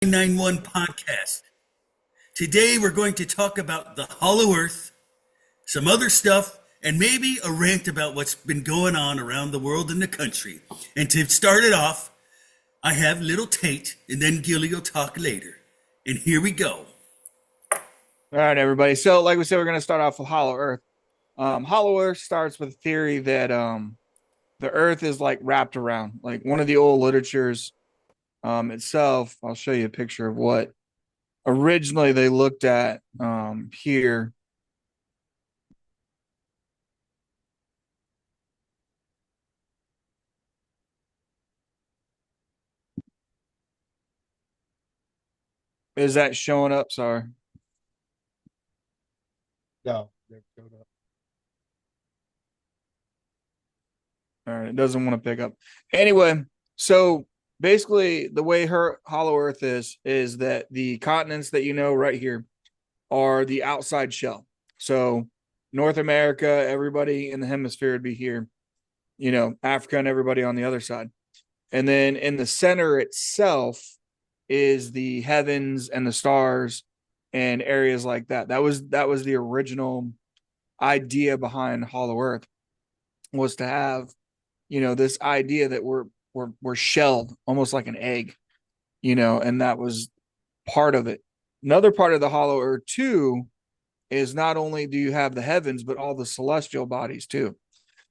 991 podcast. Today we're going to talk about the Hollow Earth, some other stuff, and maybe a rant about what's been going on around the world and the country. And to start it off, I have little Tate, and then Gilly will talk later. And here we go. All right, everybody. So, like we said, we're going to start off with Hollow Earth. Hollow Earth starts with a theory that the Earth is like wrapped around, like one of the old literatures itself. I'll show you a picture of what originally they looked at here. Is that showing up? Sorry. No, never showed up. All right, it doesn't want to pick up. Anyway, so basically, the way her Hollow Earth is that the continents that you know right here are the outside shell. So North America, everybody in the hemisphere would be here. You know, Africa and everybody on the other side. And then in the center itself is the heavens and the stars and areas like that. That was the original idea behind Hollow Earth, was to have, you know, this idea that we're shelled almost like an egg, you know, and that was part of it. Another part of the Hollow Earth too is not only do you have the heavens, but all the celestial bodies too.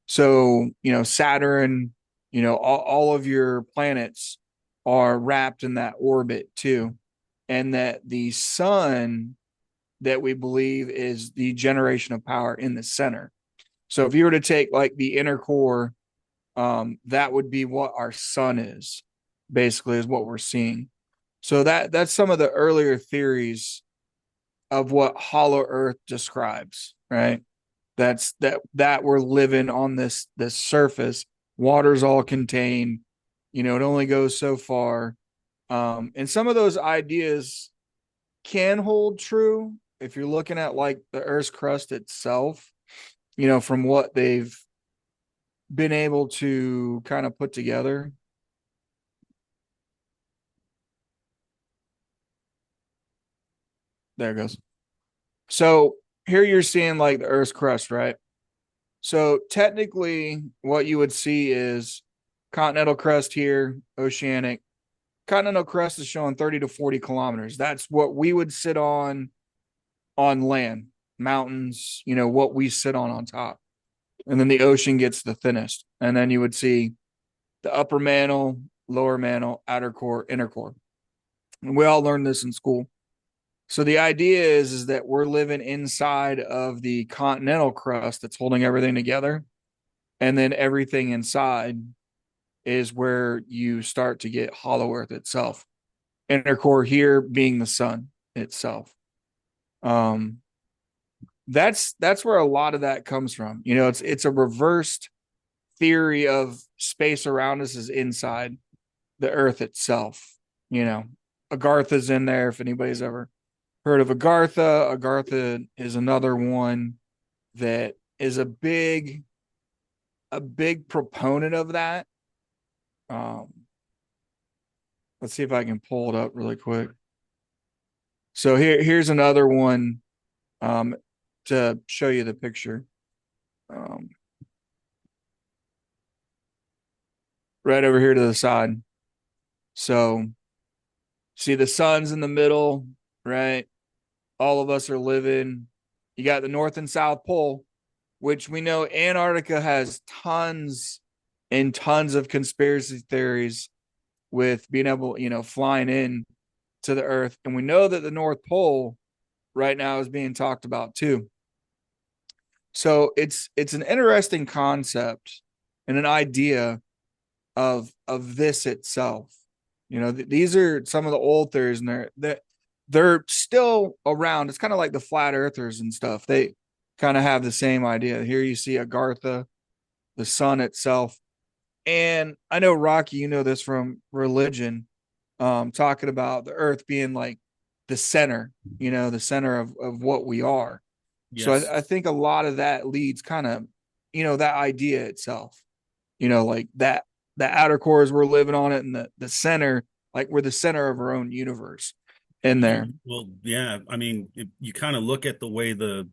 So, you know, Saturn, you know, all of your planets are wrapped in that orbit too. And that the sun that we believe is the generation of power in the center. So if you were to take like the inner core, that would be what our sun is, basically, is what we're seeing. So that's some of the earlier theories of what Hollow Earth describes, right? That we're living on this surface. Water's all contained. You know, it only goes so far. And some of those ideas can hold true if you're looking at like the Earth's crust itself, you know, from what they've been able to kind of put together. There it goes. So here you're seeing like the Earth's crust, right? So technically, what you would see is continental crust here, oceanic. Continental crust is showing 30 to 40 kilometers. That's what we would sit on land, mountains, you know, what we sit on top. And then the ocean gets the thinnest. And then you would see the upper mantle, lower mantle, outer core, inner core. And we all learned this in school. So the idea is that we're living inside of the continental crust that's holding everything together. And then everything inside is where you start to get Hollow Earth itself. Inner core here being the sun itself. That's where a lot of that comes from. You know, it's a reversed theory of space around us is inside the Earth itself. You know, Agartha's in there if anybody's ever heard of Agartha. Agartha is another one that is a big proponent of that. Let's see if I can pull it up really quick. So here's another one to show you the picture. Right over here to the side. So see the sun's in the middle, right? All of us are living. You got the North and South Pole, which we know Antarctica has tons and tons of conspiracy theories with being able, you know, flying in to the Earth. And we know that the North Pole right now is being talked about too. So it's an interesting concept and an idea of this itself. You know, these are some of the old theories, and they're still around. It's kind of like the flat earthers and stuff. They kind of have the same idea. Here you see Agartha, the sun itself. And I know, Rocky, you know this from religion, talking about the earth being like the center, you know, the center of what we are. Yes. So I think a lot of that leads kind of, you know, that idea itself, you know, like that the outer cores we're living on it, and the center Like we're the center of our own universe in there. Well, yeah. I mean, if you kind of look at the way the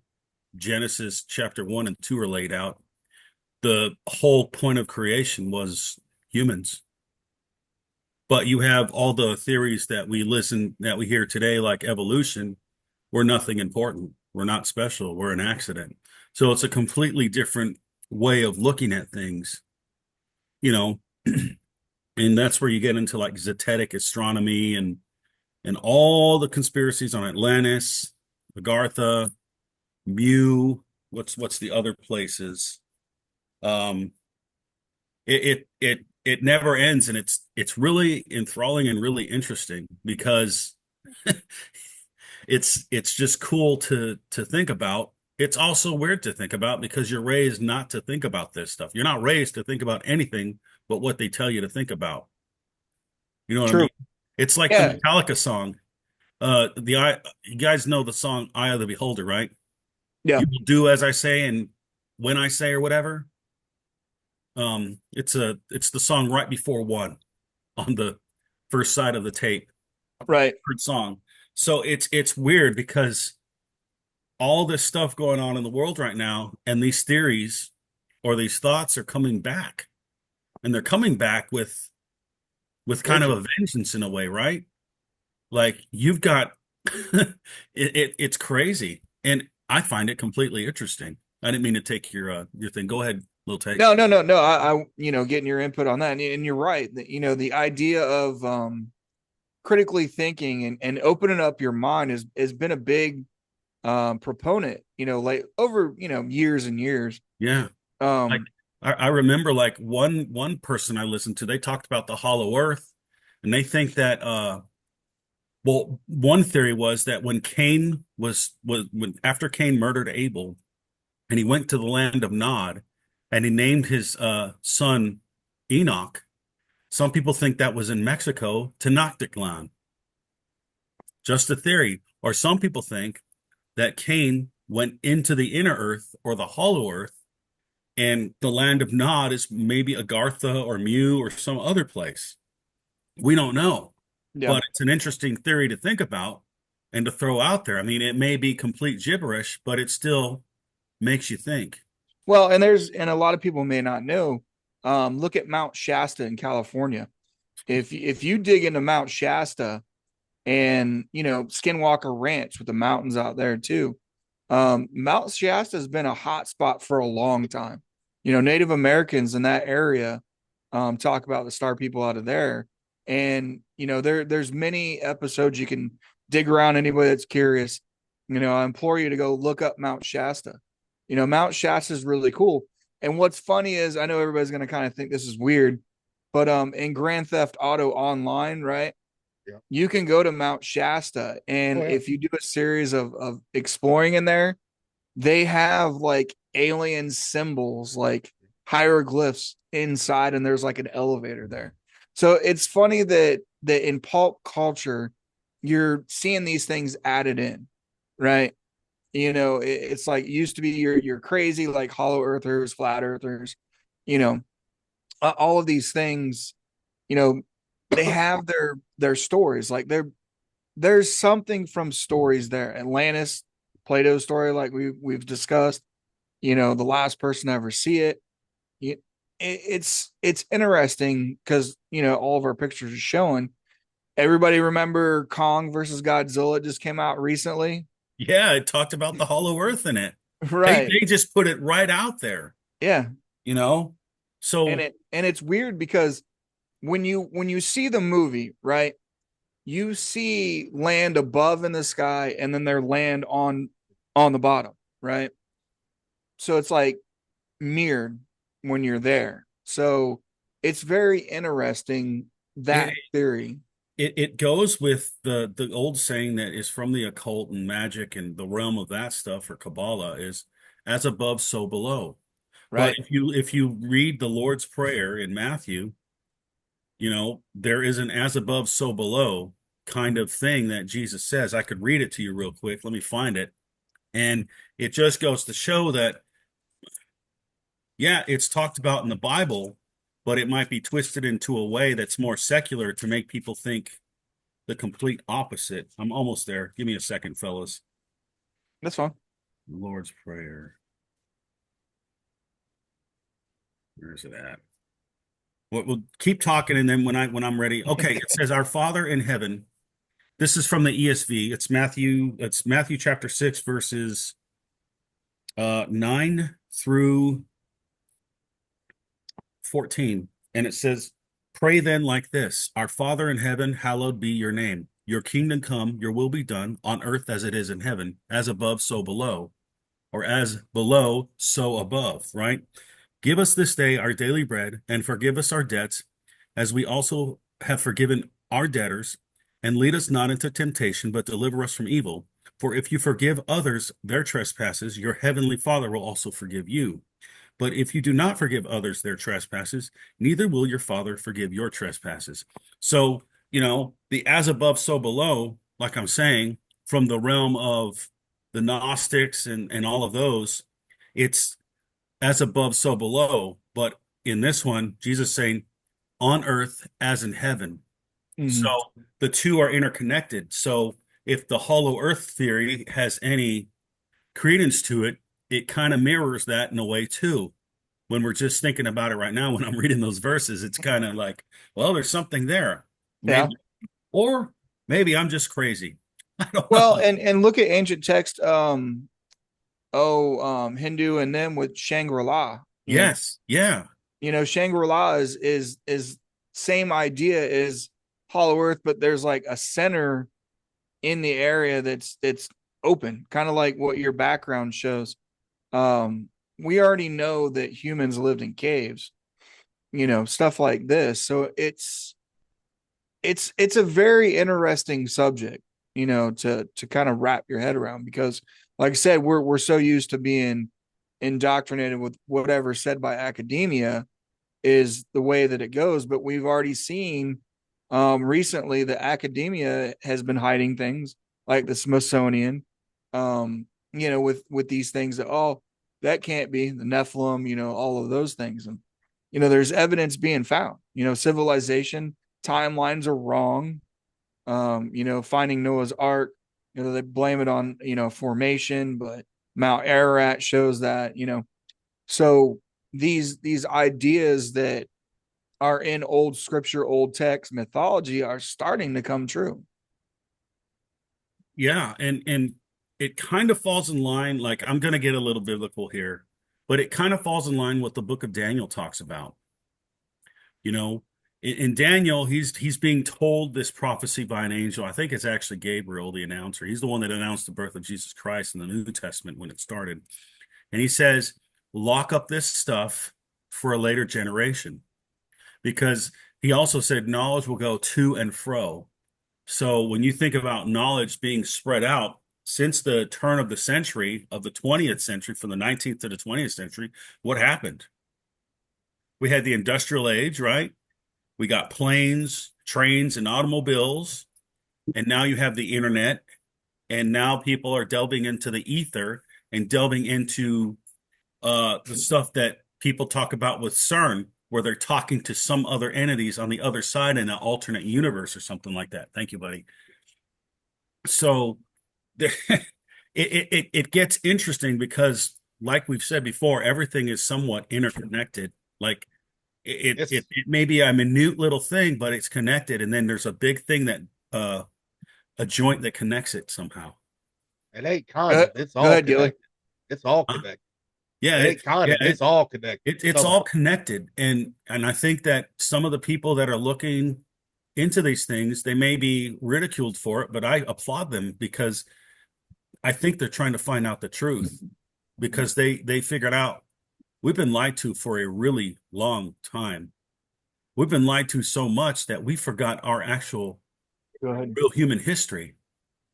Genesis chapter 1 and 2 are laid out. The whole point of creation was humans. But you have all the theories that we hear today, like evolution. We're nothing important. We're not special. We're an accident. So it's a completely different way of looking at things, you know, and that's where you get into like zetetic astronomy and all the conspiracies on Atlantis, Agartha, Mu. What's the other places? Um, it never ends, and it's really enthralling and really interesting because it's just cool to think about. It's also weird to think about because you're raised not to think about this stuff. You're not raised to think about anything but what they tell you to think about. You know what I True. mean? It's like the Yeah. Metallica song. The eye, you guys know the song "Eye of the Beholder," right? Yeah. You will do as I say and when I say or whatever. It's the song right before one on the first side of the tape, Right. first song. So it's weird because all this stuff going on in the world right now, and these theories or these thoughts are coming back, and they're coming back with kind of Spiritual. a vengeance in a way, right? Like you've got it's crazy, and I find it completely interesting. I didn't mean to take your thing. Go ahead, little take. No, no, no, no. Getting your input on that, and you're right. That the idea of critically thinking and opening up your mind has been a big proponent. Like over years and years. Yeah. Like Um, I remember like one person I listened to, they talked about the hollow earth, and they think that well, one theory was that when Cain was when after Cain murdered Abel and he went to the land of Nod and he named his son Enoch, some people think that was in Mexico, Tenochtitlan. Just a theory. Or some people think that Cain went into the inner earth or the hollow earth, and the land of Nod is maybe Agartha or Mu or some other place. We don't know, yeah. but it's an interesting theory to think about and to throw out there. I mean, it may be complete gibberish, but it still makes you think. Well, and a lot of people may not know. Look at Mount Shasta in California. If you dig into Mount Shasta and Skinwalker Ranch with the mountains out there too, Mount Shasta has been a hot spot for a long time. Native Americans in that area talk about the star people out of there, and there's many episodes you can dig around. Anybody that's curious, I implore you to go look up Mount Shasta. Mount Shasta is really cool. And what's funny is I know everybody's going to kind of think this is weird, but in Grand Theft Auto Online, right? Yeah. You can go to Mount Shasta, and Oh yeah. if you do a series of exploring in there, they have like alien symbols, like hieroglyphs inside, and there's like an elevator there. So it's funny that in pulp culture, you're seeing these things added in, right? It's like it used to be you're crazy like hollow earthers, flat earthers, you know, all of these things, you know, they have their stories. Like there's something from stories there. Atlantis, Plato's story, like we've discussed, the last person to ever see it. It's interesting because all of our pictures are showing. Everybody remember Kong versus Godzilla just came out recently, Yeah, it talked about the hollow earth in it. right? They just put it right out there, Yeah, you know? and So it's weird because when you see the movie, right, you see land above in the sky, and then their land on the bottom, right? So it's like mirrored when you're there. So it's very interesting it, that theory. it goes with the old saying that is from the occult and magic and the realm of that stuff or Kabbalah is as above, so below. But Right. if you read the Lord's Prayer in Matthew, there is an as above, so below kind of thing that Jesus says. I could read it to you real quick. Let me find it. And it just goes to show that, yeah, it's talked about in the Bible, but it might be twisted into a way that's more secular to make people think the complete opposite. I'm almost there. Give me a second, fellas. That's fine. The Lord's Prayer. Where's it at? We'll keep talking, and then when I'm ready. Okay, it says, "Our Father in heaven." This is from the ESV. It's Matthew. It's Matthew chapter 6, verses 9 through 14, and it says, "Pray then like this: Our Father in heaven, hallowed be your name. Your kingdom come. Your will be done on earth as it is in heaven. As above, so below, or as below, so above." Right? Give us this day our daily bread, and forgive us our debts, as we also have forgiven our debtors. And lead us not into temptation, but deliver us from evil. For if you forgive others their trespasses, your heavenly Father will also forgive you. But if you do not forgive others their trespasses, neither will your Father forgive your trespasses. So, the as above, so below, like I'm saying, from the realm of the Gnostics and all of those, it's as above, so below. But in this one, Jesus saying, on earth as in heaven. So Mhm. the two are interconnected. So if the hollow earth theory has any credence to it, it kind of mirrors that in a way too. When we're just thinking about it right now, when I'm reading those verses, it's kind of like, well, there's something there. Yeah. Maybe, or maybe I'm just crazy. I don't Well, know. and look at ancient text, Hindu and them with Shangri-La. Yes. Yeah. Shangri-La is same idea as Hollow Earth, but there's like a center in the area that's open, kind of like what your background shows. We already know that humans lived in caves, stuff like this. So it's a very interesting subject, to kind of wrap your head around, because like I said, we're so used to being indoctrinated with whatever said by academia is the way that it goes. But we've already seen recently that academia has been hiding things like the Smithsonian, with these things that, oh, that can't be the Nephilim, all of those things. And, there's evidence being found, civilization timelines are wrong. Finding Noah's Ark, they blame it on, formation, but Mount Ararat shows that, so these ideas that are in old scripture, old text mythology are starting to come true. Yeah. And it kind of falls in line, like I'm going to get a little biblical here, but it kind of falls in line what the book of Daniel talks about. You know, in Daniel, he's being told this prophecy by an angel. I think it's actually Gabriel, the announcer. He's the one that announced the birth of Jesus Christ in the New Testament when it started. And he says, lock up this stuff for a later generation. Because he also said knowledge will go to and fro. So when you think about knowledge being spread out since the turn of the century, of the 20th century, from the 19th to the 20th century, what happened? We had the industrial age, right? We got planes, trains, and automobiles. And now you have the internet. And now people are delving into the ether and delving into the stuff that people talk about with CERN, where they're talking to some other entities on the other side in an alternate universe or something like that. Thank you, buddy. So it gets interesting because, like we've said before, everything is somewhat interconnected. Like it may be a minute little thing, but it's connected, and then there's a big thing that a joint that connects it somehow. It ain't kind of. It's Go all ahead, Gilly. connected. It's all Huh? connected. Yeah, It ain't kind yeah, of. It's all connected it's all somehow. connected, and I think that some of the people that are looking into these things, they may be ridiculed for it, but I applaud them because I think they're trying to find out the truth because they figured out we've been lied to for a really long time. We've been lied to so much that we forgot our actual Go ahead. real human history.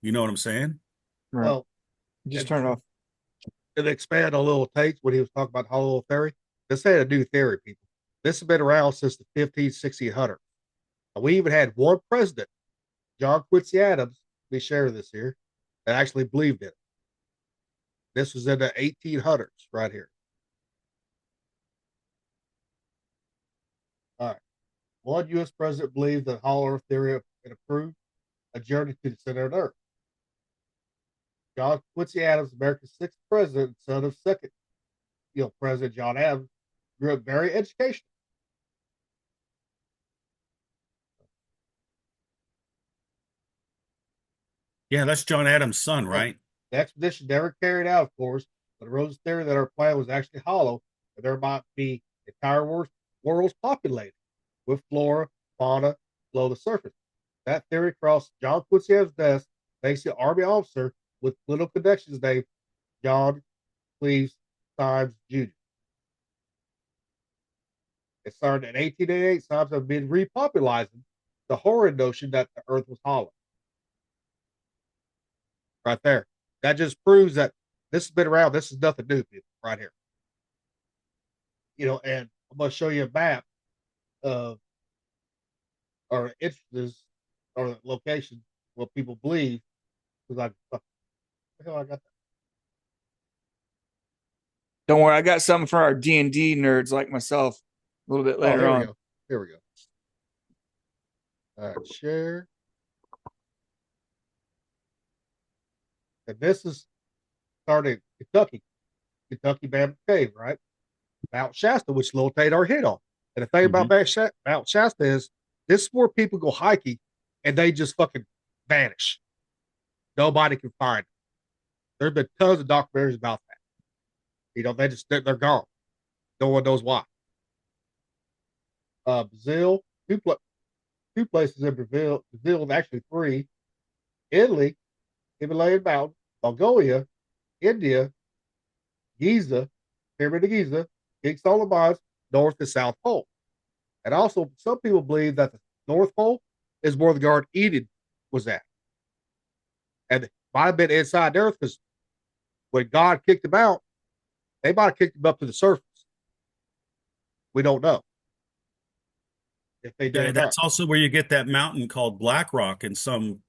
You know what I'm saying? Right. Well, Just and turn it off. to expand a little takes when he was talking about hollow theory, this ain't a new theory, people. This has been around since the 15, 1600s. And we even had one president, John Quincy Adams, we share this here, that actually believed in it. This was in the 1800s right here. All right. One U.S. president believed that Hollow Earth theory and approved a journey to the center of the Earth. John Quincy Adams, America's sixth president, son of second, President John Adams, grew up very educational. Yeah, that's John Adams' son, Well, right? the expedition never carried out, of course, but arose theory that our planet was actually hollow, and there might be entire worlds populated with flora, fauna below the surface. That theory crossed John Quincy Adams' desk thanks to an Army officer with political connections named John Cleves Symes Jr. It started in 1888. Symes have been repopularizing the horrid notion that the Earth was hollow. Right there. That just proves that this has been around. This is nothing new, people, right here. And I'm going to show you a map of or instances or locations what people believe. Because the hell I got that. Don't worry, I got something for our D&D nerds like myself a little bit Oh, later here we on. go. Here we go. All right, share. And this is started in Kentucky Mammoth Cave, right? Mount Shasta, which Lil Tadar hit on. And the thing about Mount Shasta is this is where people go hiking and they just fucking vanish. Nobody can find them. There have been tons of documentaries about that. They're gone. No one knows why. Brazil, two places in Brazil, actually three. Italy, Himalayan Mountain, Mongolia, India, Giza, Pyramid of Giza, King Solomon's North and South Pole. And also, some people believe that the North Pole is where the Garden of Eden was at. And it might have been inside the Earth because when God kicked them out, they might have kicked them up to the surface. We don't know if they did Yeah, or not. that's also where you get that mountain called Black Rock. In some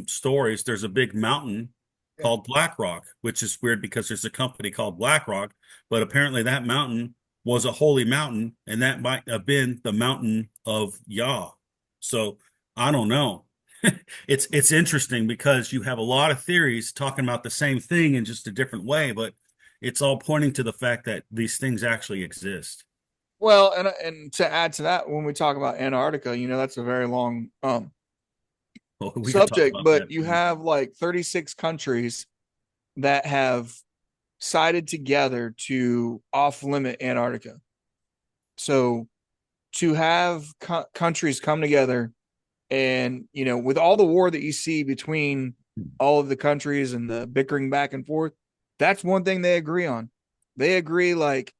stories, there's a big mountain Yeah. called Black Rock, which is weird because there's a company called Black Rock, but apparently that mountain was a holy mountain, and that might have been the mountain of Yah. So I don't know. It's interesting because you have a lot of theories talking about the same thing in just a different way, but it's all pointing to the fact that these things actually exist. Well, and to add to that, when we talk about Antarctica, that's a very long Well, we could talk subject, about but that you too. have like 36 countries that have sided together to off limit Antarctica. So to have countries come together and, with all the war that you see between all of the countries and the bickering back and forth, that's one thing they agree on. They agree like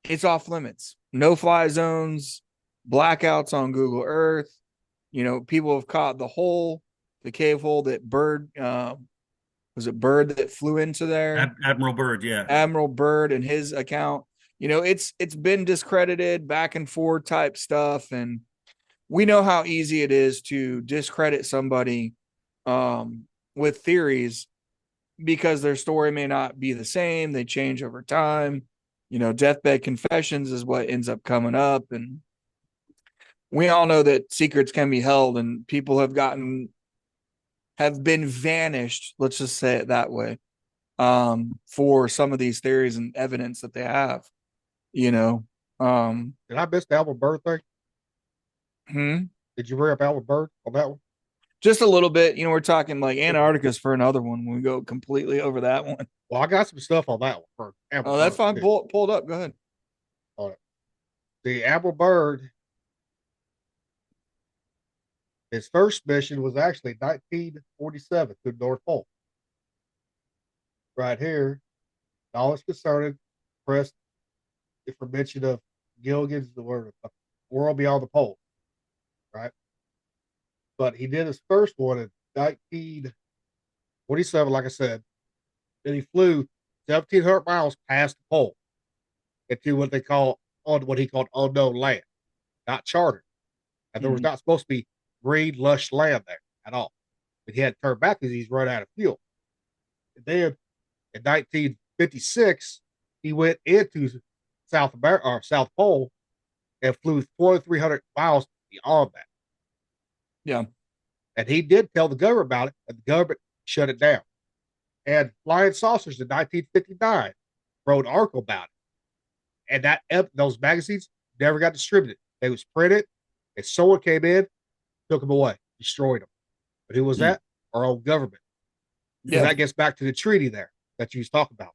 it's off limits, no fly zones, blackouts on Google Earth. People have caught the cave hole that Bird, was it Bird that flew into there? Admiral Byrd, yeah. Admiral Byrd and his account. It's been discredited back and forth type stuff, and we know how easy it is to discredit somebody with theories because their story may not be the same. They change over time. Deathbed confessions is what ends up coming up, and we all know that secrets can be held, and people have been vanished. Let's just say it that way. For some of these theories and evidence that they have, you know. Did I miss the Albert Bird thing? Hmm? Did you bring up Albert Bird on that one? Just a little bit, we're talking like Antarctica's for another one when we go completely over that one. Well, I got some stuff on that one for Albert Oh, that's Bird, fine. too. Pull it up. Go ahead. All right. The Albert Bird, his first mission was actually 1947 to the North Pole. Right here, knowledge concerning press information of Gilligan's the world beyond the pole. Right. But he did his first one in 1947, like I said. Then he flew 1,700 miles past the pole into what he called unknown land, not chartered. And there was not supposed to be green, lush land there at all. But he had to turn back because he's run out of fuel. And then in 1956, he went into South America or South Pole and flew 4,300 miles beyond that. Yeah. And he did tell the government about it, and the government shut it down. And Flying Saucers in 1959 wrote an article about it. And those magazines never got distributed. They was printed, and someone came in, took them away, destroyed them. But who was that? Our own government. Because Yeah. that gets back to the treaty there that you was talking about.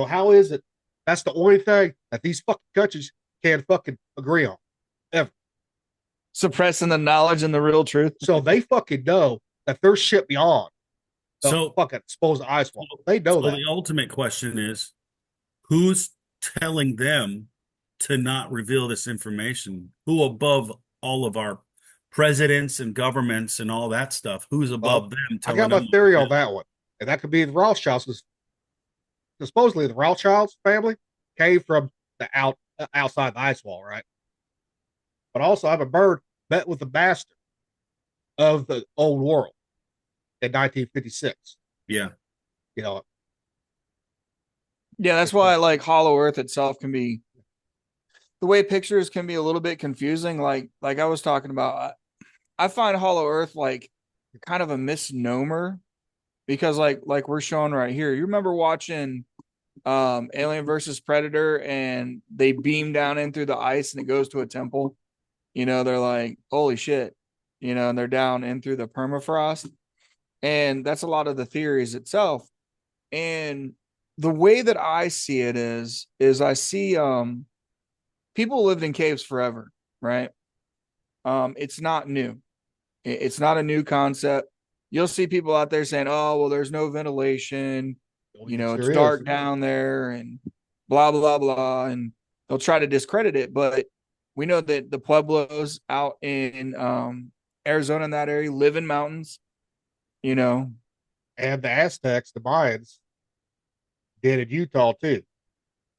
How is it? That's the only thing that these fucking countries can fucking agree on, ever. Suppressing the knowledge and the real truth. So they fucking know that there's shit beyond the So fucking supposed ice wall. They know that. the ultimate question is, who's telling them to not reveal this information? Who above all of our presidents and governments and all that stuff? Who's above them I telling got my them? theory on that one, and that could be the Rothschilds. Because supposedly the Rothschilds family came from the outside the ice wall, right? But also, I've a bird met with the master of the old world in 1956. Yeah. You know, Yeah, that's why like Hollow Earth itself can be the way pictures can be a little bit confusing. Like I was talking about, I find Hollow Earth like kind of a misnomer because like we're showing right here. You remember watching Alien versus Predator and they beam down in through the ice and it goes to a temple? They're like, holy shit, and they're down in through the permafrost. And that's a lot of the theories itself. And the way that I see it is I see people lived in caves forever, right? It's not new. It's not a new concept. You'll see people out there saying, "Oh, well, there's no ventilation. It's dark down there, and blah blah blah," and they'll try to discredit it. But we know that the Pueblos out in Arizona in that area live in mountains. And the Aztecs, the Mayans, did in Utah too.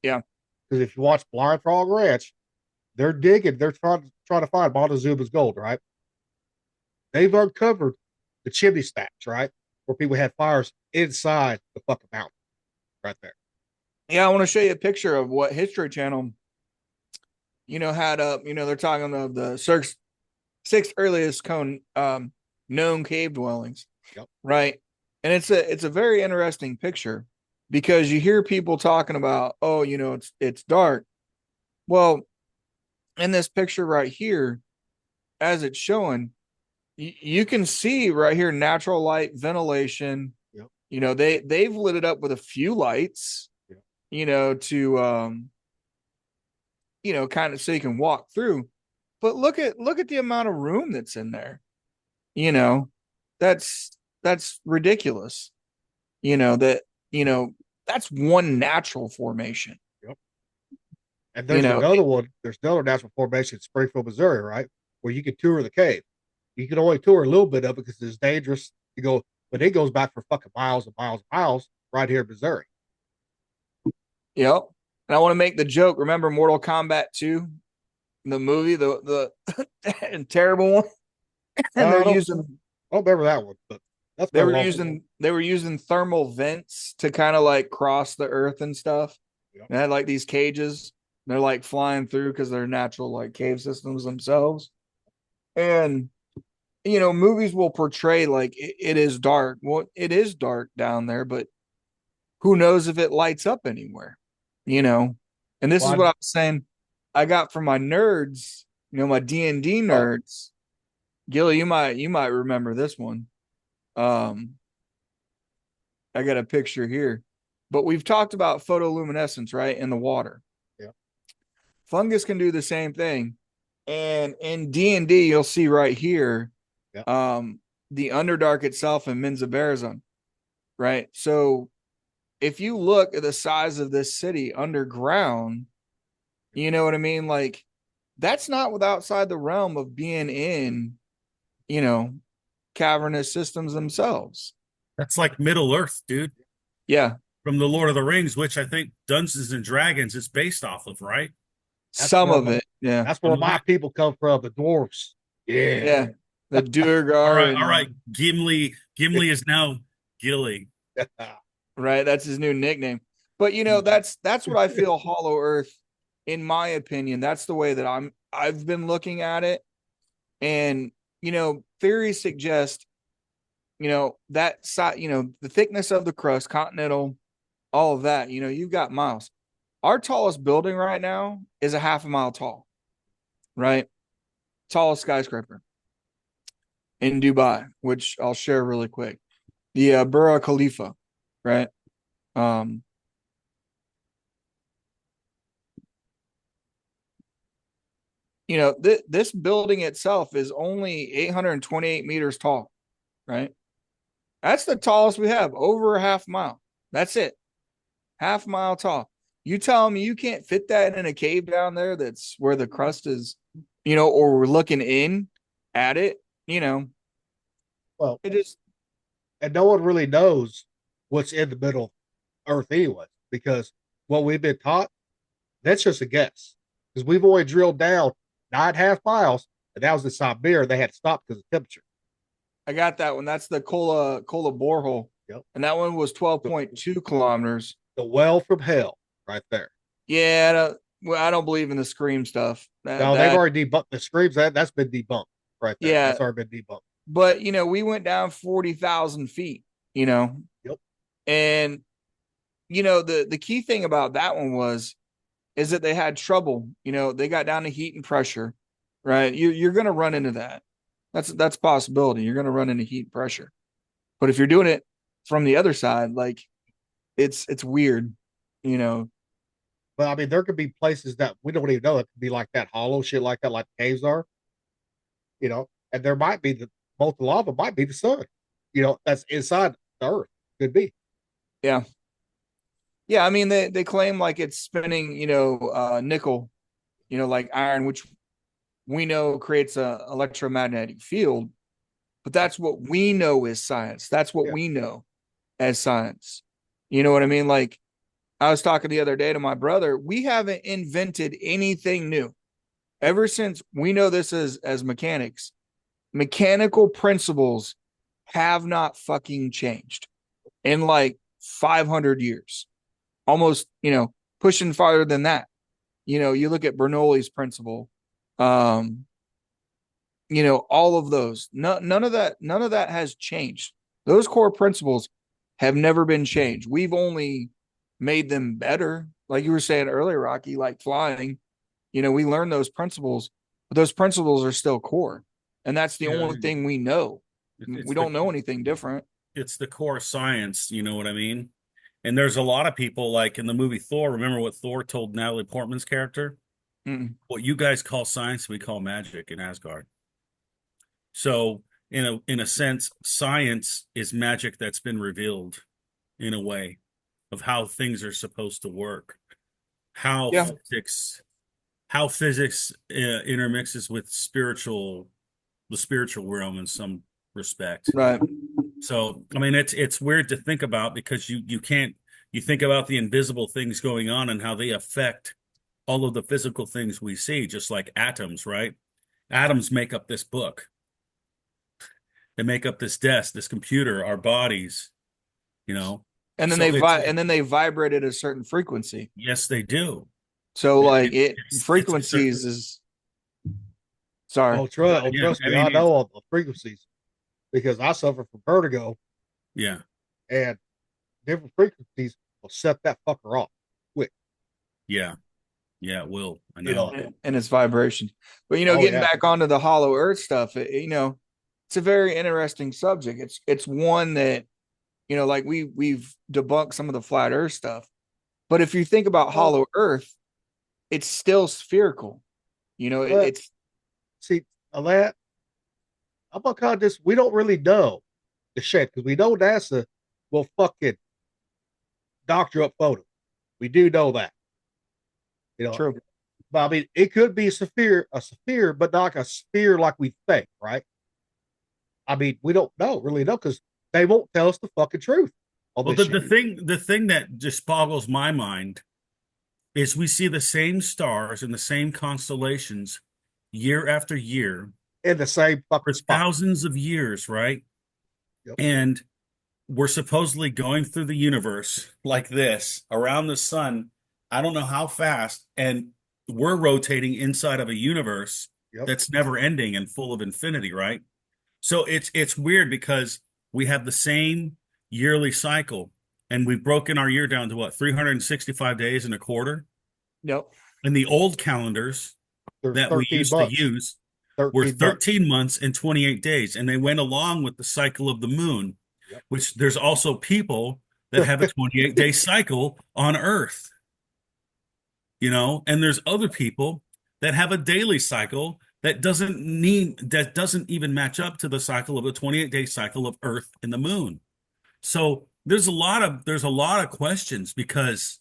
Yeah. Because if you watch Blind Frog Ranch, they're digging, they're trying to find Montezuma's gold, right? They've uncovered the chimney stacks, right? Where people had fires inside the fucking mountain, right there. Yeah, I want to show you a picture of what History Channel, had up. They're talking of the six earliest known cave dwellings, Yep. right? And it's a very interesting picture because you hear people talking about, oh, it's dark. Well, in this picture right here, as it's showing, you can see right here natural light, ventilation. Yep. They've lit it up with a few lights, Yep. to kind of so you can walk through. But look at the amount of room that's in there. That's ridiculous. That's one natural formation. Yep. And there's another one. There's another natural formation in Springfield, Missouri, right, where you can tour the cave. You can only tour a little bit of it because it's dangerous to go, but it goes back for fucking miles and miles and miles right here in Missouri. Yep. And I want to make the joke. Remember Mortal Kombat 2, the movie, the terrible one, and they're using. I don't remember that one, but they were using thermal vents to kind of like cross the earth and stuff. Yep. And they had like these cages. They're like flying through because they're natural like cave systems themselves. And movies will portray like it is dark. Well, it is dark down there, but who knows if it lights up anywhere? And this is what I was saying. I got from my nerds, my D&D nerds. Gilly, you might remember this one. I got a picture here, but we've talked about photoluminescence, right, in the water. Yeah. Fungus can do the same thing, and in D&D, you'll see right here, the Underdark itself in Menzoberranzan, right? So, if you look at the size of this city underground, you know what I mean? Like, that's not outside the realm of being in, cavernous systems themselves. That's like Middle Earth, dude. Yeah. From the Lord of the Rings, which I think Dungeons and Dragons is based off of, right? Some of it, yeah. That's where my people come from, the dwarves. Yeah. The Duergar. All right. Gimli is now Gilly. Right, that's his new nickname. But that's what I feel Hollow Earth in my opinion, that's the way that I've been looking at it. And, theories suggest, that side, the thickness of the crust, continental, all of that, you've got miles. Our tallest building right now is a half a mile tall, right? Tallest skyscraper in Dubai, which I'll share really quick. The Burj Khalifa, right? Um, this building itself is only 828 meters tall, right? That's the tallest we have, over a half mile. That's it. Half mile tall. You tell me you can't fit that in a cave down there that's where the crust is, or we're looking in at it, Well, it is. and no one really knows what's in the middle of Earth anyway, because what we've been taught, that's just a guess. Because we've only drilled down 9.5 miles, and that was in Siberia. They had to stop because of temperature. I got that one. That's the Kola borehole. Yep. And that one was 12.2 kilometers. The well from hell, right there. Yeah, I don't believe in the scream stuff. No, they've already debunked the screams. That's been debunked right there. Yeah, That's already been debunked. but we went down 40,000 feet. Yep. And the key thing about that one is that they had trouble. They got down to heat and pressure, right? You're going to run into that. That's a possibility. You're going to run into heat and pressure. But if you're doing it from the other side, like it's weird, But I mean, there could be places that we don't even know. It could be like that hollow shit, like that, like caves are. And there might be the molten lava, might be the sun. That's inside the earth. Could be. Yeah. Yeah, I mean they claim like it's spinning, nickel, like iron, which we know creates a electromagnetic field, but that's what we know is science. That's what Yeah. we know as science. You know what I mean? Like I was talking the other day to my brother, we haven't invented anything new. Ever since we know this as mechanics, mechanical principles have not fucking changed in like 500 years. Almost, pushing farther than that. You look at Bernoulli's principle, all of those. None of that has changed. Those core principles have never been changed. We've only made them better. Like you were saying earlier, Rocky, like flying, we learned those principles, but those principles are still core. And that's the only thing we know. We don't know anything different. It's the core science, you know what I mean? And there's a lot of people like in the movie Thor. Remember what Thor told Natalie Portman's character? Mm-mm. What you guys call science, we call magic in Asgard. So, in a sense, science is magic that's been revealed in a way of how things are supposed to work. How Yeah. physics intermixes with the spiritual realm in some respect. Right. So, I mean, it's weird to think about because you can't you think about the invisible things going on and how they affect all of the physical things we see, just like atoms, right? Atoms make up this book. They make up this desk, this computer, our bodies, you know. And then So and then they vibrate at a certain frequency. yes, they do. So like It's frequencies is sorry. Oh, trust Yeah, me, I it's- know all the frequencies because I suffer from vertigo, yeah, and different frequencies will set that fucker off quick. yeah, yeah. It will. I You know. know. And its vibrations. But Oh, getting yeah. back onto the hollow earth stuff, it's a very interesting subject. It's one that, like we've debunked some of the flat earth stuff. But if you think about hollow earth, it's still spherical. But- it's See, that I'm gonna call this. We don't really know the shit because we know NASA will fucking doctor up photos. We do know that. true. But I mean, it could be a sphere, but not like a sphere like we think, right? I mean, we don't really know because they won't tell us the fucking truth on Well, this the shit. the thing that just boggles my mind is we see the same stars and the same constellations year after year In the same for fucking spot. thousands of years, right? Yep. And we're supposedly going through the universe like this around the sun. I don't know how fast, and we're rotating inside of a universe Yep. that's never ending and full of infinity, right? So it's weird because we have the same yearly cycle, and we've broken our year down to what, 365 days and a quarter. Yep. And the old calendars There's that we 13 used to months. use were 13 months. 13 months and 28 days, and they went along with the cycle of the moon, Yep. which there's also people that have a 28-day cycle on Earth, and there's other people that have a daily cycle that doesn't even match up to the cycle of a 28-day cycle of Earth and the moon. So there's a lot of questions because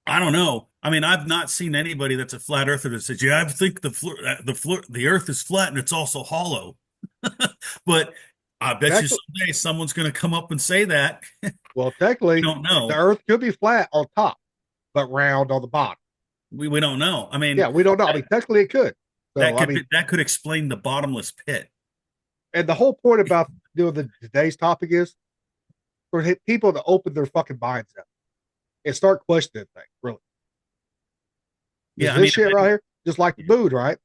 I don't know. I mean, I've not seen anybody that's a flat earther that says, "Yeah, I think the Earth is flat and it's also hollow." But I bet you Technically, someday someone's going to come up and say that. well, We technically, don't the know. Earth could be flat on top, but round on the bottom. We don't know. I mean, Yeah, we don't know. I mean, technically, it could. So, that I could mean, that could explain the bottomless pit. and the whole point about doing today's topic is for people to open their fucking minds up and start questioning things. Really, because Yeah, I mean, this shit right here, just like the moon, right?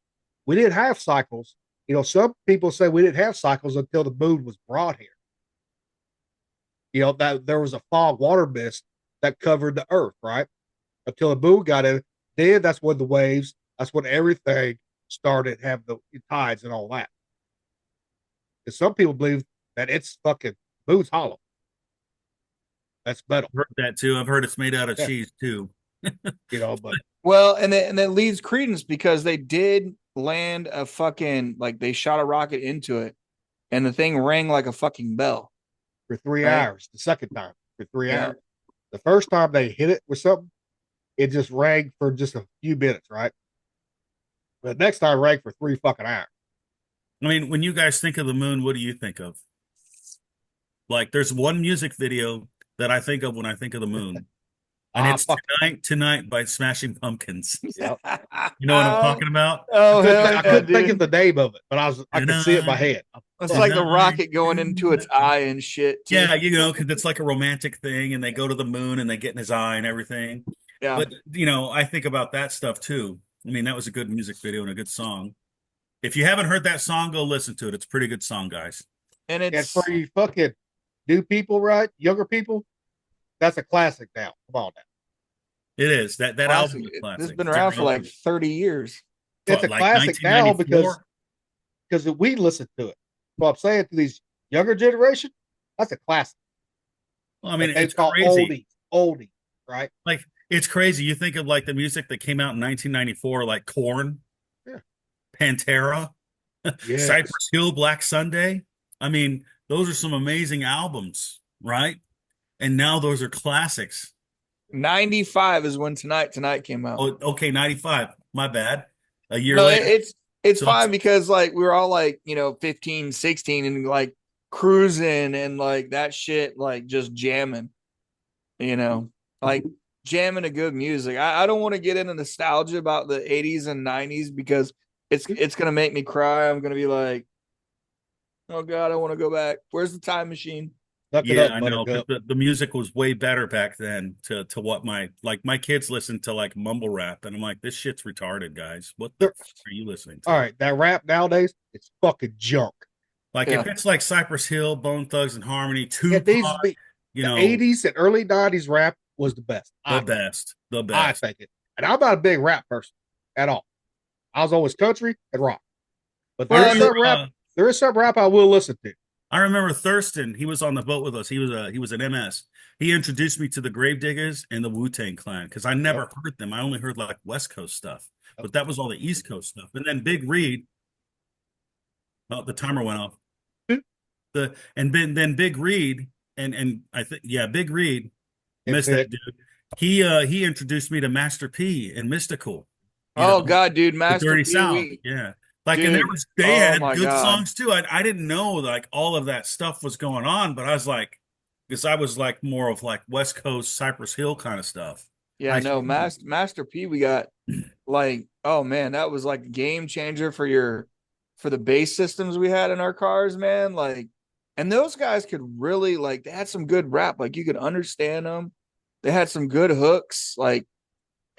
We didn't have cycles. Some people say we didn't have cycles until the moon was brought here. That there was a fog water mist that covered the earth, right? Until the moon got in. Then that's when the waves, that's when everything started having the tides and all that. Because some people believe that it's fucking moon's hollow. That's metal. I've heard that too. I've heard it's made out of Yeah. cheese too. But Well, and that leads credence because they did land a fucking, like, they shot a rocket into it and the thing rang like a fucking bell. for 3 Right. hours, the second time for 3 Yeah. hours. The first time they hit it with something, it just rang for just a few minutes, right? But the next time it rang for 3 fucking hours. I mean, when you guys think of the moon, what do you think of? Like, there's one music video that I think of when I think of the moon, and it's fuck. Tonight by Smashing Pumpkins. Yep. You know what I'm talking about? Oh, hell I yeah, couldn't think dude. of the name of it, but I could see it in my head. It's like the rocket going into its eye and shit. Too. Yeah, because it's like a romantic thing, and they go to the moon and they get in his eye and everything. Yeah. But I think about that stuff too. I mean, that was a good music video and a good song. If you haven't heard that song, go listen to it. It's a pretty good song, guys. And And it's for you fucking new people, right? Younger people, that's a classic now. Come on now. It is that classic. album is classic. This has been around for like 30 years. It's a Like classic now 1994? because we listen to it. So I'm saying to these younger generation, that's a classic. Well, I mean, They it's call crazy. oldies, right? Like, it's crazy. You think of like the music that came out in 1994, like Korn, Yeah. Pantera, Yes. Cypress Hill, Black Sunday. I mean, those are some amazing albums, right? And now those are classics. 95 is when Tonight came out. Oh, okay, 95. My bad. A year No, later. it's So fine because like we were all like, 15, 16 and like cruising and like that shit, like just jamming, like jamming a good music. I don't want to get into nostalgia about the 80s and 90s because it's gonna make me cry. I'm gonna be like, oh God, I want to go back. Where's the time machine? Suck it Yeah, up, I know. 'Cause Buttercup. the music was way better back then to what my kids listen to like mumble rap, and I'm like, this shit's retarded, guys. What the fuck are you listening to? All right, that rap nowadays, it's fucking junk. Like Yeah. if it's like Cypress Hill, Bone Thugs and Harmony, It needs to Tupac, be you the know, 80s and early 90s rap was the best. the best. I best. think it. And I'm not a big rap person at all. I was always country and rock. But Well, there is some rap I will listen to. I remember Thurston. He was on the boat with us. He was an MS. He introduced me to the Gravediggers and the Wu-Tang Clan because I never heard them. I only heard like West Coast stuff, but that was all the East Coast stuff. And then Big Reed. Oh, the timer went off. Then Big Reed and I think Big Reed missed that dude. He introduced me to Master P and Mystical. God, dude, The Master Dirty P, South. Yeah. Like, dude, and they had my good God. songs too. I didn't know like all of that stuff was going on, but I was like, because I was like more of like West Coast Cypress Hill kind of stuff. Yeah, no, Master P, we got like, oh man, that was like a game changer for the bass systems we had in our cars, man. Like, and those guys could really they had some good rap, like you could understand them. They had some good hooks. Like,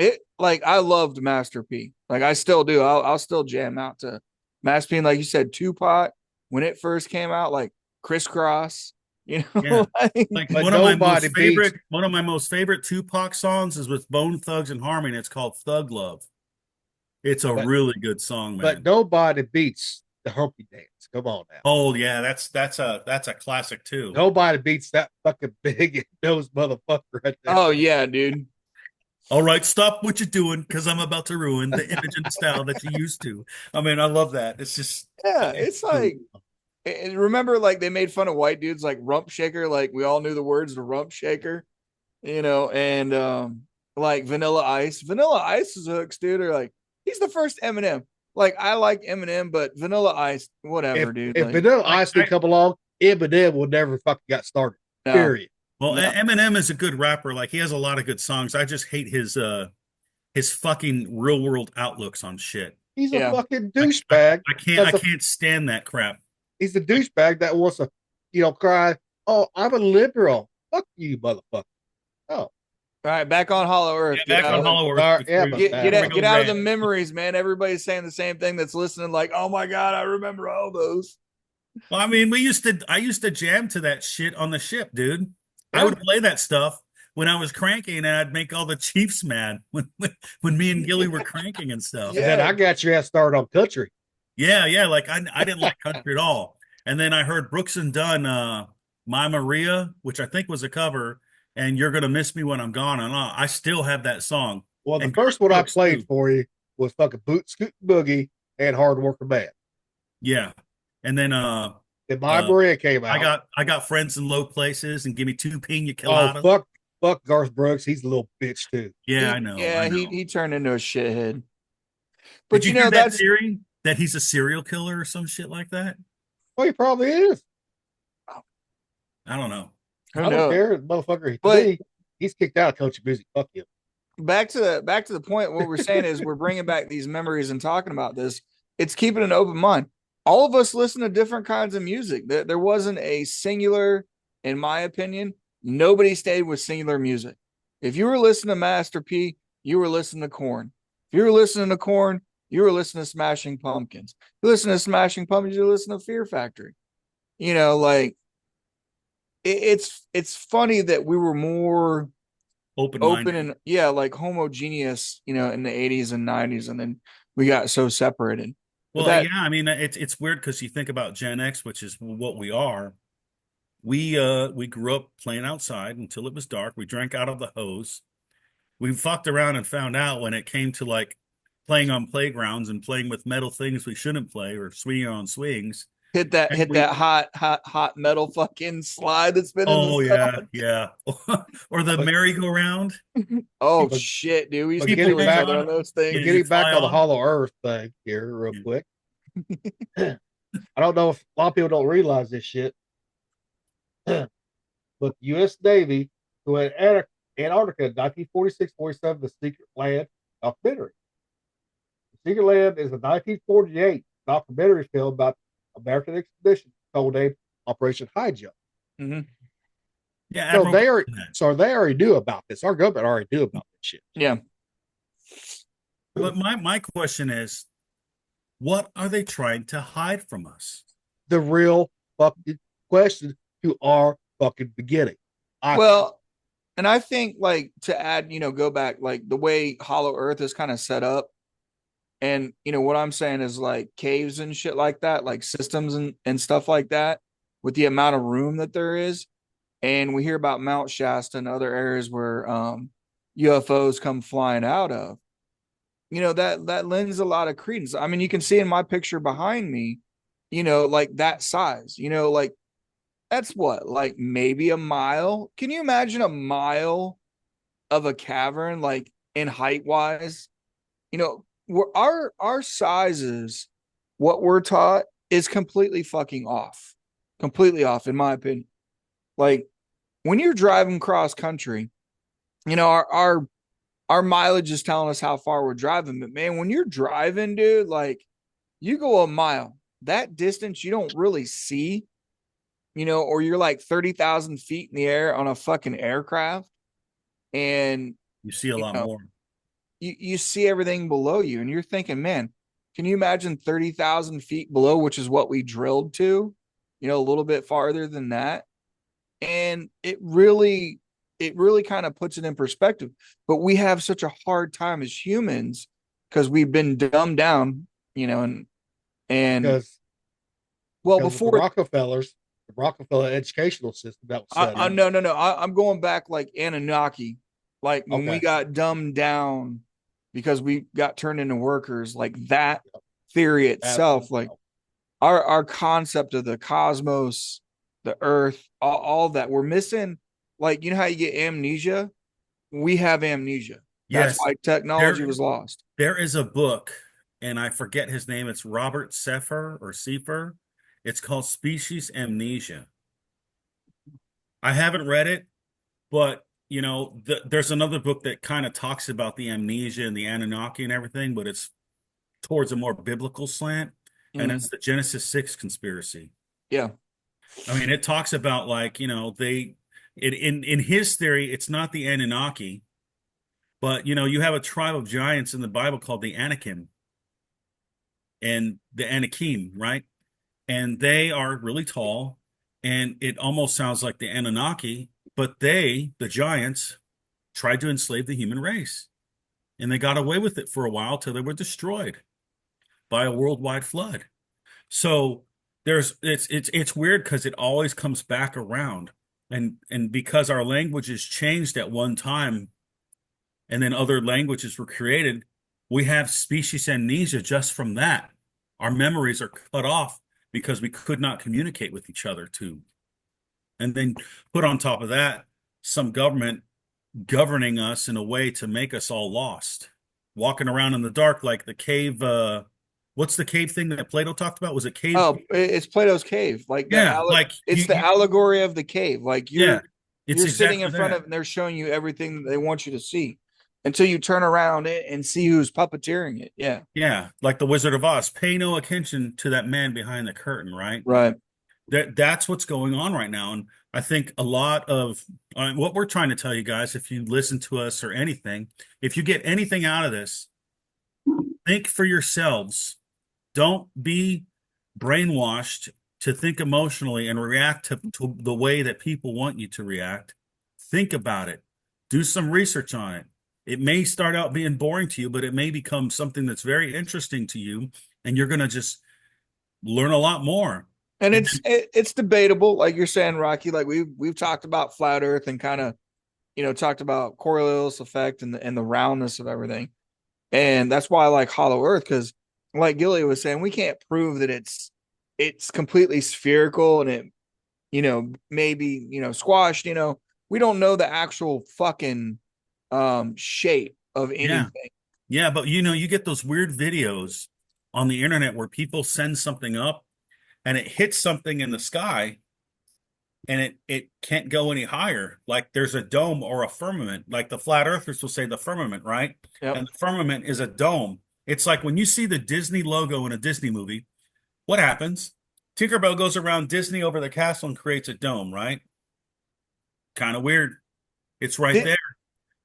it like I loved Master P. Like I still do. I'll still jam out to Master P. And like you said, Tupac when it first came out, like Crisscross, you Yeah. know, like, Like But nobody beats one of my most favorite Tupac songs is with Bone Thugs and Harmony. It's called Thug Love. It's a but really good song, but man. nobody beats the Humpty Dance. Come on now. Oh yeah, that's a classic too. Nobody beats that fucking big nose motherfucker right there. oh yeah, dude. All right, stop what you're doing because I'm about to ruin the image and style that you used to. I mean, I love that. It's just Yeah, it's like and remember like they made fun of white dudes like rump shaker, like we all knew the words to rump shaker, and like Vanilla Ice. Vanilla Ice's hooks, dude, are like he's the first Eminem. Like I like Eminem, but Vanilla Ice, whatever, dude. If Like Vanilla like Ice didn't come along, Eminem would never fucking got started. no, Period. well, no. Eminem is a good rapper. Like he has a lot of good songs. I just hate his fucking real world outlooks on shit. He's a Yeah. fucking I, douchebag. I can't stand that crap. He's a douchebag that wants to, cry, "Oh, I'm a liberal. Fuck you, motherfucker." Oh, All right, back on Hollow Earth. Yeah, back on Hollow Earth Sorry, yeah, before but Get before we out, go get out of the rant. memories, man. Everybody's saying the same thing that's listening, like, oh my God, I remember all those. Well, I mean, I used to jam to that shit on the ship, dude. I Yeah. would play that stuff when I was cranking, and I'd make all the Chiefs mad when me and Gilly were cranking and stuff. and then I got your ass started on country. Yeah. Like I didn't like country at all. And then I heard Brooks and Dunn, My Maria, which I think was a cover, and You're Gonna Miss Me When I'm Gone. And I still have that song. Well, the And first one I Brooks, played too. for you was fucking Boot Scoot Boogie and Hard Worker Man. Yeah. And then Then My uh Maria came out. I got friends in low places and give me two pina Oh, coladas. fuck Garth Brooks. He's a little bitch too. Yeah, Yeah, I he know. he turned into a shithead. Did But you hear that that's theory that he's a serial killer or some shit like that? Well, he probably is. I don't know. who I don't knows. care, motherfucker. To But me, he's kicked out of country music. Fuck him. back to the point, what we're saying is we're bringing back these memories and talking about this. It's keeping an open mind. All of us listen to different kinds of music. There wasn't a singular, in my opinion, nobody stayed with singular music. If you were listening to Master P, you were listening to Corn. If you were listening to Corn, you were listening to Smashing Pumpkins. If you listen to Smashing Pumpkins, you listen to Fear Factory. Like it's funny that we were more Open open minded. and yeah, like homogeneous, in the 80s and 90s, and then we got so separated. But Well, yeah, I mean it's weird because you think about Gen X, which is what we are. We grew up playing outside until it was dark. We drank out of the hose. We fucked around and found out when it came to like playing on playgrounds and playing with metal things we shouldn't play or swinging on swings. hit that And hit that hot metal fucking slide that's been in oh the yeah. Or the But, merry-go-round. oh but, shit, dude, we used but to getting kill each back, other on those Yeah, things. you getting back fly on the off. Hollow Earth thing here, real Yeah. quick. I don't know if a lot of people don't realize this shit, but the U.S. Navy went Antarctica in 1946-47, the Secret Land documentary. The Secret Land is a 1948 documentary film about American expedition codenamed Operation High Jump. Mhm. Yeah, So Admiral did that. they already knew about this. Our government already knew about this shit. Yeah. But my question is, what are they trying to hide from us? The real fucking question to our fucking beginning. Well, and I think like to add, go back, like the way Hollow Earth is kind of set up. And what I'm saying is like caves and shit like that, like systems and stuff like that, with the amount of room that there is. And we hear about Mount Shasta and other areas where UFOs come flying out of. That lends a lot of credence. I mean, you can see in my picture behind me, like that size, like that's what, like maybe a mile. Can you imagine a mile of a cavern, like in height wise? Our sizes, what we're taught is completely off, in my opinion. Like when you're driving cross country, our mileage is telling us how far we're driving. But man, when you're driving, dude, like you go a mile, that distance you don't really see, or you're like 30,000 feet in the air on a fucking aircraft. And, You see a lot more. you see everything below you, and you're thinking, man, can you imagine 30,000 feet below, which is what we drilled to, a little bit farther than that? And it really kind of puts it in perspective. But we have such a hard time as humans because we've been dumbed down, and because well, because of before The Rockefeller educational system that was set in. no, I'm going back like Anunnaki, like when we Okay, got dumbed down because we got turned into workers, like that theory itself, absolutely. like our concept of the cosmos, the earth, all that we're missing. Like, how you get amnesia? We have amnesia. That's Yes, why technology there was lost. there is a book, and I forget his name. It's Robert Sefer. It's called Species Amnesia. I haven't read it, but there's another book that kind of talks about the amnesia and the Anunnaki and everything, but it's towards a more biblical slant, and Mm, it's the Genesis 6 conspiracy. yeah. I mean, it talks about like, in his theory, it's not the Anunnaki, but you have a tribe of giants in the Bible called the Anakim and the Anakim, right? And they are really tall, and it almost sounds like the Anunnaki, but the giants, tried to enslave the human race, and they got away with it for a while till they were destroyed by a worldwide flood. So it's weird because it always comes back around, and because our languages changed at one time, and then other languages were created, we have species amnesia just from that. Our memories are cut off because we could not communicate with each other too. And then put on top of that, some government governing us in a way to make us all lost, walking around in the dark like the cave. What's the cave thing that Plato talked about? Was it cave? Oh, it's Plato's cave. Like Yeah, like it's the allegory of the cave. Like yeah, it's you're sitting in exactly front that. of and they're showing you everything that they want you to see until you turn around and see who's puppeteering it. Yeah. Yeah, like the Wizard of Oz. Pay no attention to that man behind the curtain, right? Right. That's what's going on right now. And I think a lot of what we're trying to tell you guys, if you listen to us or anything, if you get anything out of this, think for yourselves. Don't be brainwashed to think emotionally and react to the way that people want you to react. Think about it. Do some research on it. It may start out being boring to you, but it may become something that's very interesting to you, and you're going to just learn a lot more. And And it's debatable, like you're saying, Rocky. Like we've talked about flat Earth and kind of talked about Coriolis effect and the roundness of everything. And that's why I like Hollow Earth, because like Gilly was saying, we can't prove that it's completely spherical and it, maybe, squashed, we don't know the actual fucking shape of yeah, anything. yeah, but you get those weird videos on the internet where people send something up and it hits something in the sky and it can't go any higher. Like there's a dome or a firmament. Like the flat earthers will say the firmament, right? Yep. And the firmament is a dome. It's like when you see the Disney logo in a Disney movie, what happens? Tinkerbell goes around Disney over the castle and creates a dome, right? Kind of weird. It's right Di- there.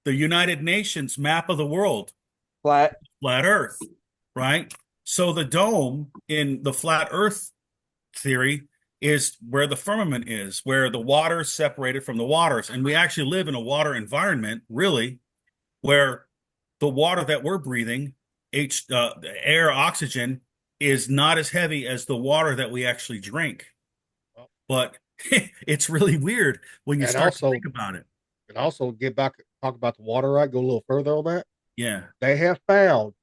The United Nations map of the world, Flat. flat earth, right? So the dome in the flat earth theory is where the firmament is, where the water is separated from the waters. And we actually live in a water environment, really, where the water that we're breathing, air, oxygen, is not as heavy as the water that we actually drink. But it's really weird when you and start to also think about it. and also get back talk about the water right. Go a little further on that. Yeah. They have found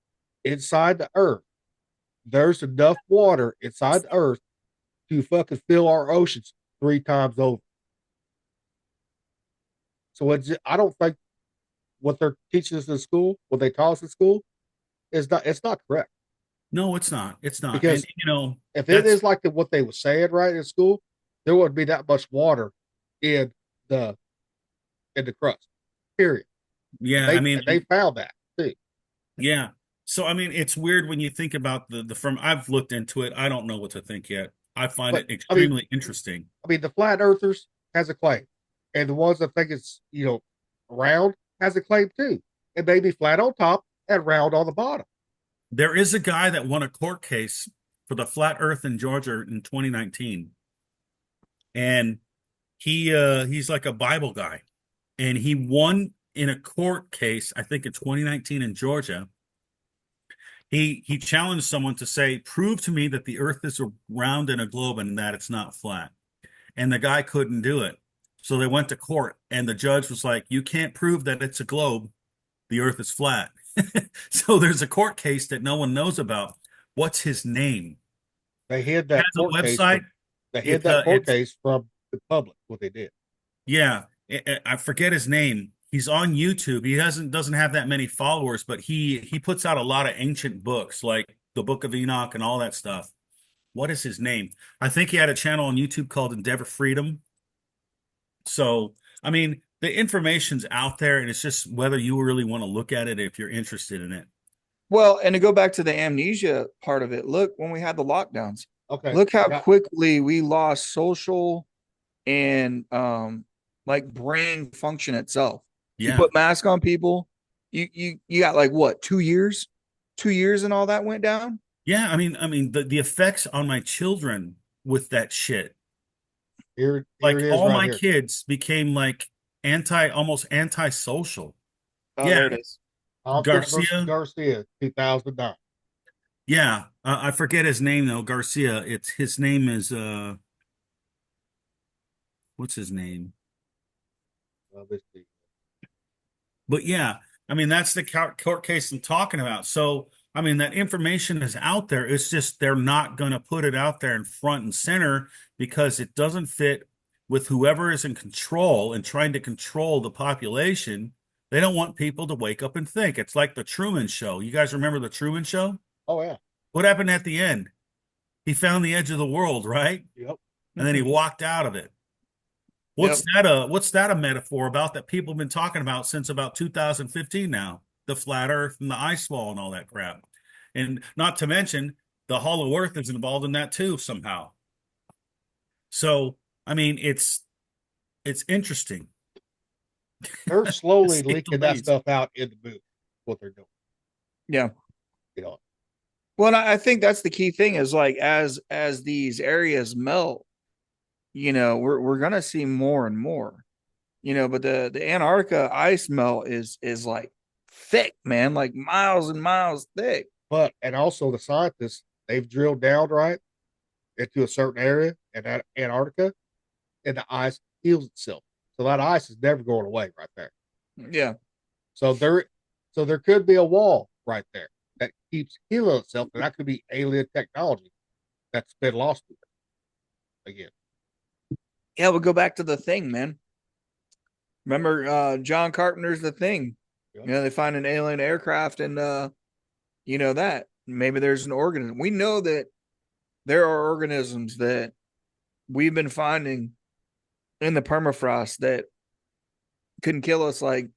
inside the earth there's enough water inside the earth to fucking fill our oceans 3 times over. So I don't think what they're teaching us in school, what they taught us in school, it's not correct. No, it's not. It's not. And Because if it that's is like what they were saying right in school, there wouldn't be that much water in the crust. Period. yeah, I And they mean, found that too. yeah. So I mean, it's weird when you think about the firm. I've looked into it. I don't know what to think yet. I find But it extremely interesting. the flat earthers has a claim, and the ones that think it's round has a claim too. It may be flat on top, and round on the bottom. There is a guy that won a court case for the flat Earth in Georgia in 2019, and he's like a Bible guy, and he won in a court case, I think in 2019 in Georgia. He challenged someone to say, "Prove to me that the Earth is a round and a globe and that it's not flat." And the guy couldn't do it. So they went to court, and the judge was like, "You can't prove that it's a globe. The Earth is flat." So there's a court case that no one knows about. What's his name? They hid Has that a court case. website. They hid It's that court it's case from the public. What they did. yeah. I forget his name. He's on YouTube. He doesn't have that many followers, but he puts out a lot of ancient books like the Book of Enoch and all that stuff. What is his name? I think he had a channel on YouTube called Endeavor Freedom. So, I mean, the information's out there, and it's just whether you really want to look at it if you're interested in it. Well, and to go back to the amnesia part of it, look, when we had the lockdowns, Okay. look how Yeah. quickly we lost social and like brain function itself. You Yeah. put masks on people, you got like what, 2 years? 2 years and all that went down? Yeah, I mean the effects on my children with that shit. Here Like it is all right my here. kids became like almost antisocial. Oh, Yeah, there it is. Tompkins versus Garcia. Garcia, 2009. Yeah, I forget his name though. Garcia. It's his name is what's his name? Let's see. But yeah, I mean that's the court case I'm talking about. So I mean that information is out there. It's just they're not going to put it out there in front and center because it doesn't fit with whoever is in control and trying to control the population. They don't want people to wake up and think. It's like the Truman Show. You guys remember the Truman Show? Oh yeah. What happened at the end? He found the edge of the world, right? Yep. And then he walked out of it. Yep. What's that a metaphor about that people have been talking about since about 2015 now? The flat earth and the ice wall and all that crap. And not to mention the hollow earth is involved in that too somehow. So, I mean, it's interesting. They're To slowly say the leaking that least. stuff out in the movie. What they're doing. Yeah. You know. Well, and I think that's the key thing is like as these areas melt, we're gonna see more and more. But the Antarctica ice melt is like thick, man, like miles and miles thick. But and also the scientists, they've drilled down right into a certain area in that Antarctica, and the ice heals itself. So that ice is never going away right there. Yeah. So there could be a wall right there that keeps healing itself, and that could be alien technology that's been lost to it again. Yeah, we'll go back to The Thing, man. Remember John Carpenter's The Thing? Yep. They find an alien aircraft and that maybe there's an organism. We know that there are organisms that we've been finding in the permafrost that couldn't kill us. Like,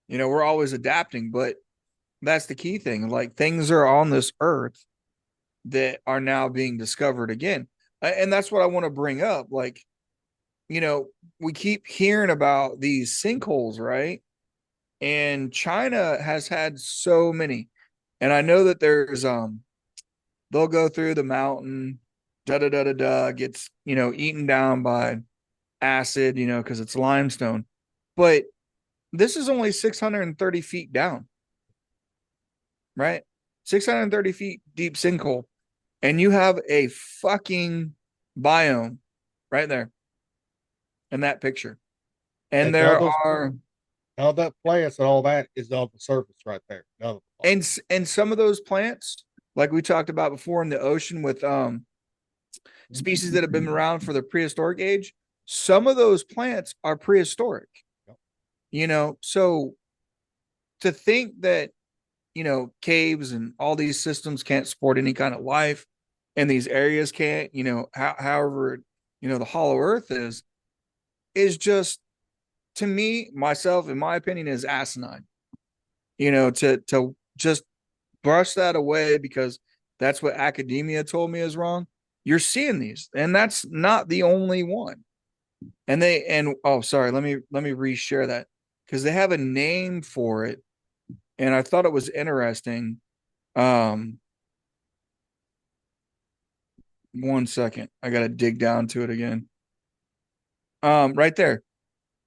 we're always adapting, but that's the key thing. Like, things are on this earth that are now being discovered again. And that's what I want to bring up. Like, we keep hearing about these sinkholes, right? And China has had so many. And I know that there's they'll go through the mountain, gets, eaten down by acid, because it's limestone. But this is only 630 feet down, right? 630 feet deep sinkhole. And you have a fucking biome right there in that picture. And there are all that plants and all that is on the surface right there. And some of those plants, like we talked about before in the ocean with species that have been around for the prehistoric age, some of those plants are prehistoric. Yep. So to think that, caves and all these systems can't support any kind of life and these areas can't, however, the hollow earth is just, to me, myself, in my opinion, is asinine. To just brush that away because that's what academia told me is wrong. You're seeing these, and that's not the only one. Let me reshare that because they have a name for it, and I thought it was interesting. Um, 1 second, I gotta dig down to it again. Right there,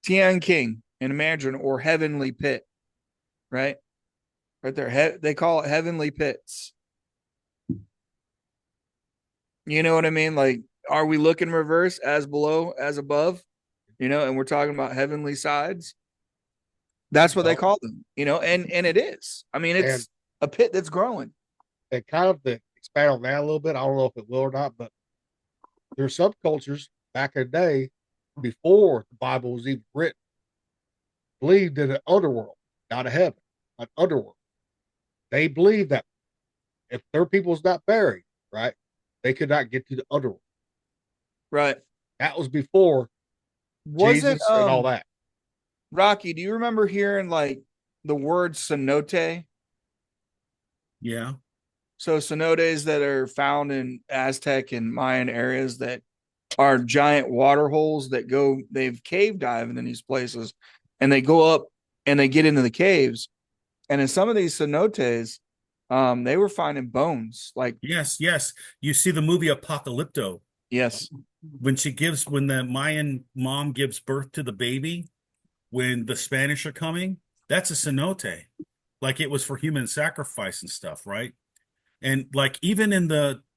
Tian King in Mandarin, or Heavenly Pit, right? Right there. They call it Heavenly Pits. You know what I mean? Like, are we looking reverse, as below, as above? And we're talking about heavenly sides. That's what they call them, and it is. I mean, And it's a pit that's growing. and kind of to expand on that a little bit, I don't know if it will or not, but there's some cultures back in the day before the Bible was even written believed in an underworld, not a heaven, an underworld. They believed that if their people was not buried, right, they could not get to the underworld. Right. That was before Wasn't Jesus and all that. Rocky, do you remember hearing like the word cenote? Yeah. So cenotes that are found in Aztec and Mayan areas that are giant water holes that they've cave diving in these places, and they go up and they get into the caves. And in some of these cenotes, they were finding bones. Like, Yes, yes. You see the movie Apocalypto yes, when the Mayan mom gives birth to the baby, when the Spanish are coming, that's a cenote. Like it was for human sacrifice and stuff, right? And like even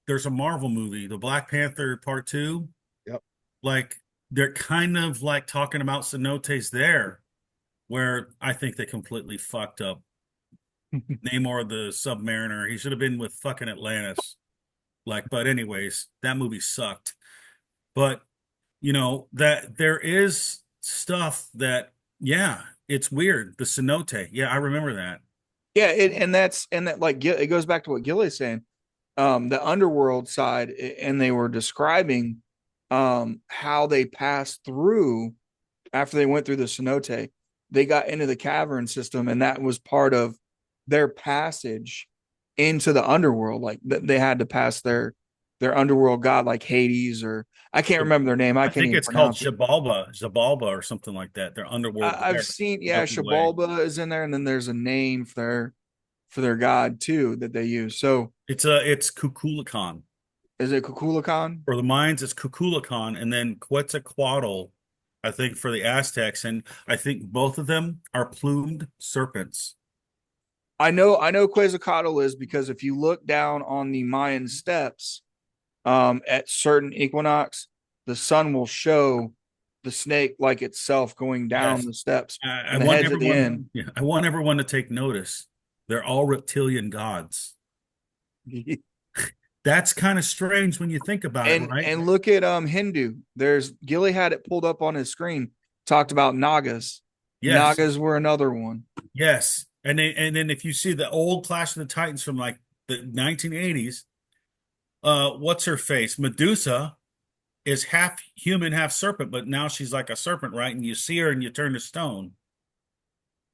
there's a Marvel movie, the Black Panther Part 2, Yep. like they're kind of like talking about cenotes there, where I think they completely fucked up Namor the Submariner. He should have been with fucking Atlantis. Like, but anyways, that movie sucked. But that there is stuff that, yeah, it's weird. The cenote. Yeah, I remember that. yeah, and that like it goes back to what Gilly's saying. The underworld side, and they were describing how they passed through after they went through the cenote. They got into the cavern system, and that was part of their passage into the underworld. Like they had to pass their underworld god, like Hades, or I can't remember their name. I I can't think even it's called pronounce it. Zabalba or something like that. Their underworld I've there, seen, yeah, WA. Shabalba is in there, and then there's a name for their god too that they use. So It's Kukulkan. is it Kukulkan? For the Mayans, it's Kukulkan, and then Quetzalcoatl, I think, for the Aztecs, and I think both of them are plumed serpents. I know Quetzalcoatl is, because if you look down on the Mayan steps, at certain equinox, the sun will show the snake like itself going down Yes, the steps, I and the want head's at the everyone. end. Yeah, I want everyone to take notice. They're all reptilian gods. That's kind of strange when you think about it, right? And look at Hindu. There's Gilly had it pulled up on his screen. Talked about Nagas. Yes, Nagas were another one. yes, and then if you see the old Clash of the Titans from like the 1980s, what's her face? Medusa is half human, half serpent, but now she's like a serpent, right? And you see her and you turn to stone.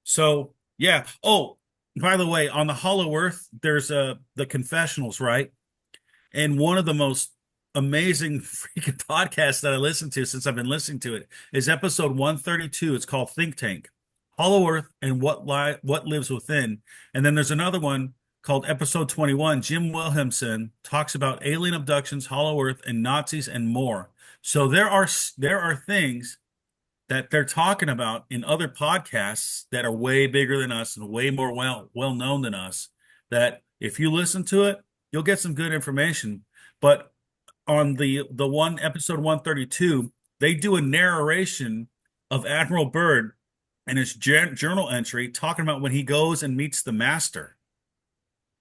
So yeah. Oh, by the way, on the Hollow Earth, there's the confessionals, right? And one of the most amazing freaking podcasts that I listened to since I've been listening to it is episode 132. It's called Think Tank, Hollow Earth and what lives within. And then there's another one called episode 21. Jim Wilhelmsen talks about alien abductions, Hollow Earth, and Nazis and more. So there are things that they're talking about in other podcasts that are way bigger than us and way more well known than us, that if you listen to it, you'll get some good information. But on the one episode 132, they do a narration of Admiral Byrd and his journal entry talking about when he goes and meets the master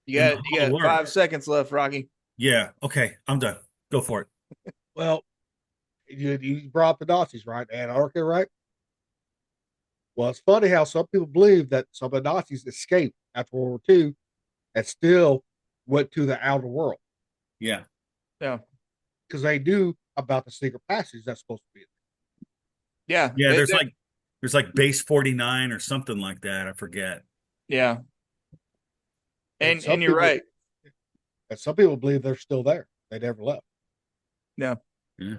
in the You got Hollow Earth. 5 seconds left, Rocky. Yeah, okay, I'm done. Go for it. Well, you brought up the Nazis, right? Antarctica, right? Well, it's funny how some people believe that some of the Nazis escaped after World War II and still went to the outer world Yeah. Yeah. because they knew about the secret passage that's supposed to be. Yeah. Yeah, there's like base 49 or something like that. I forget. yeah. And And you're right. some people believe they're still there. They never left. Yeah. Yeah.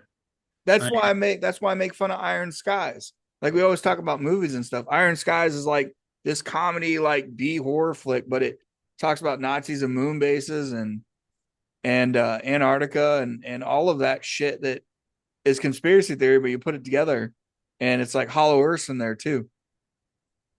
That's why I make fun of Iron Skies. Like we always talk about movies and stuff. Iron Skies is like this comedy like B horror flick, but it talks about Nazis and moon bases and Antarctica and all of that shit that is conspiracy theory, but you put it together and it's like Hollow Earth in there too.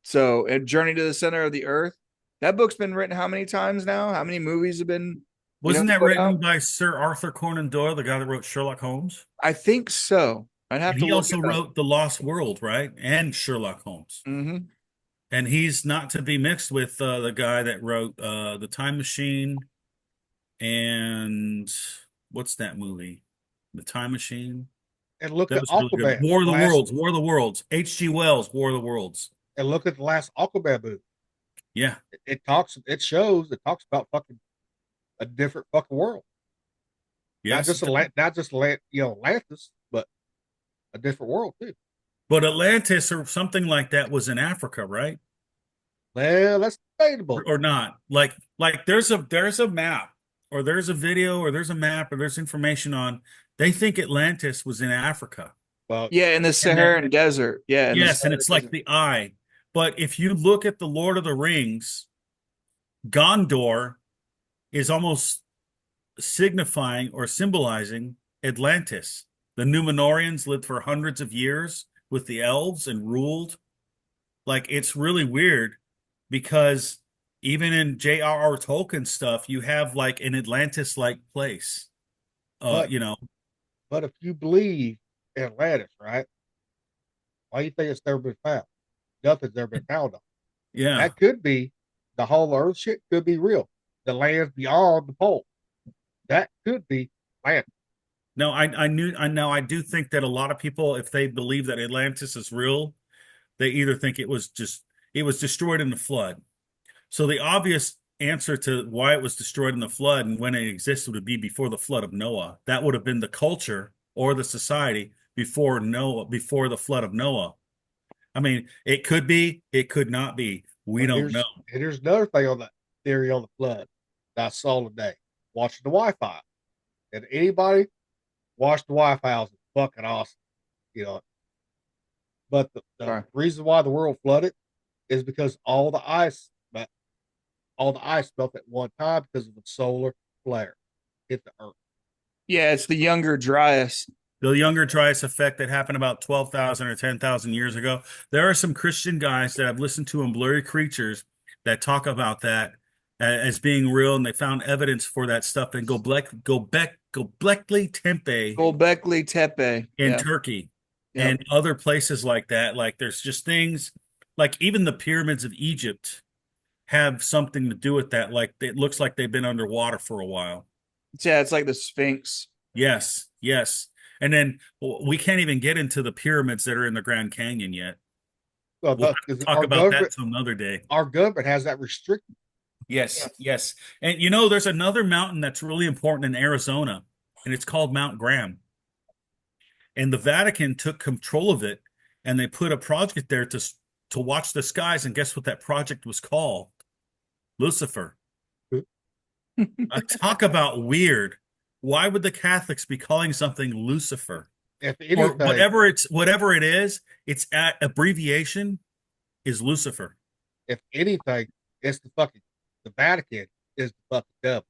So, and Journey to the Center of the Earth, that book's been written how many times now? How many movies have been, Wasn't that put written out? by Sir Arthur Conan Doyle, the guy that wrote Sherlock Holmes? I think so. I'd have And to he look also it up. wrote The Lost World, right? And Sherlock Holmes. Mm-hmm. And he's not to be mixed with the guy that wrote The Time Machine and what's that movie? The Time Machine. And look That at was really good. Aquaman. War of the Last Worlds. War of the Worlds. H.G. Wells. War of the Worlds. and look at the last Aquaman movie. Yeah. It talks about fucking a different fucking world. Yes. Not just Atlantis, but a different world too. But Atlantis or something like that was in Africa, right? Well, that's debatable. Or not? Like there's a map or there's a video or there's a map or there's information on. They think Atlantis was in Africa. Well, Yeah, in the And then, Saharan Desert. Yeah, in the yes, and Saharan it's like Desert. the eye. But if you look at the Lord of the Rings, Gondor is almost signifying or symbolizing Atlantis. The Numenorians lived for hundreds of years with the elves and ruled. Like it's really weird because even in J.R.R. Tolkien stuff, you have like an Atlantis-like place. but You know, but if you believe in Atlantis, right? Why do you think it's never been found? Nothing's ever been found on. yeah. That could be the whole Earth shit could be real. The lands beyond the pole. That could be land. No, I know I do think that a lot of people, if they believe that Atlantis is real, they either think it was destroyed in the flood. So the obvious answer to why it was destroyed in the flood and when it existed would be before the flood of Noah. That would have been the culture or the society before Noah, before the flood of Noah. I mean, it could be, it could not be. We But don't know. here's another thing on the theory on the flood that I saw today. Watching the Wi-Fi. And anybody watch the Wi-Fi is fucking awesome. You know. But the Sorry. reason why the world flooded is because all the ice melted at one time because of the solar flare hit the earth. Yeah, it's the younger Dryas. The Younger Dryas effect that happened about 12,000 or 10,000 years ago. There are some Christian guys that I've listened to on Blurry Creatures that talk about that as being real, and they found evidence for that stuff in Göbekli Tepe Gobekli Tepe. in Yeah. Turkey Yep. and other places like that. Like there's just things like even the pyramids of Egypt have something to do with that. Like it looks like they've been underwater for a while. Yeah, it's like the Sphinx. Yes, yes. And then we can't even get into the pyramids that are in the Grand Canyon yet. Well, We'll have to because talk about that some other day. our government has that restricted. Yes, yes. And there's another mountain that's really important in Arizona, and it's called Mount Graham. And the Vatican took control of it, and they put a project there to watch the skies. And guess what that project was called? Lucifer. Talk about weird. Why would the Catholics be calling something Lucifer? If Or anything, whatever it is, its abbreviation is Lucifer. if anything, it's the Vatican is the fucking devil.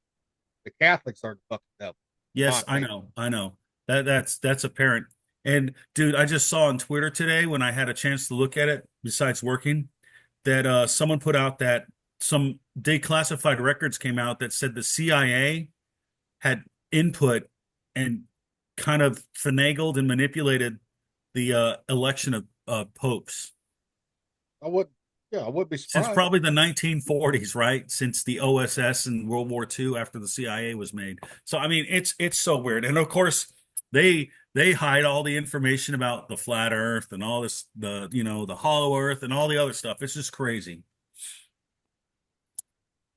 The Catholics are the fucking devil. Yes, I know. That's apparent. And dude, I just saw on Twitter today when I had a chance to look at it, besides working, that someone put out that some declassified records came out that said the CIA had input and kind of finagled and manipulated the election of popes I would be since surprised. probably the 1940s, right? Since the OSS and World War II, after the CIA was made. So I mean, it's so weird. And of course, they hide all the information about the flat Earth and all this, the hollow Earth and all the other stuff. It's just crazy.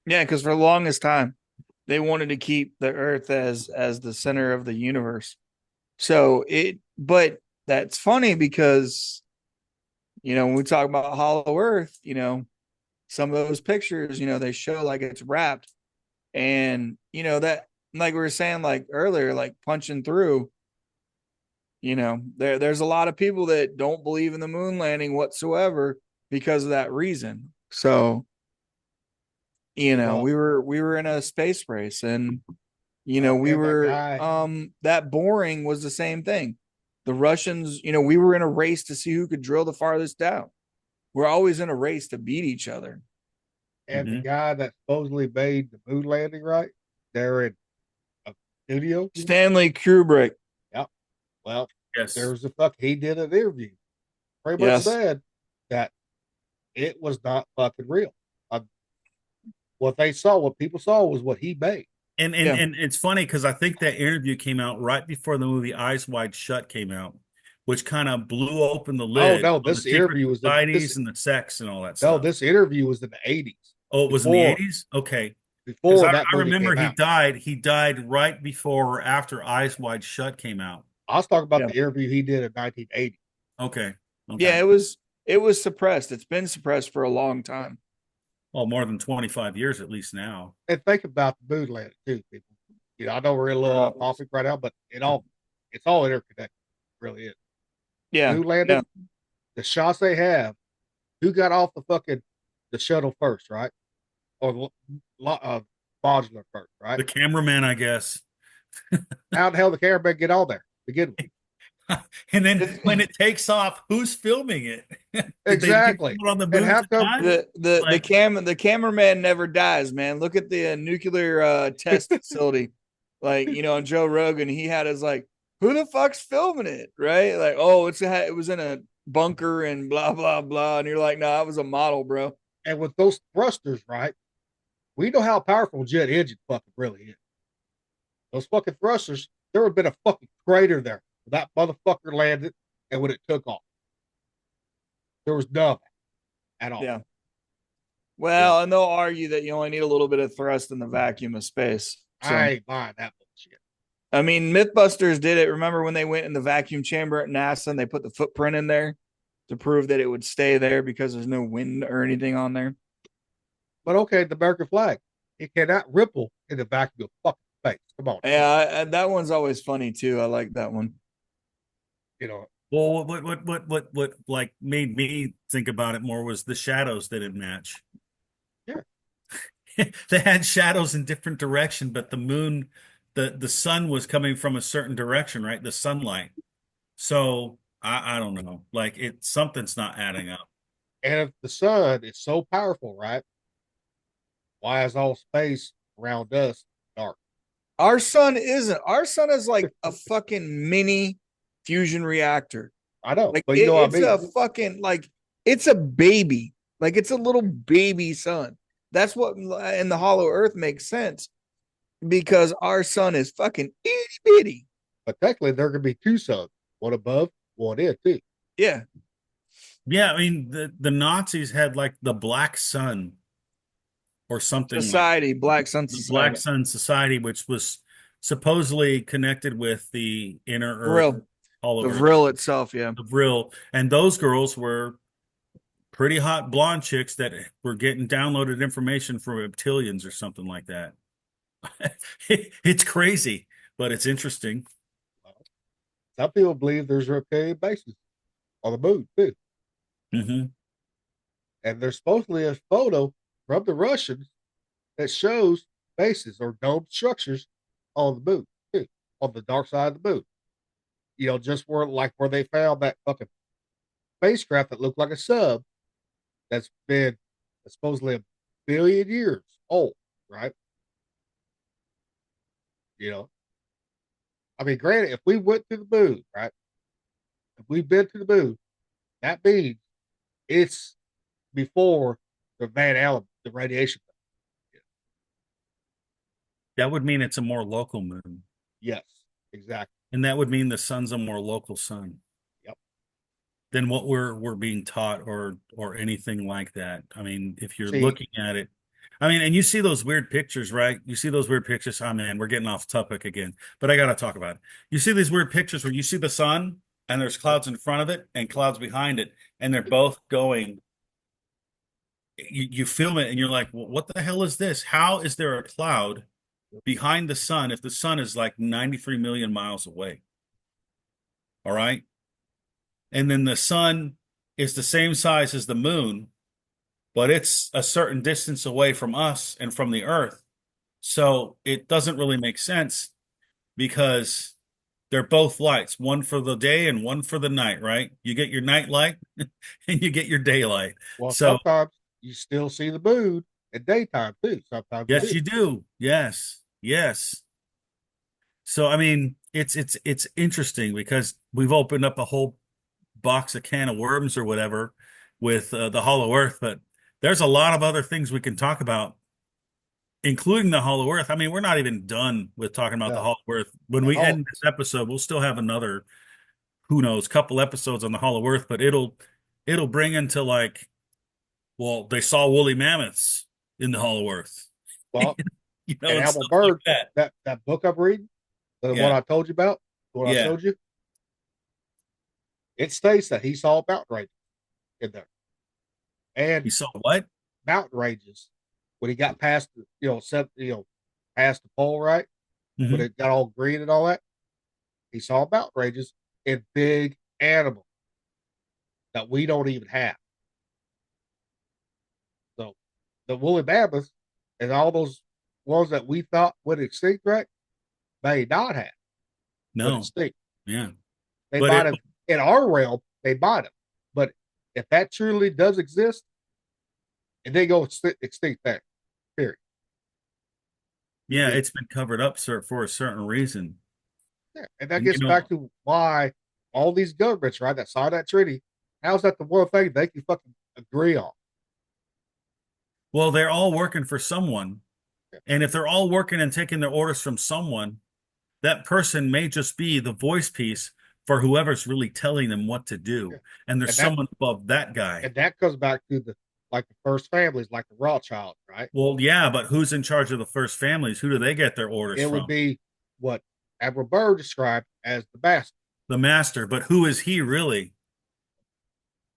Yeah, because for the longest time, they wanted to keep the Earth as the center of the universe. But that's funny because, when we talk about Hollow Earth, some of those pictures, they show like it's wrapped, and that, like we were saying like earlier, like punching through. There's a lot of people that don't believe in the moon landing whatsoever because of that reason. So, Well, we were in a space race, and we and that were guy, that boring was the same thing. The Russians, we were in a race to see who could drill the farthest down. We're always in a race to beat each other. and the Hmm. guy that supposedly made the moon landing, right? They're in a studio. Stanley Kubrick. Yep. Well, Yes. there's the fuck. He did an interview. Pretty much Yes. said that it was not fucking real. Uh, what people saw was what he made. Yeah. And it's funny because I think that interview came out right before the movie Eyes Wide Shut came out, which kind of blew open the Oh lid no, on the this secret interview was in this. societies and the sex and all that No, stuff. this interview was in the '80s Oh, it was in the before 80s? Okay. Because before that I movie remember came out. he died right before or after Eyes Wide Shut came out. I was talking about Yeah. the interview he did in 1980. Okay. Okay. Yeah, it was suppressed. It's been suppressed for a long time. Well, more than 25 years at least now. And think about the moon landing too, people. I know we're a little off Uh, topic right now, but it's all interconnected. It really is. yeah. Moon Yeah. landing, the shots they have, who got off the shuttle first, right? Or modular first, right? The cameraman, I guess. How the hell the cameraman get on there to begin with? And then when it takes off, who's filming it? Did they leave Exactly. people on the And moon how to come die? The Like, the cameraman never dies, man. Look at the nuclear test facility. Like, on Joe Rogan, he had his like, who the fuck's filming it? Right? Like, oh, it was in a bunker and blah blah blah. And you're like, no, I was a model, bro. and with those thrusters, right? We know how powerful jet engine fucking really is. Those fucking thrusters, there would have been a fucking crater there when that motherfucker landed and when it took off. There was nothing at all. Yeah. You know, Well, and they'll argue that you only need a little bit of thrust in the vacuum of space. So, I ain't buying that bullshit. I mean, Mythbusters did it. Remember when they went in the vacuum chamber at NASA and they put the footprint in there to prove that it would stay there because there's no wind or anything on there? But okay, the American flag, it cannot ripple in the vacuum of fucking space. Come on, Yeah, that one's always funny too. I like that one. you know. well, what like made me think about it more was the shadows didn't match. Yeah. They had shadows in different direction, but the moon, the sun was coming from a certain direction, right? The sunlight. So I don't know. Like something's not adding up. And if the sun is so powerful, right? Why is all space around us dark? Our sun isn't. Our sun is like a fucking mini fusion reactor. I know, Like but you know what I it's mean. a fucking like it's a baby. Like it's a little baby sun. That's what in the hollow earth makes sense because our sun is fucking itty bitty. But technically, there could be two suns, one above, one in too. Yeah. Yeah, I mean the Nazis had like the Black Sun or something like Society, Black Sun the Black Society. Sun Society, which was supposedly connected with the inner Earth, Vril. Hollow The Earth, Vril itself, yeah. the Vril, and those girls were pretty hot blonde chicks that were getting downloaded information from reptilians or something like that. It's crazy, but it's interesting. Some people believe there's reptilian bases on the moon too. Hmm. And there's supposedly a photo from the Russians that shows bases or dome structures on the moon too, on the dark side of the moon. Just where they found that fucking spacecraft that looked like a sub that's been supposedly a billion years old, right? You know, I mean, granted, if we went to the moon, right? If we've been to the moon, that means it's before the Van Allen, the radiation. That would mean it's a more local moon, Yes, exactly. and that would mean the sun's a more local sun Yep. than what we're being taught or anything like that. I mean, if you're See, looking at it, I mean, and you see those weird pictures, right? You see those weird pictures. Oh man, we're getting off topic again, but I gotta talk about it. You see these weird pictures where you see the sun and there's clouds in front of it and clouds behind it, and they're both going. You film it and you're like, well, what the hell is this? How is there a cloud behind the sun if the sun is like 93 million miles away? All right. And then the sun is the same size as the moon, but it's a certain distance away from us and from the Earth. So it doesn't really make sense because they're both lights, one for the day and one for the night, right? You get your night light and you get your daylight. Well, So sometimes you still see the moon at daytime too. Sometimes you yes, do. you do. Yes. Yes. So I mean, it's interesting because we've opened up a whole box of can of worms or whatever with the Hollow Earth, but there's a lot of other things we can talk about, including the Hollow Earth. I mean, we're not even done with talking about the No. Hollow Earth. When And we all end this episode, we'll still have another, who knows, couple episodes on the Hollow Earth, but it'll bring into like, well, they saw woolly mammoths in the Hollow Earth, well, and and Alma stuff like Bird, that. that book I'm reading, the one Yeah, I told you about, the one I yeah. showed you, it states that he saw mountain ranges in there. You And saw what? mountain ranges when he got past the, past the pole, right? When Hmm. it got all green and all that, he saw mountain ranges and big animals that we don't even have. So the woolly mammoths and all those ones that we thought went extinct, right? May not have went No, extinct. yeah, They but might it, have in our realm, they might have. But if that truly does exist, and they go extinct there, period. yeah, It, it's been covered up, sir, for a certain reason. yeah. And that And gets back to why all these governments, right, that signed that treaty, how's that the one thing they can fucking agree on? well, they're all working for someone, Yeah. and if they're all working and taking their orders from someone, that person may just be the voice piece for whoever's really telling them what to Yeah. do. And there's And that someone above that guy. and that comes back to the like the first families, like the Rothschild, right? Well, yeah, but who's in charge of the first families? Who do they get their orders It would from? be what Admiral Byrd described as the master. The master. But who is he really?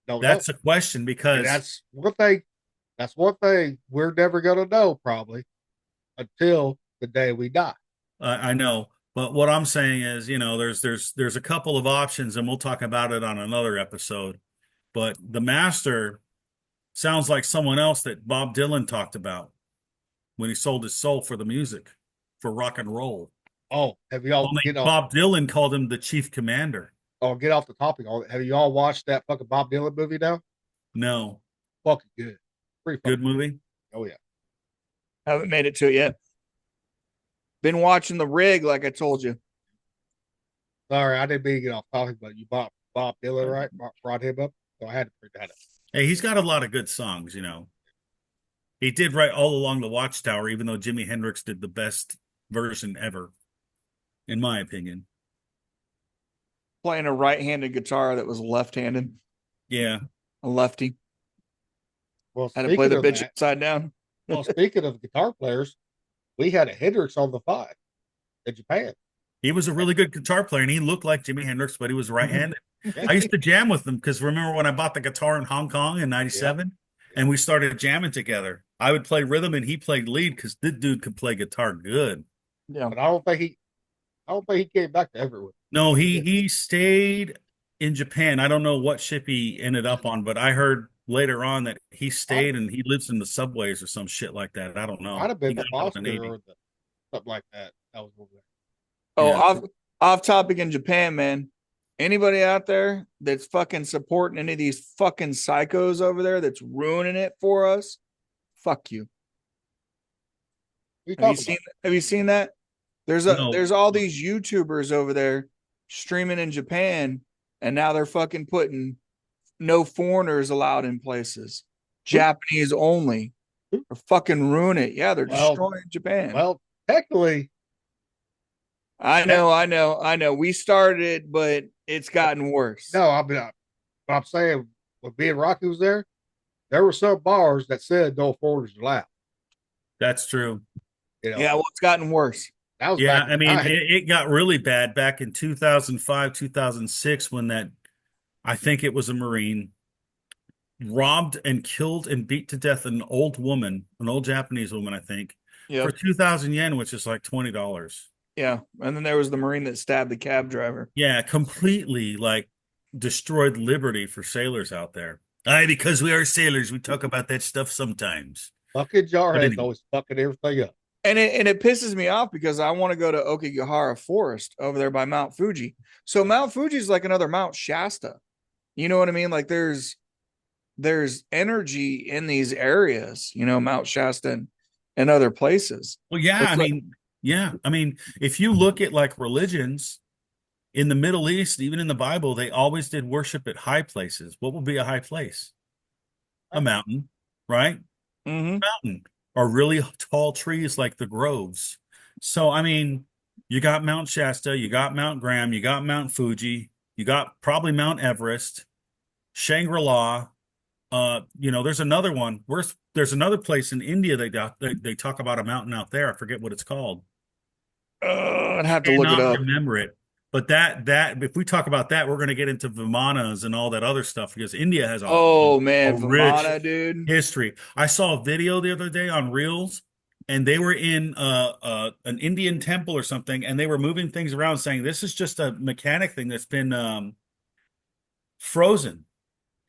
Don't know. That's a question And because that's one thing. That's one thing we're never gonna know probably until the day we die. I know. But what I'm saying is, there's a couple of options, and we'll talk about it on another episode. But the master sounds like someone else that Bob Dylan talked about when he sold his soul for the music, for rock and roll. Oh, have y'all Only Bob Dylan called him the chief commander. get off the topic? Have you all watched that fucking Bob Dylan movie now? No. Fucking good. Pretty fucking Good movie? Oh yeah. Haven't made it to it yet. Been watching The Rig, like I told you. Sorry, I didn't mean to get off topic, but you bought Bob Dylan, right? Brought him up. So I had to bring that up. Hey, he's got a lot of good songs. He did write All Along the Watchtower, even though Jimi Hendrix did the best version ever, in my opinion. Playing a right-handed guitar that was left-handed, Yeah. a lefty. Well, Had to play the of bitch that, upside down. well, speaking of guitar players, we had a Hendrix on the five in Japan. He was a really good guitar player, and he looked like Jimi Hendrix, but he was right-handed. Yeah, I used to jam with him because remember when I bought the guitar in Hong Kong in yeah, '97, and we started jamming together. I would play rhythm and he played lead because this dude could play guitar good. Yeah. but I don't think he came back to Everwood. No, He he did. he stayed in Japan. I don't know what ship he ended up on, but I heard later on that he Might, stayed and he lives in the subways or some shit like that. I don't might know. have He been got the out of the Oscar Navy. or something like that. That was over there. Oh, Yeah. off topic in Japan, man. Anybody out there that's fucking supporting any of these fucking psychos over there that's ruining it for us? Fuck you. We Have you talk seen about have you seen that? No. There's all these YouTubers over there streaming in Japan, and now they're fucking putting no foreigners allowed in places. Japanese only. Or fucking ruin it. Yeah, they're Well, destroying Japan. well, technically, I know. We started it, but it's gotten worse. no. But I'm saying when being Rocky was there were some bars that said no foreigners allowed. That's true. Yeah, well, it's gotten worse. That was Yeah, back in I the mean, 90s. it got really bad back in 2005, 2006 when I think it was a Marine, robbed and killed and beat to death an old woman, an old Japanese woman, I think, for Yep. 2,000 yen, which is like $20. Yeah. And then there was the Marine that stabbed the cab driver. Yeah, completely like destroyed liberty for sailors out there. Aye, because we are sailors, we talk about that stuff sometimes. Fucking But Jarhead's anyway, always fucking everything up. And it pisses me off because I want to go to Okigahara Forest over there by Mount Fuji. So Mount Fuji is like another Mount Shasta. You know what I mean? Like there's energy in these areas, Mount Shasta and other places. well, yeah, It's I like, mean, yeah, I mean, if you look at like religions in the Middle East, even in the Bible, they always did worship at high places. What would be a high place? A mountain, right? mhm. Mountain or really tall trees like the groves. So, I mean, you got Mount Shasta, you got Mount Graham, you got Mount Fuji, you got probably Mount Everest, Shangri-La. There's another one. There's another place in India they talk about a mountain out there. I forget what it's called. I'd have to look it Cannot up. remember it. But that if we talk about that, we're going to get into Vimanas and all that other stuff because India has Oh a man, rich Vimana, dude. history. I saw a video the other day on Reels, and they were in an Indian temple or something, and they were moving things around, saying this is just a mechanic thing that's been frozen,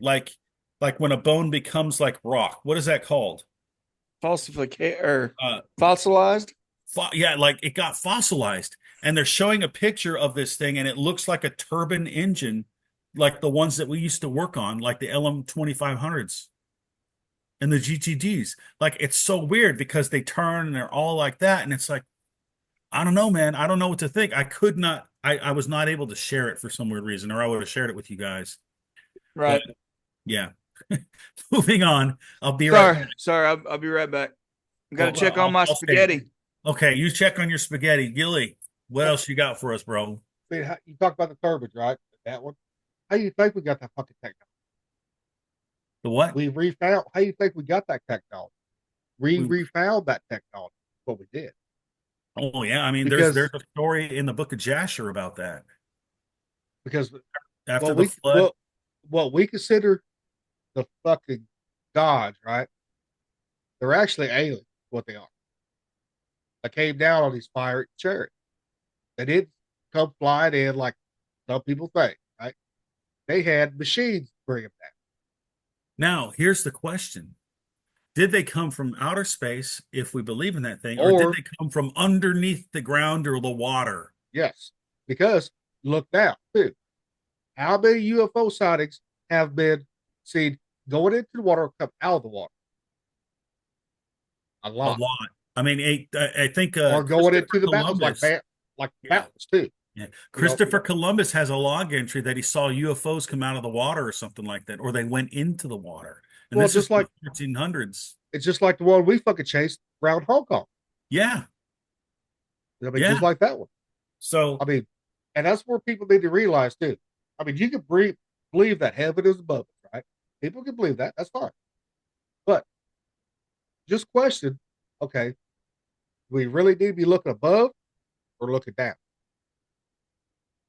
like like when a bone becomes like rock. What is that called? Falsificate or Uh, fossilized. yeah, like it got fossilized, and they're showing a picture of this thing, and it looks like a turbine engine, like the ones that we used to work on, like the LM 2500s and the GTDs. Like it's so weird because they turn and they're all like that, and it's like I don't know, man. I don't know what to think. I could not. I was not able to share it for some weird reason, or I would have shared it with you guys. But Right. yeah, moving on. I'll be right back. Sorry. I'll be right back. I got to Well, check on my I'll stay. spaghetti. Okay, you check on your spaghetti, Gilly. What else you got for us, bro? See, you talk about the turbines, right? That one. How you think we got that fucking technology? The what? We refound. How you think we got that technology? We We, refound that technology. What we did oh yeah, I mean, there's because a story in the book of Jasher about that. because After what the we flood, what we consider the fucking gods, right? They're actually aliens. What they are. They came down on these fiery chariots. They didn't come flying in like some people think, right? They had machines to bring them down. now here's the question. Did they come from outer space, if we believe in that thing, or did Or they come from underneath the ground or the water? yes, because look now, too. How many UFO sightings have been seen going into the water or come out of the water? A A lot. lot. I mean, I think Or going Christopher into the mountains Columbus. like Yeah, mountains too. yeah. You know, Christopher Columbus has a log entry that he saw UFOs come out of the water or something like that, or they went into the water. And well, this is just the like 1400s. it's just like the one we fucking chased around Hong Kong. Yeah, I mean, yeah. just like that one. I So, mean, and that's where people need to realize too. I mean, you can believe that heaven is above us, right? People can believe that. That's fine. But just question, okay, do we really need to be looking above or looking down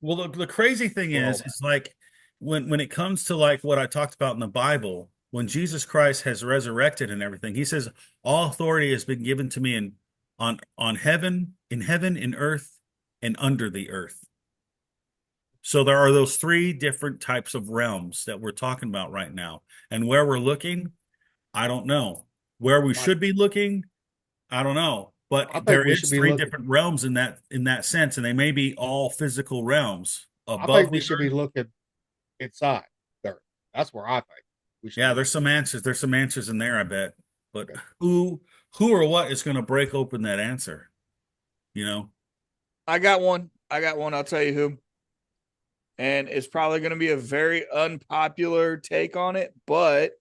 well, the crazy thing for all is, that? it's like when it comes to like what I talked about in the Bible, when Jesus Christ has resurrected and everything, he says, all authority has been given to me on heaven, in earth, and under the earth. So there are those three different types of realms that we're talking about right now. And where we're looking, I don't know. Where we I, should be looking, I don't know. But I think there we should is be three looking. different realms in that sense, and they may be all physical realms I think above we the should be earth. looking inside there. That's where I think we should be Yeah, looking. there's some answers. There's some answers in there, I bet. But Okay. who or what is going to break open that answer? You know? I got one. I'll tell you who. And it's probably going to be a very unpopular take on it, but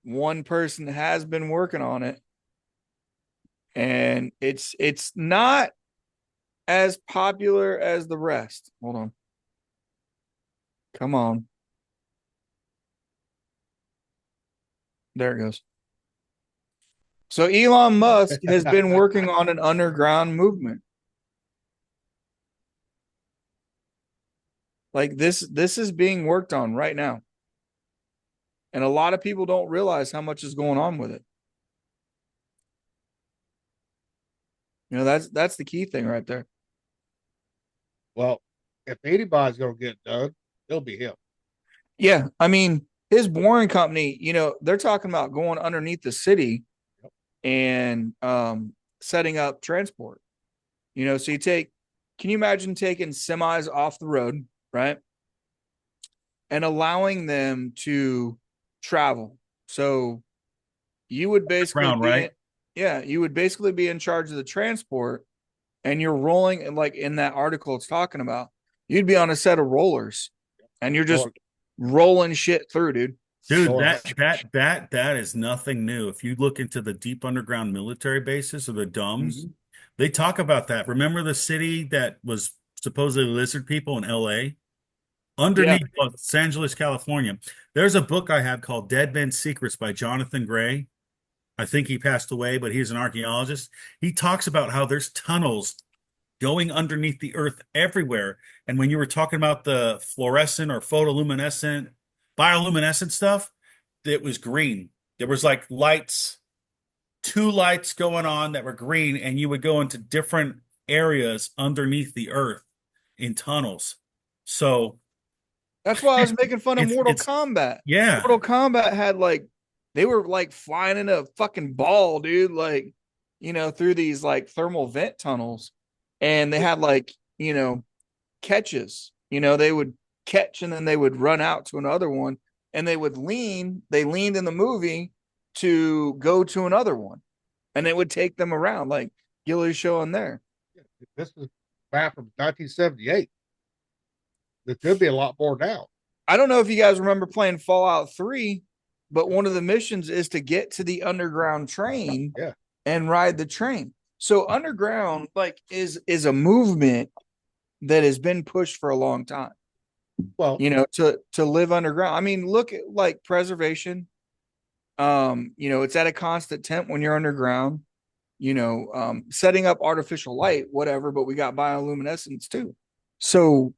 one person has been working on it. And it's not as popular as the rest. Hold on. Come on. There it goes. So Elon Musk has been working on an underground movement. Like this is being worked on right now. And a lot of people don't realize how much is going on with it. That's the key thing right there. Well, if anybody's going to get it done, it'll be him. Yeah, I mean, his boring company, they're talking about going underneath the city Yep. and setting up transport. So can you imagine taking semis off the road, right? And allowing them to travel. So you would basically Ground, right? you would basically be in charge of the transport, and you're rolling, and like in that article it's talking about, you'd be on a set of rollers and you're just Going, rolling shit through, dude. Dude, going, that is nothing new. If you look into the deep underground military bases or the DUMBs, Mhm. they talk about that. Remember the city that was supposedly lizard people in LA? Yeah. Underneath Los Angeles, California. There's a book I have called Dead Men's Secrets by Jonathan Gray. I think he passed away, but he's an archaeologist. He talks about how there's tunnels going underneath the earth everywhere. And when you were talking about the fluorescent or photoluminescent, bioluminescent stuff, it was green. There was like lights, two lights going on that were green, and you would go into different areas underneath the earth in tunnels. So That's why I was making fun of Mortal it's Kombat. yeah. Mortal Kombat had like, they were like flying in a fucking ball, dude, like, through these like thermal vent tunnels. And they had like, catches. They would catch and then they would run out to another one, and they leaned in the movie to go to another one, and it would take them around like Gilly's showing there. this is back from 1978. There could be a lot more now. I don't know if you guys remember playing Fallout 3, but one of the missions is to get to the underground train Yeah. and ride the train. So underground like is a movement that has been pushed for a long time. Well, To live underground. I mean, look at like preservation. It's at a constant temp when you're underground. Setting up artificial light, whatever, but we got bioluminescence too. So,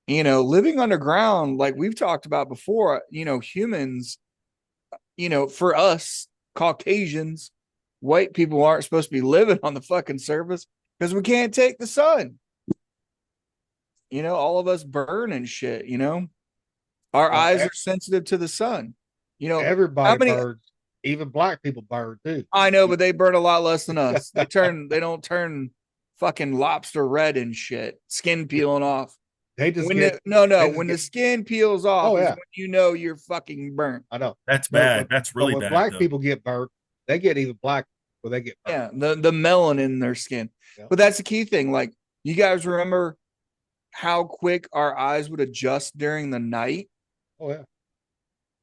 living underground, like we've talked about before, humans, for us, Caucasians, white people aren't supposed to be living on the fucking surface because we can't take the sun. All of us burn and shit, our well, eyes are sensitive to the sun. How everybody many, burns. Even black people burn too. I know, but they burn a lot less than us. They don't turn fucking lobster red and shit, skin peeling off. They just When get. when the skin peels off Oh is yeah, when you're fucking burnt. I know. That's But bad. That's but really when bad black though. people get burnt, they get even black when they get burnt. Yeah, the melanin in their skin. Yeah. But that's the key thing. Like, you guys remember how quick our eyes would adjust during the night? Oh yeah.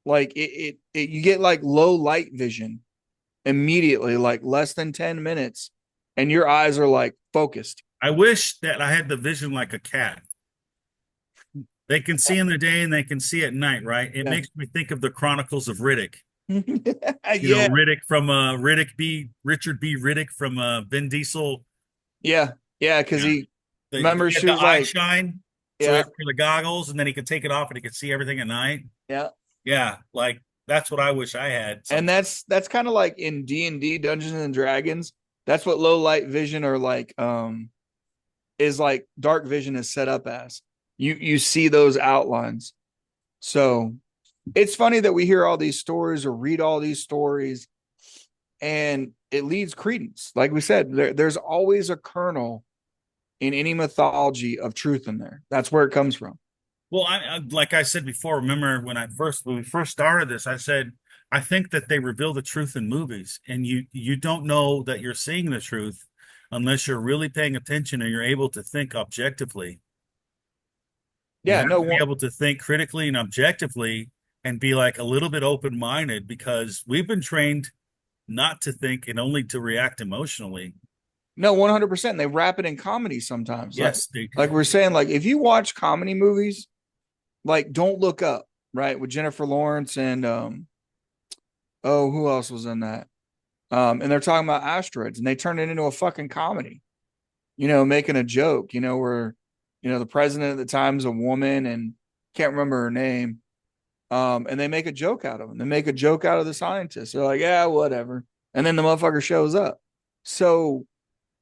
Like you get like low light vision immediately, like less than 10 minutes, and your eyes are like focused. I wish that I had the vision like a cat. They can see in the day and they can see at night, right? It Yeah. makes me think of the Chronicles of Riddick. Yeah, Riddick from Richard B. Riddick from Vin Diesel. yeah, because Yeah. he The, remember he had she the was eye like, shine, so yeah, for the goggles, and then he could take it off and he could see everything at night. yeah. Yeah, like that's what I wish I had. And that's kind of like in D&D, Dungeons and Dragons. That's what low light vision, or like is like dark vision is set up as. You see those outlines. So it's funny that we hear all these stories or read all these stories, and it leads credence. Like we said, there's always a kernel in any mythology of truth in there. That's where it comes from. Well, like I said before, remember when we first started this, I said I think that they reveal the truth in movies, and you don't know that you're seeing the truth unless you're really paying attention and you're able to think objectively. You Yeah, have no to be one. able to think critically and objectively and be like a little bit open-minded because we've been trained not to think and only to react emotionally. No, 100%. They wrap it in comedy sometimes. Yes, Like we're saying, like if you watch comedy movies, like Don't Look Up, right, with Jennifer Lawrence and oh, who else was in that? And they're talking about asteroids, and they turn it into a fucking comedy, making a joke, where the president at the time is a woman and can't remember her name. And they make a joke out of him. They make a joke out of the scientist. They're like, yeah, whatever. And then the motherfucker shows up. So,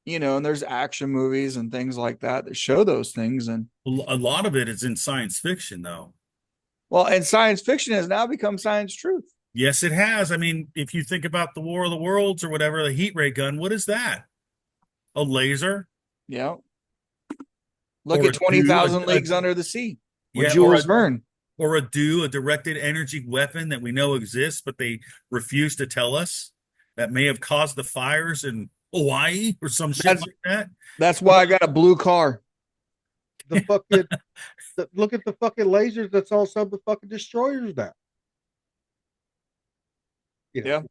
and there's action movies and things like that show those things. And a lot of it is in science fiction, though. Well, and science fiction has now become science truth. Yes, it has. I mean, if you think about the War of the Worlds or whatever, the heat ray gun, what is that? A laser Yeah. Look or at a do 20,000 Leagues Under the Sea with yeah, or Jules Verne. a directed energy weapon that we know exists, but they refuse to tell us that may have caused the fires in Hawaii or some shit That's like that. that's why I got a blue car. The fucking look at the fucking lasers that's on some of the fucking destroyers now. You know, Yeah.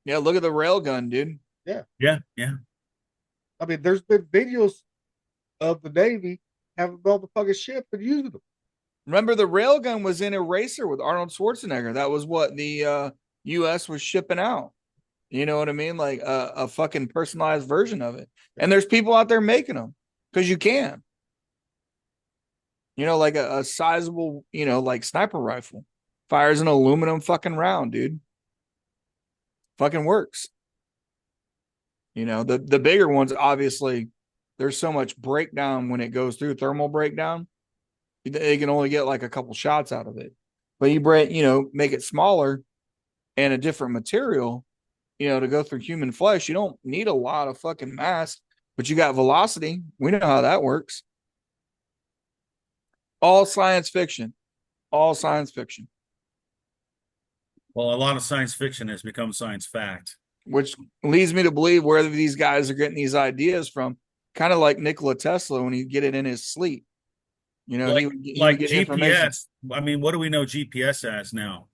Yeah, look at the railgun, dude. yeah. Yeah, yeah. I mean, there's been videos of the Navy having all the fucking ship and using them. Remember the railgun was in Eraser with Arnold Schwarzenegger. That was what the US was shipping out. You know what I mean? Like a fucking personalized version of it. And there's people out there making them because you can. You know, like a sizable, you know, like sniper rifle. Fires an aluminum fucking round, dude. Fucking works. You know, the bigger ones, obviously, there's so much breakdown when it goes through thermal breakdown. They can only get like a couple shots out of it. But you know, make it smaller and a different material, you know, to go through human flesh. You don't need a lot of fucking mass, but you got velocity. We know how that works. All science fiction. All science fiction. Well, a lot of science fiction has become science fact. Which leads me to believe where these guys are getting these ideas from, kind of like Nikola Tesla when he get it in his sleep. You know, Like he would like get information. GPS. I mean, what do we know GPS as now?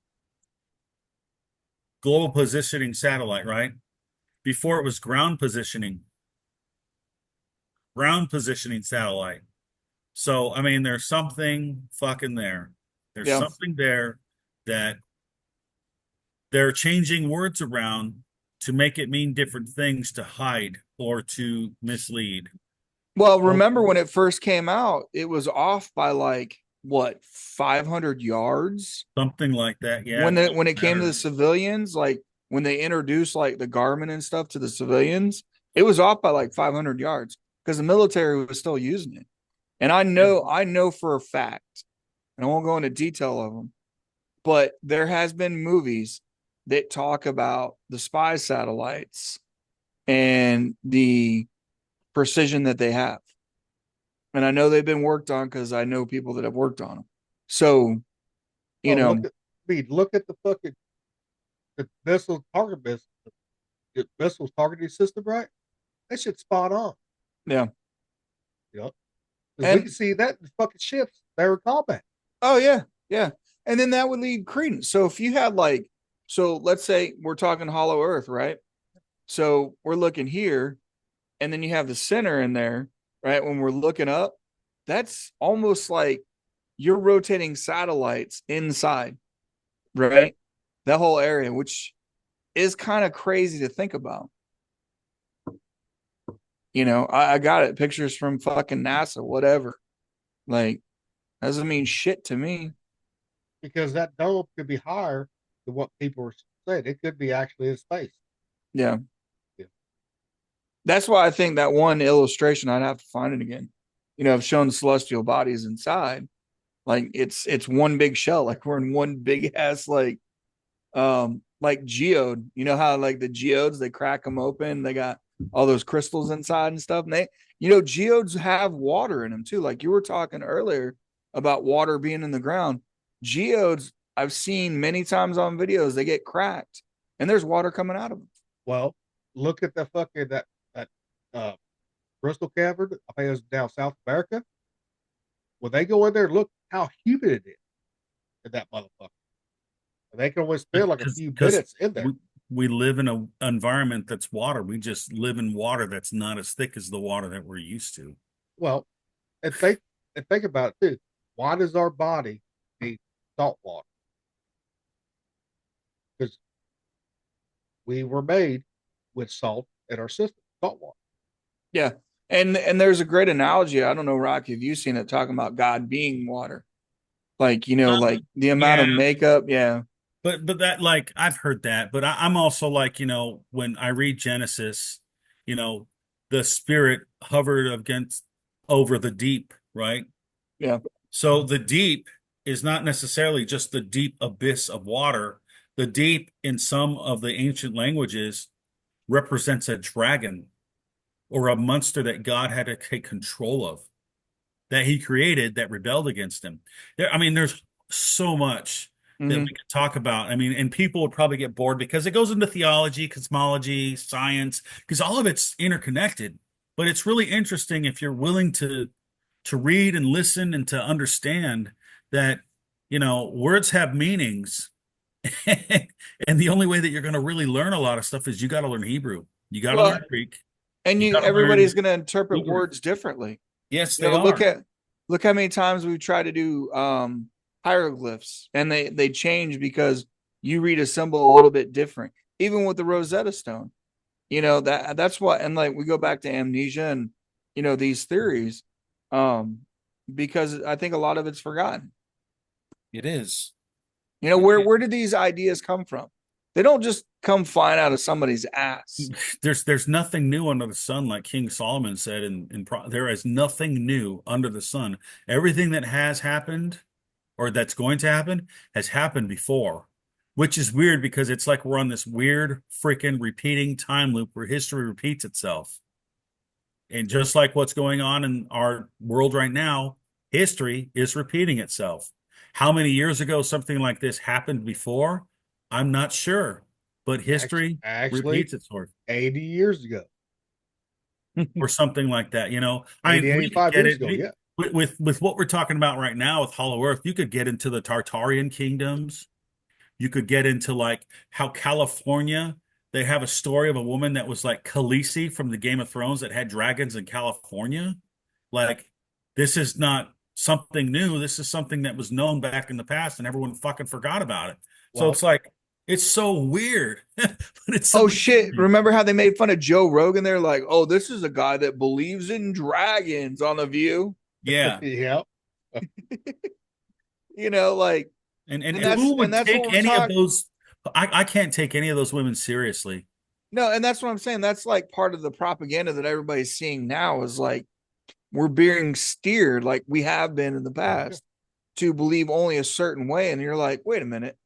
Global positioning satellite, right? Before it was ground positioning satellite. So, I mean, there's something fucking there. There's Yeah. something there that they're changing words around to make it mean different things to hide or to mislead. Well, remember when it first came out, it was off by like what 500 yards Something like that. Yeah. when it came to the civilians, like when they introduced like the Garmin and stuff to the civilians, it was off by like 500 yards because the military was still using it. And I know for a fact, and I won't go into detail of them, but there has been movies that talk about the spy satellites and the precision that they have. And I know they've been worked on because I know people that have worked on them. So, you know, look at the fucking the missile targeting system, right? That shit's spot on. yeah. You know, because we can see that in fucking ships that are in combat. Oh yeah, yeah. And then that would lead credence. So if you had like, so let's say we're talking hollow earth, right? So we're looking here, and then you have the center in there, right? When we're looking up, that's almost like you're rotating satellites inside, right? That whole area, which is kind of crazy to think about. You know, I got it. Pictures from fucking NASA, whatever. Like, doesn't mean shit to me. Because that dome could be higher than what people are saying. It could be actually in space. Yeah. Yeah. That's why I think that one illustration, I'd have to find it again. You know, I've shown the celestial bodies inside. Like it's one big shell. Like we're in one big ass like geode. You know how like the geodes, they crack them open, they got all those crystals inside and stuff. And they, you know, geodes have water in them too. Like you were talking earlier about water being in the ground. Geodes, I've seen many times on videos, they get cracked and there's water coming out of them. Well, look at the fucking that uh crystal cavern. I think it was down South America. When they go in there, look how humid it is in that motherfucker. And they can only spend like a few minutes in there. We live in an environment that's water. We just live in water that's not as thick as the water that we're used to. Well, and think about it too. Why does our body need salt water? Because we were made with salt in our system, salt water. Yeah. And there's a great analogy. I don't know, Rocky, have you seen it talking about God being water? Like, you know, like the amount of makeup. Yeah. But that, like, I've heard that, but I'm also like, you know, when I read Genesis, you know, the spirit hovered against over the deep, right? Yeah. So the deep is not necessarily just the deep abyss of water. The deep in some of the ancient languages represents a dragon or a monster that God had to take control of, that he created that rebelled against him. I mean, there's so much that we Mhm. could talk about. I mean, and people would probably get bored because it goes into theology, cosmology, science, because all of it's interconnected. But it's really interesting if you're willing to read and listen and to understand that, words have meanings. And the only way that you're going to really learn a lot of stuff is you got to learn Hebrew. You got to Well, learn Greek. and You got to everybody's learn going to interpret Hebrew. words differently. Yes, You they know, are. look how many times we've tried to do hieroglyphs, and they change because you read a symbol a little bit different. Even with the Rosetta Stone, that's what. And like we go back to amnesia and these theories, um, because I think a lot of it's forgotten. It is. Where did these ideas come from? They don't just come flying out of somebody's ass. There's nothing new under the sun, like King Solomon said. There is nothing new under the sun. Everything that has happened or that's going to happen has happened before, which is weird because it's like we're on this weird freaking repeating time loop where history repeats itself. And just like what's going on in our world right now, history is repeating itself. How many years ago something like this happened before? I'm not sure, but history Actually, repeats itself 80 years ago, or something like that. I 80, mean, we could 85 get years it ago. Yeah. with what we're talking about right now with Hollow Earth. You could get into the Tartarian kingdoms. You could get into like how California, they have a story of a woman that was like Khaleesi from the Game of Thrones that had dragons in California. Like, this is not something new. This is something that was known back in the past and everyone fucking forgot about it. So Well, it's like, it's so weird, but it's Oh so shit! interesting. Remember how they made fun of Joe Rogan? They're like, "Oh, this is a guy that believes in dragons on The View." Yeah. yeah. Like, And and who would that's what take we're any of talking. those? I can't take any of those women seriously. No, and that's what I'm saying. That's like part of the propaganda that everybody's seeing now is like we're being steered, like we have been in the past, to believe only a certain way. And you're like, wait a minute,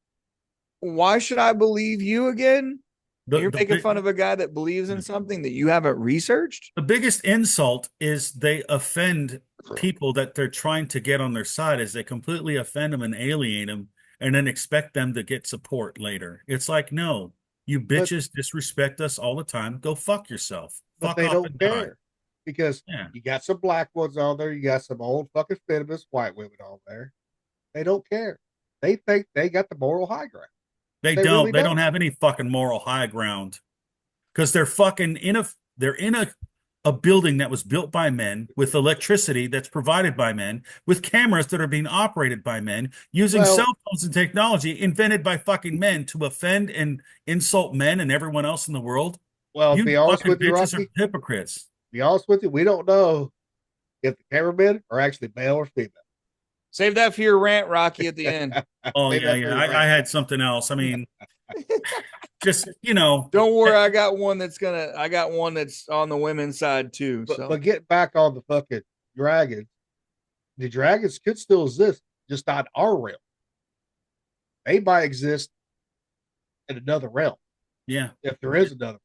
why should I believe you again? The You're the making big fun of a guy that believes in something that you haven't researched. the biggest insult is they offend people that they're trying to get on their side, as they completely offend them and alienate them and then expect them to get support later. It's like, no, you But bitches disrespect us all the time. Go fuck yourself. but Fuck they off don't and die. care because Yeah. you got some black ones on there, you got some old fucking feminist white women on there. They don't care. They think they got the moral high ground. They They really don't. They don't. don't have any fucking moral high ground because they're fucking in a building that was built by men with electricity that's provided by men with cameras that are being operated by men using cell Well, phones and technology invented by fucking men to offend and insult men and everyone else in the world. to You be honest fucking with you, bitches are Rocky, to hypocrites. be honest with you, we don't know if the cameramen are actually male or female. Save that for your rant, Rocky, at the end. Oh Save yeah, that for yeah. your I rant. had something else. I mean, just Don't worry, I got one that's on the women's side too. So But get back on the fucking dragons. The dragons could still exist, just not in our realm. They might exist in another realm yeah. if there is another.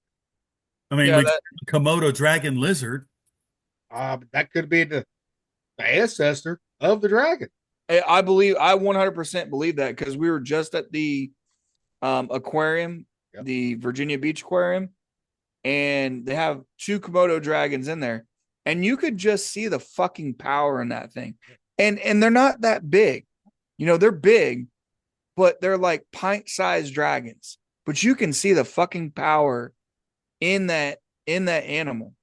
I mean, yeah, we Komodo dragon lizard. That could be the ancestor of the dragon. I 100% believe that because we were just at the aquarium, Yep. the Virginia Beach Aquarium, and they have two Komodo dragons in there, and you could just see the fucking power in that thing. And they're not that big, they're big, but they're like pint-sized dragons. But you can see the fucking power in that animal.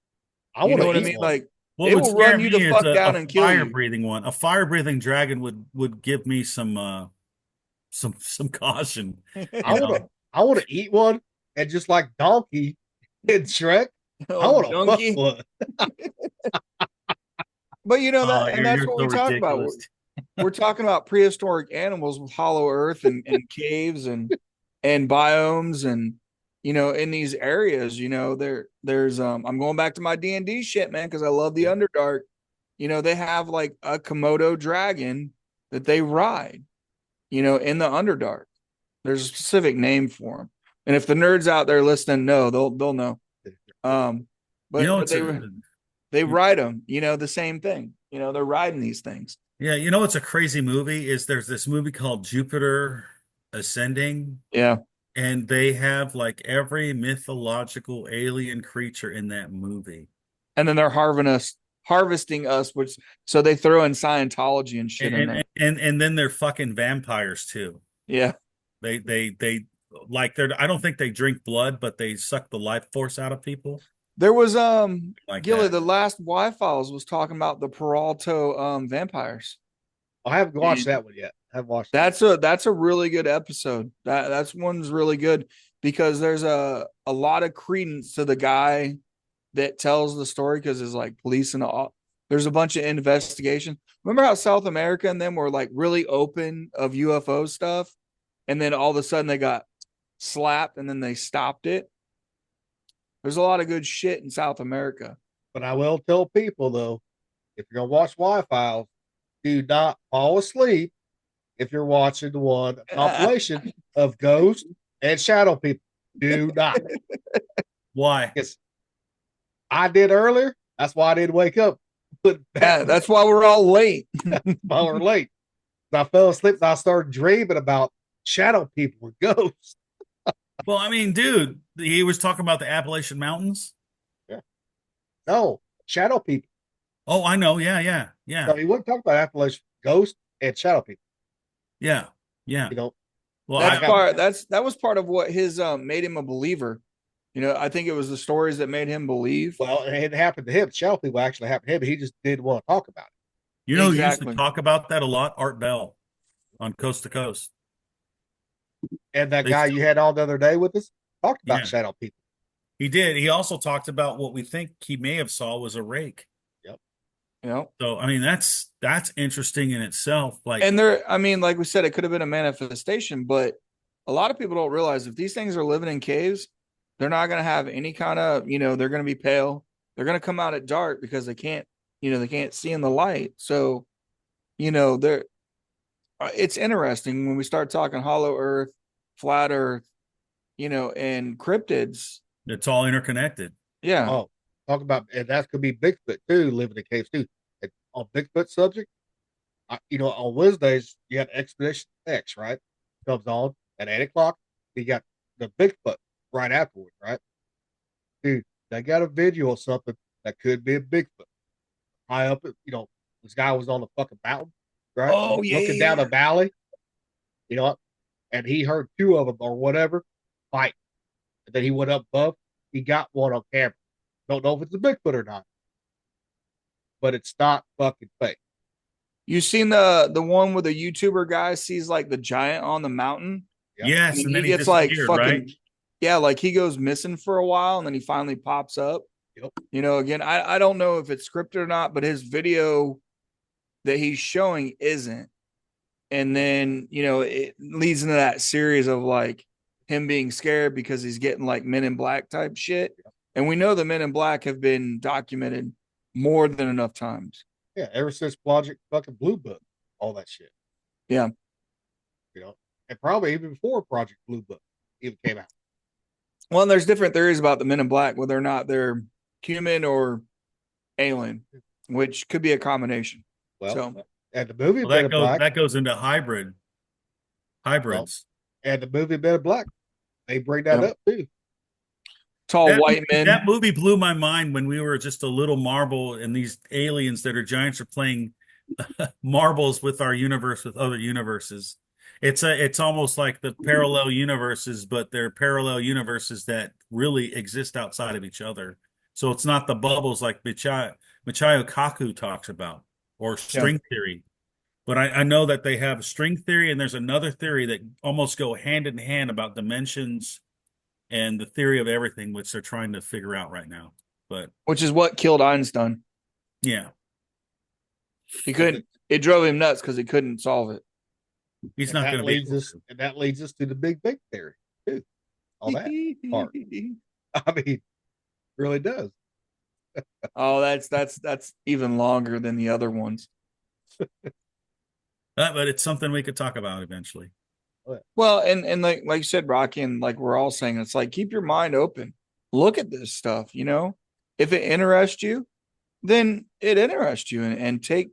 I You want know what to I eat mean? one. Like What it would will scare run you the me is fuck down a and kill fire you. breathing one. A fire breathing dragon would give me some caution. I You want to know, I want to eat one and just like Donkey in Shrek, I Oh, want to fuck donkey. one. But that, and that's you're what so we talk about. ridiculous. We're talking about prehistoric animals with hollow earth and caves and biomes and in these areas, there's I'm going back to my D&D shit, man, because I love the Underdark. They have like a Komodo dragon that they ride, in the Underdark. There's a specific name for them. And if the nerds out there listening know, they'll know. You know, But they ride them, the same thing. They're riding these things. yeah, you know what's a crazy movie is there's this movie called Jupiter Ascending, Yeah. and they have like every mythological alien creature in that movie. And then they're harvesting us, which so they throw in Scientology and shit in there. And then they're fucking vampires too. Yeah. They like they're I don't think they drink blood, but they suck the life force out of people. There was Like Gilly, that. the last Y Files was talking about the Peralto vampires. I haven't watched that one yet. I haven't watched That's a really good episode. That's one's really good because there's a lot of credence to the guy that tells the story because it's like police and all. There's a bunch of investigation. Remember how South America and them were like really open of UFO stuff, and then all of a sudden they got slapped and then they stopped it. There's a lot of good shit in South America. But I will tell people though, if you're gonna watch Y-Files, do not fall asleep if you're watching the one compilation of ghosts and shadow people. Do not. Why? Because I did earlier. That's why I didn't wake up. Yeah, that's why we're all late. While we're late. I fell asleep and I started dreaming about shadow people and ghosts. Well, I mean, dude, he was talking about the Appalachian Mountains. Yeah. No, shadow people. Oh, I know. Yeah. No, he wasn't talking about Appalachian ghosts and shadow people. Yeah. Well, that was part of what his made him a believer. I think it was the stories that made him believe. Well, it happened to him. Shadow people actually happened to him. He just didn't want to talk about it. you know, he used to talk about that a lot. Art Bell on Coast to Coast. And that guy you had on the other day with us talked about Yeah. shadow people. He did. He also talked about what we think he may have saw was a rake. Yep. So I mean, that's interesting in itself. Like, And like we said, it could have been a manifestation, but a lot of people don't realize if these things are living in caves, they're not going to have any kind of, they're going to be pale. They're going to come out at dark because they can't see in the light. So, it's interesting when we start talking hollow earth, flat earth, and cryptids. it's all interconnected. Yeah. Oh, talk about, and that could be Bigfoot too, living in caves too. And on Bigfoot subject, on Wednesdays you have Expedition X, right? Comes on at 8 o'clock. You got the Bigfoot right afterward, right? Dude, they got a video of something that could be a Bigfoot high up. This guy was on the fucking mountain, right? Oh, yeah, looking down the valley, and he heard two of them or whatever fight. And then he went up above. He got one on camera. Don't know if it's a Bigfoot or not, but it's not fucking fake. You seen the one where the YouTuber guy sees like the giant on the mountain? Yep. Yes, and then he gets like disappeared, fucking right? yeah, like he goes missing for a while and then he finally pops up. Yep. Again, I don't know if it's scripted or not, but his video that he's showing isn't. And then, it leads into that series of like him being scared because he's getting like Men in Black type shit. Yep. And we know the Men in Black have been documented more than enough times. Yeah, ever since Project fucking Blue Book, all that shit. Yeah. And probably even before Project Blue Book even came out. Well, and there's different theories about the Men in Black, whether or not they're human or alien, which could be a combination. Well, and the movie Men in Black, that goes into hybrids. well, and the movie Men in Black, they bring that up too. Tall white men. That movie blew my mind when we were just a little marble, and these aliens that are giants are playing marbles with our universe, with other universes. It's almost like the parallel universes, but they're parallel universes that really exist outside of each other. So it's not the bubbles like Michio Kaku talks about, or string theory. But I know that they have string theory, and there's another theory that almost go hand in hand about dimensions and the theory of everything, which they're trying to figure out right now. But which is what killed Einstein. Yeah. He couldn't, it drove him nuts because he couldn't solve it. He's not going to be. And that leads us to the Big Bang Theory, too. All that part. I mean, really does. Oh, that's even longer than the other ones. But it's something we could talk about eventually. Well, and like you said, Rocky, and like we're all saying, it's like keep your mind open. Look at this stuff, you know. If it interests you, then it interests you, and take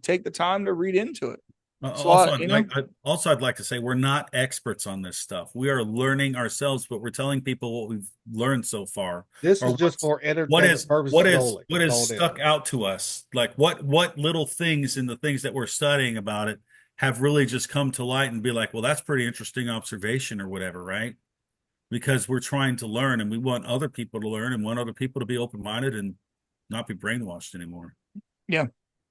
take the time to read into it. It's a Also, lot, you know. I'd like to say we're not experts on this stuff. We are learning ourselves, but we're telling people what we've learned so far, This or is just for what entertainment is purposes only. what That's is all it is. stuck out to us. Like what little things in the things that we're studying about it have really just come to light and be like, well, that's pretty interesting observation or whatever, right? Because we're trying to learn and we want other people to learn and want other people to be open minded and not be brainwashed anymore. Yeah,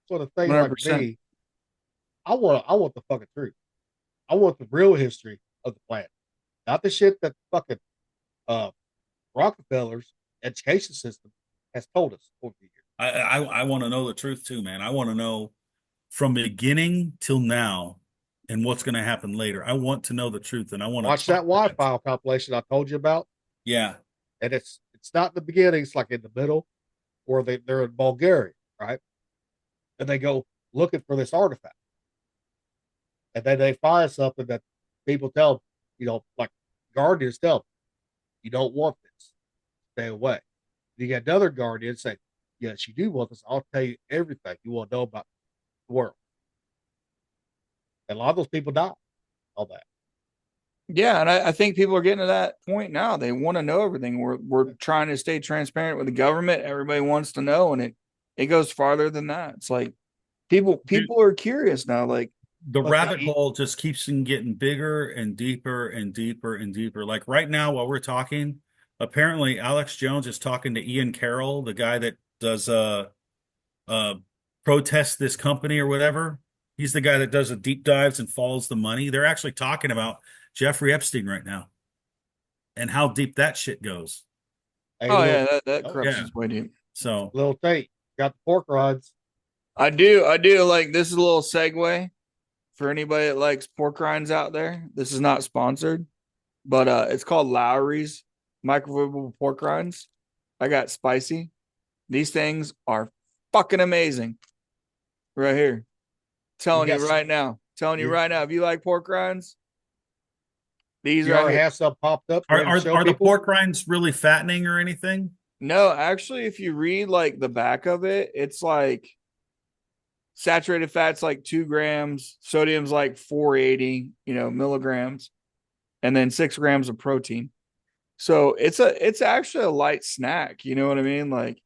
So the thing like 100%. me, I want the fucking truth. I want the real history of the planet, not the shit that fucking uh, Rockefeller's education system has told us over the years. I want to know the truth too, man. I want to know from beginning till now and what's going to happen later. I want to know the truth and I want to Watch that talk about it. Wi-Fi compilation I told you about, Yeah. and it's not in the beginning. It's like in the middle, or they're in Bulgaria, right? And they go looking for this artifact, and then they find something that people tell them, like guardians tell them, you don't want this, stay away. You get another guardian say, yes, you do want this. I'll tell you everything you want to know about the world. And a lot of those people die on that. Yeah, and I think people are getting to that point now. They want to know everything. We're trying to stay transparent with the government. Everybody wants to know, and it goes farther than that. It's like people are curious now. Like, The But rabbit hole just keeps on getting bigger and deeper and deeper and deeper. Like right now, while we're talking, apparently Alex Jones is talking to Ian Carroll, the guy that does uh protest this company or whatever. He's the guy that does the deep dives and follows the money. They're actually talking about Jeffrey Epstein right now and how deep that shit goes. hey, oh little yeah, that oh, corruption Yeah. is way deep. So little Tate got the pork rinds. I do like this is a little segue for anybody that likes pork rinds out there. This is not sponsored, but it's called Lowry's microwavable pork rinds. I got spicy. These things are fucking amazing. Right here. Telling you Yes, right now. Telling you you right now. If you like pork rinds, these you right already here. have some popped up ready to show are the people. pork rinds really fattening or anything? No, actually, if you read like the back of it, it's like saturated fat's like 2 grams, sodium's like 480, milligrams, and then 6 grams of protein. So it's actually a light snack. You know what I mean? Like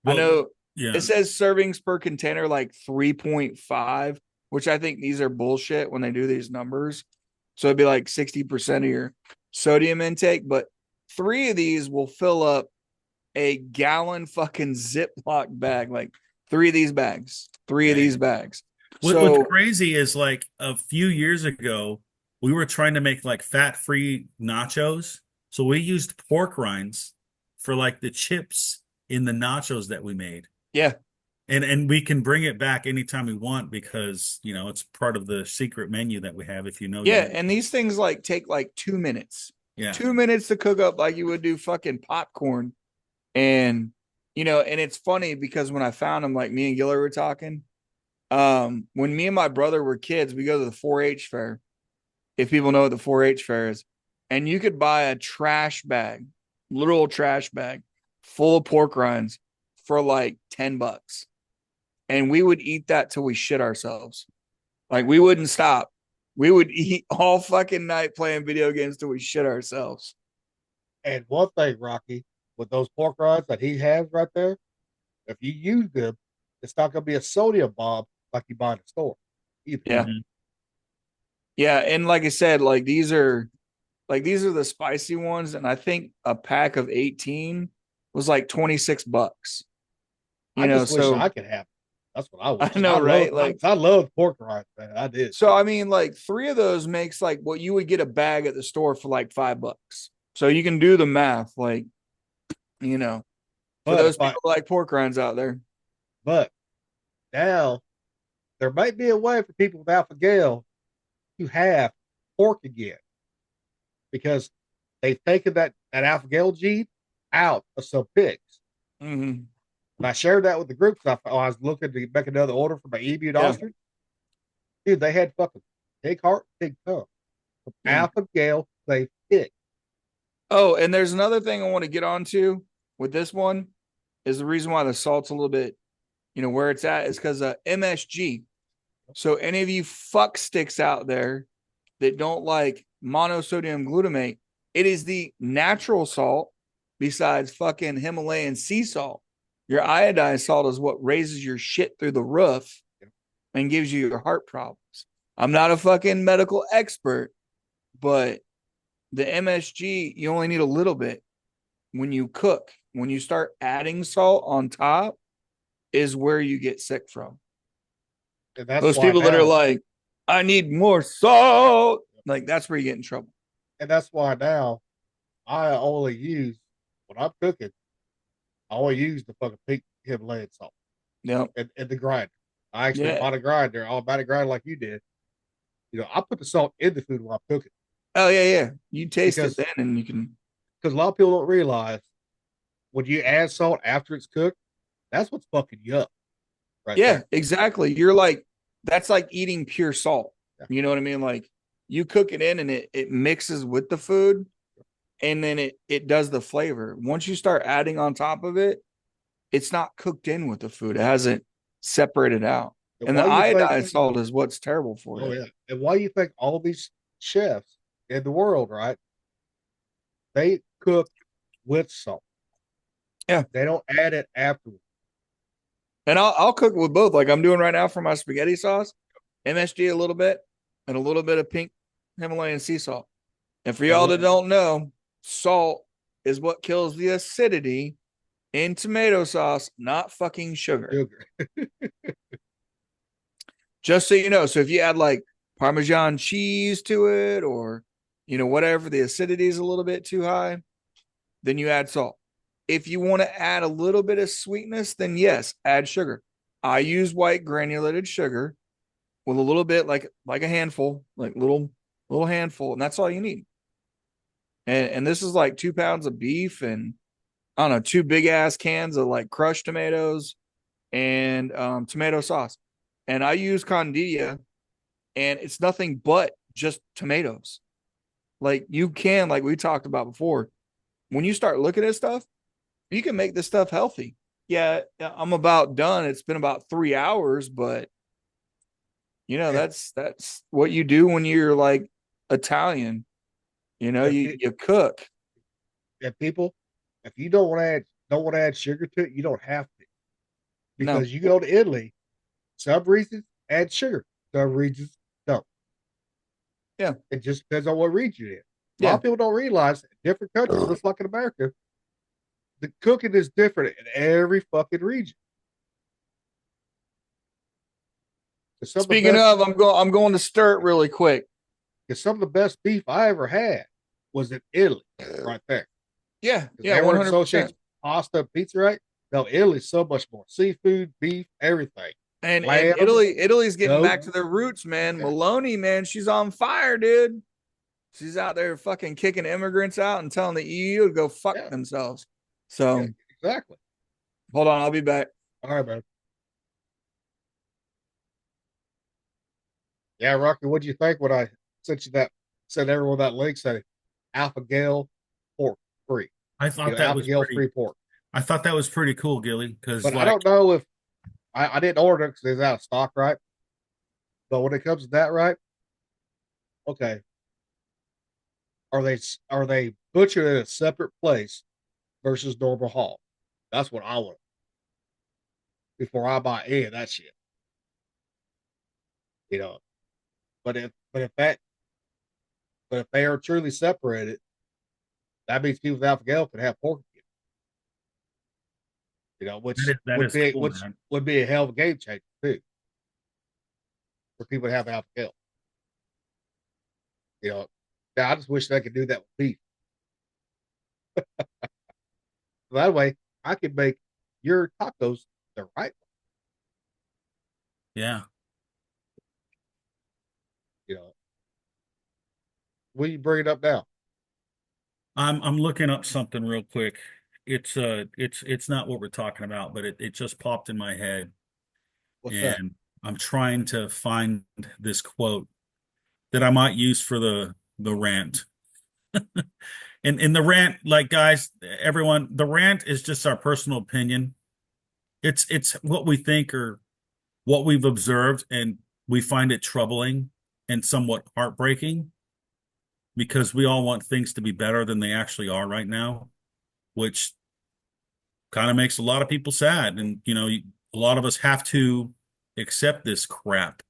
I Well, know yeah. it says servings per container like 3.5, which I think these are bullshit when they do these numbers. So it'd be like 60% of your sodium intake, but 3 of these will fill up a gallon fucking Ziploc bag, like 3 of these bags. What's So crazy is like a few years ago, we were trying to make like fat-free nachos. So we used pork rinds for like the chips in the nachos that we made. yeah, And we can bring it back anytime we want because, it's part of the secret menu that we have if you know you yeah, know. and these things like take like 2 minutes. Yeah. 2 minutes to cook up like you would do fucking popcorn. And and it's funny because when I found them, like me and Giller were talking, when me and my brother were kids, we go to the 4-H fair. If people know what the 4-H fair is, and you could buy a trash bag, literal trash bag, full of pork rinds for like $10, and we would eat that till we shit ourselves. Like we wouldn't stop. We would eat all fucking night playing video games till we shit ourselves. And one thing, Rocky, with those pork rinds that he has right there, if you use them, it's not going to be a sodium bomb like you buy in the store. Either. Yeah. Mhm. Yeah, and like I said, these are the spicy ones, and I think a pack of 18 was like $26. I just wish So I could have. It. That's what I wish. I know, right? Like, I love pork rinds, man. I did. so I mean, like 3 of those makes like what you would get a bag at the store for like $5. So you can do the math, like, for But those people like pork rinds out there. but now there might be a way for people with alpha gal to have pork again because they've taken that alpha gal gene out of some pigs. Mm-hmm. And I shared that with the group because I was looking to make another order for my emu and Yeah. ostrich. Dude, they had fucking pig heart, pig tongue from Yeah. Alpha Gale Clay Pig. Oh, and there's another thing I want to get onto with this one is the reason why the salt's a little bit, where it's at is because of MSG. So any of you fuck sticks out there that don't like monosodium glutamate, it is the natural salt besides fucking Himalayan sea salt. Your iodized salt is what raises your shit through the roof and gives you your heart problems. I'm not a fucking medical expert, but the MSG, you only need a little bit when you cook. When you start adding salt on top, is where you get sick from. And that's Those why people that are now, like, I need more salt, like that's where you get in trouble. and that's why now I only use when I'm cooking, I only use the fucking pink Himalayan salt Yep. and the grinder. I actually Yeah. bought a grinder, automatic grinder like you did. I put the salt in the food while I'm cooking Oh yeah, yeah. You taste it because then, and you can. a lot of people don't realize when you add salt after it's cooked, that's what's fucking you up right Yeah, there. exactly. You're like, that's like eating pure salt. Yeah. You know what I mean? Like you cook it in, and it mixes with the food, and then it does the flavor. Once you start adding on top of it, it's not cooked in with the food. It hasn't separated out. And And the why you think? iodized salt is what's terrible for Oh you. yeah, and why you think all these chefs in the world, right? They cook with salt. Yeah. They don't add it afterwards. And I'll cook with both, like I'm doing right now for my spaghetti sauce, MSG a little bit, and a little bit of pink Himalayan sea salt. And for y'all that don't know, salt is what kills the acidity in tomato sauce, not fucking sugar. Sugar. Just so you know. So if you add like Parmesan cheese to it, or whatever, the acidity is a little bit too high, then you add salt. If you want to add a little bit of sweetness, then yes, add sugar. I use white granulated sugar with a little bit, like a handful, like little handful, and that's all you need. And this is like 2 pounds of beef, and I don't know, 2 big ass cans of like crushed tomatoes and tomato sauce. And I use Condita, and it's nothing but just tomatoes. Like you can, like we talked about before, when you start looking at stuff, you can make this stuff healthy. Yeah, I'm about done. It's been about 3 hours, but that's what you do when you're like Italian. You cook. And people, if you don't want to add sugar to it, you don't have to. No. Because you go to Italy, some regions add sugar, some regions don't. Yeah. It just depends on what region you're in. A lot Yeah. of people don't realize in different countries, just like in America, the cooking is different in every fucking region. Speaking of, I'm going to stir it really quick. Because some of the best beef I ever had was in Italy, right there. Yeah, yeah, everyone 100%. associates pasta, pizza, right? No, Italy's so much more seafood, beef, everything. And Lamb, Italy's getting goat. back to their roots, man. Maloney, man, she's on fire, dude. She's out there fucking kicking immigrants out and telling the EU to go fuck themselves. So exactly. Hold on, I'll be back. All right, man. Yeah, Rocky, what'd you think when I sent everyone that link saying Alpha Gale pork free? I thought that Alpha was Gale pretty. free pork. I thought that was pretty cool, Gilly. Because But I don't know if I didn't order it because it's out of stock, right? But when it comes to that, right? Okay. Are they butchered in a separate place versus normal haul? That's what I want before I buy any of that shit. But if they are truly separated, that means people with Alpha Gale can have pork again. Which that would is be cool, which man. would be a hell of a game changer too for people to have Alpha Gale. Now I just wish they could do that with beef. That way, I could make your tacos the right way. Yeah. Will you bring it up now? I'm looking up something real quick. It's not what we're talking about, but it just popped in my head. What's that? And I'm trying to find this quote that I might use for the rant. In the rant, like guys, everyone, the rant is just our personal opinion. It's what we think or what we've observed, and we find it troubling and somewhat heartbreaking because we all want things to be better than they actually are right now, which kind of makes a lot of people sad. And a lot of us have to accept this crap.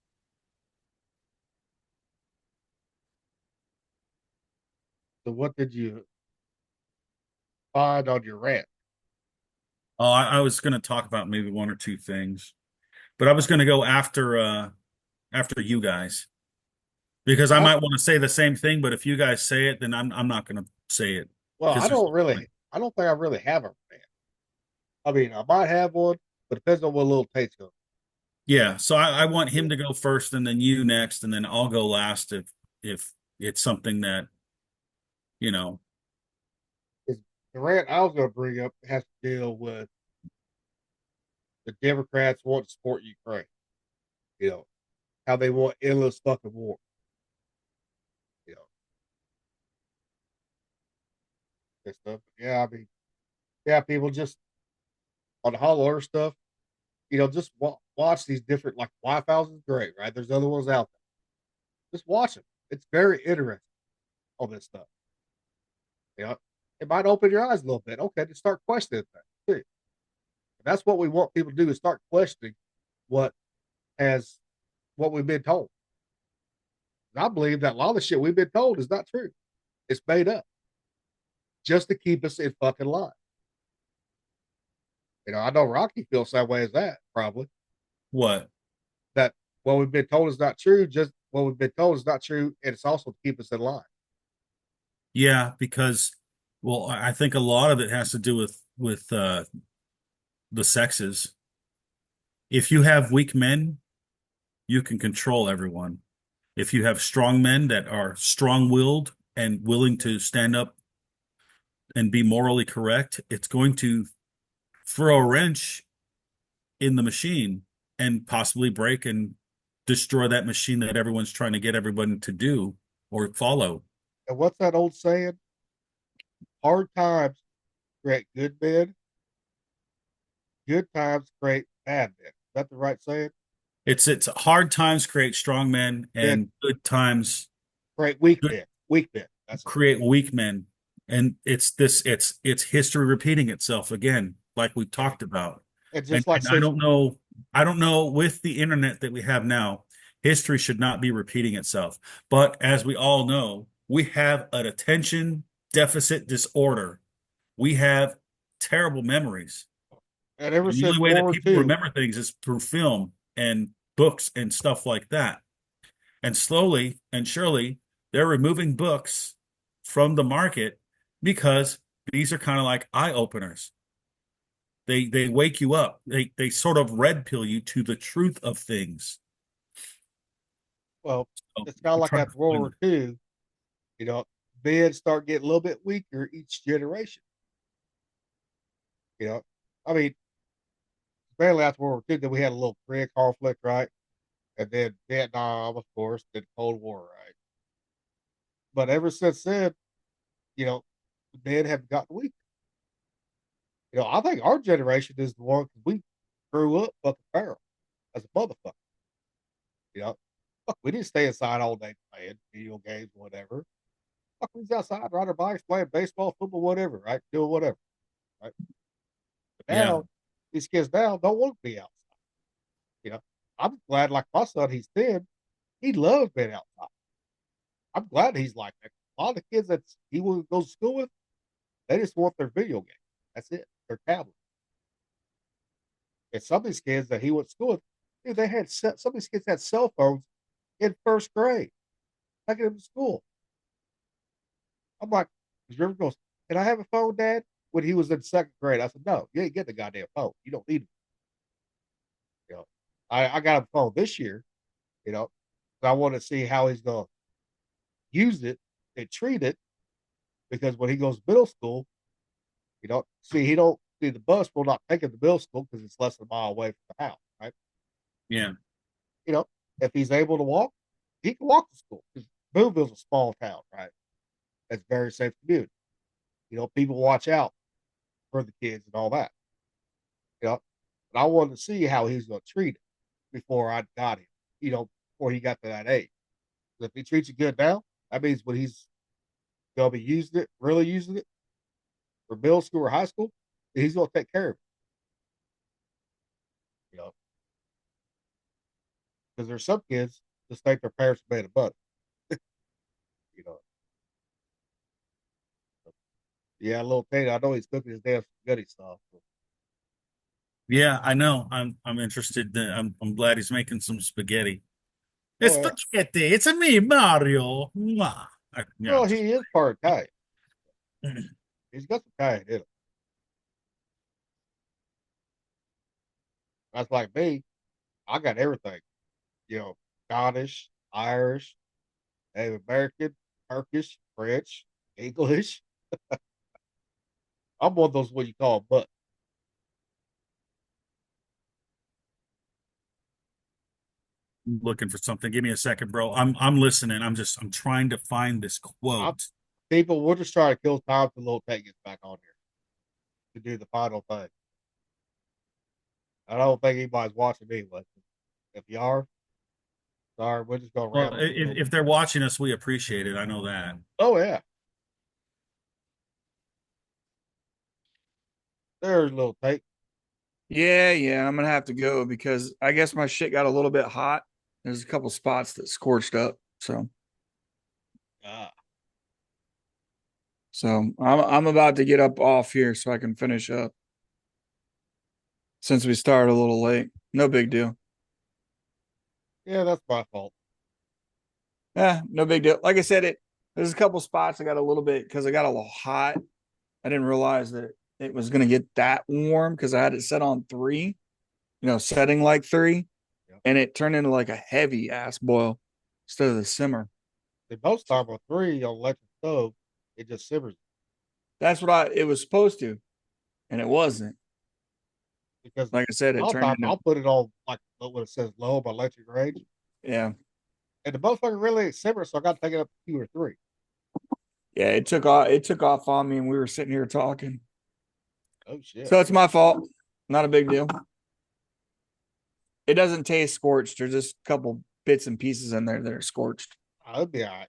So what did you find on your rant? Oh, I was going to talk about maybe one or two things, but I was going to go after you guys because I I, might want to say the same thing, but if you guys say it, then I'm not going to say it well, because there's no point. I don't think I really have a rant. I mean, I might have one, but it depends on what little takes goes. Yeah, so I want him to go first, and then you next, and then I'll go last if it's something that you know. The rant I was going to bring up has to deal with the Democrats want to support Ukraine. You know how they want endless fucking war. You know and stuff. Yeah, I mean, yeah, people just on the Hollow Earth stuff. Just watch these different like White House is great, right? There's other ones out there. Just watch them. It's very interesting on this stuff. You know, it might open your eyes a little bit. Okay, to start questioning things too. And that's what we want people to do is start questioning what has what we've been told. And I believe that a lot of the shit we've been told is not true. It's made up just to keep us in fucking line. I know Rocky feels that way as that probably What? that what we've been told is not true. Just what we've been told is not true, and it's also to keep us in line. Yeah, because well, I think a lot of it has to do with the sexes. If you have weak men, you can control everyone. If you have strong men that are strong-willed and willing to stand up and be morally correct, it's going to throw a wrench in the machine and possibly break and destroy that machine that everyone's trying to get everyone to do or follow. And what's that old saying? Hard times create good men. Good times create bad men. Is that the right saying? It's hard times create strong men Then and good times create weak good, men. Weak men. That's it. create weak men. And it's history repeating itself again, like we And, talked about. and And, just like and I since don't know, with the internet that we have now, history should not be repeating itself. But as we all know, we have an attention deficit disorder. We have terrible memories. and ever And the since only way World that War people II, remember things is through film and books and stuff like that. And slowly and surely, they're removing books from the market because these are kind of like eye openers. They wake you up. They sort of red pill you to the truth of things. well, So it's kind of I'm like trying to after World find War II, you know, men start getting a little bit weaker each generation. You know, I mean, mainly after World War II, then we had a little Korean conflict, right? And then Vietnam, of course, then Cold War, right? But ever since then, you know, the men have gotten weaker. I think our generation is the one because we grew up fucking feral as a motherfucker. You know, fuck, we didn't stay inside all day playing video games, whatever. Fuck, we was outside riding our bikes, playing baseball, football, whatever, right? Doing whatever, right? But yeah, now, these kids now don't want to be outside. You know, I'm glad, like my son, he's 10, he loves being outside. I'm glad he's like that. A lot of the kids that he will go to school with, they just want their video game. That's it, their tablet. And some of these kids that he went to school with, dude, some of these kids had cell phones in first grade, taking them to school. I'm like, his River goes, "Can I have a phone, Dad?" When he was in second grade, I said, "No, you ain't getting the goddamn phone. You don't need it." You know, I got a phone this year. You know, 'cause I want to see how he's going to use it and treat it because when he goes to middle school, he don't see the bus will not take him to middle school because it's less than a mile away from the house, right? yeah. You know, if he's able to walk, he can walk to school. Because Boonville's a small town, right? It's a very safe community. People watch out for the kids and all that. You know, but I wanted to see how he's going to treat it before I got him. Before he got to that age. If he treats it good now, that means when he's going to be using it, really using it for middle school or high school, he's going to take care of it. You know, because there's some kids just think their parents made a butt. You know, yeah, little Tate, I know he's cooking his damn spaghetti stuff. Yeah, I know. I'm interested. I'm glad he's making some spaghetti. It's Oh yeah, spaghetti. It's a me, Mario. Mwah. Yeah, well, he is part Italian. He's got some Italian in him. That's like me. I got everything. You know, Scottish, Irish, Native American, Turkish, French, English. I'm one of those what you call butt. looking for something. Give me a second, bro. I'm listening. I'm trying to find this I'm, quote. People, we'll just try to kill time till little Tate gets back on here to do the final thing. I don't think anybody's watching anyway. If you are, sorry, we're just gonna Well, ramble a little if bit. they're watching us, we appreciate it. I know that. Oh yeah, there's little Tate. Yeah, I'm gonna have to go because I guess my shit got a little bit hot. There's a couple spots that scorched up, so Ah, I'm about to get up off here so I can finish up since we started a little late. No big deal. yeah, that's my fault. Yeah, no big deal. Like I said, there's a couple spots I got a little bit because I got a little hot. I didn't realize that it was gonna get that warm because I had it set on 3, setting like 3, Yeah. and it turned into like a heavy ass boil instead of the simmer. The most time with 3 on electric stove, it just simmers That's what it was supposed to, and it wasn't. because Like I said, a it lot of turned times into I'll put it on like what it says low by electric range, yeah. and the motherfucker really ain't simmer, so I got to take it up to 2 or 3. Yeah, it took off on me and we were sitting here talking. Oh shit! So it's my fault. Not a big deal. It doesn't taste scorched. There's just a couple bits and pieces in there that are scorched. I'll be all right.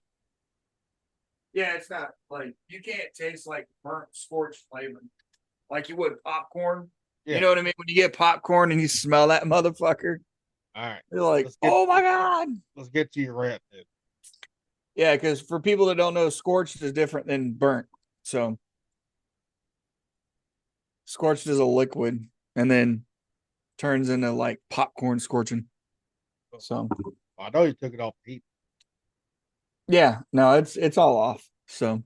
Yeah, it's not like you can't taste like burnt scorched flavor like you would popcorn. Yeah. You know what I mean? When you get popcorn and you smell that motherfucker, All right. you're like, Let's get oh my God. let's get to your rant then. Yeah, because for people that don't know, scorched is different than burnt. So scorched is a liquid and then turns into like popcorn scorching. So I know you took it off the heat. yeah, no, it's all off. So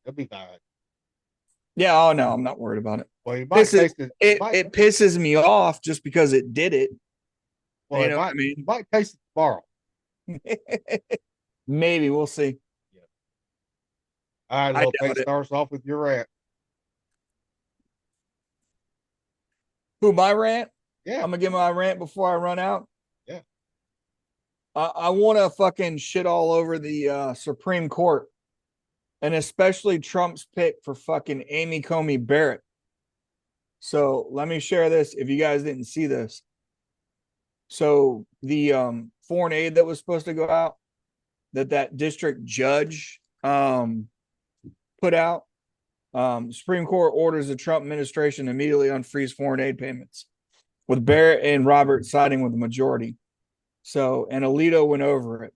It'll be fine. yeah, oh no, I'm not worried about it. Well, you might taste it. It pisses me off just because it did it. Well, You know what I mean? You might taste it tomorrow. Maybe we'll see. Yeah. All right, I little doubt Tate it. starts off with your rant. Who, my rant? Yeah. I'm gonna give my rant before I run out. Yeah. I want to fucking shit all over the Supreme Court, and especially Trump's pick for fucking Amy Coney Barrett. So let me share this if you guys didn't see this. So the foreign aid that was supposed to go out, that district judge put out, Supreme Court orders the Trump administration immediately unfreeze foreign aid payments, with Barrett and Robert siding with the majority. So, and Alito went over it.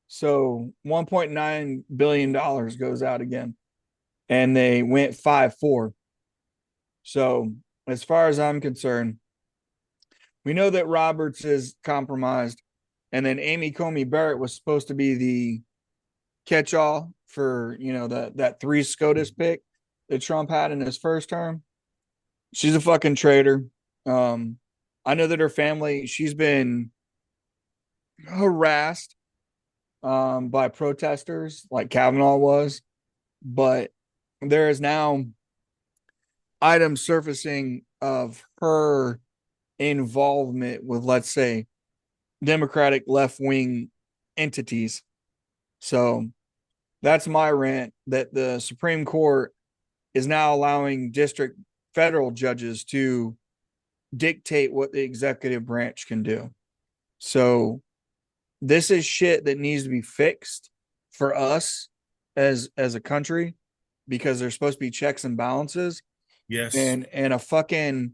So $1.9 billion goes out again. And they went 5-4. So, as far as I'm concerned, we know that Roberts is compromised. And then Amy Coney Barrett was supposed to be the catch-all for, that 3 SCOTUS pick that Trump had in his first term. She's a fucking traitor. I know that her family, she's been harassed by protesters like Kavanaugh was, but there is now items surfacing of her involvement with, let's say, Democratic left-wing entities. So that's my rant, that the Supreme Court is now allowing district federal judges to dictate what the executive branch can do. So this is shit that needs to be fixed for us as a country, because there's supposed to be checks and balances. Yes. And a fucking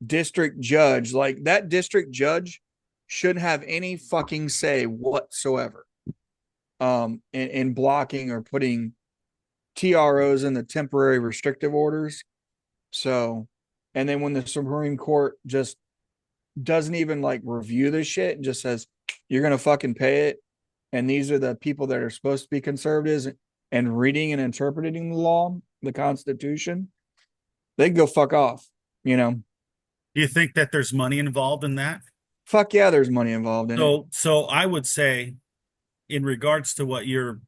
district judge, like that district judge shouldn't have any fucking say whatsoever in blocking or putting TROs in the temporary restrictive orders. So, and then when the Supreme Court just doesn't even like review this shit and just says, you're going to fucking pay it. And these are the people that are supposed to be conservatives and reading and interpreting the law, the Constitution, they can go fuck off, you know? Do you think that there's money involved in that? Fuck yeah, there's money involved in it. So I would say, in regards to what you're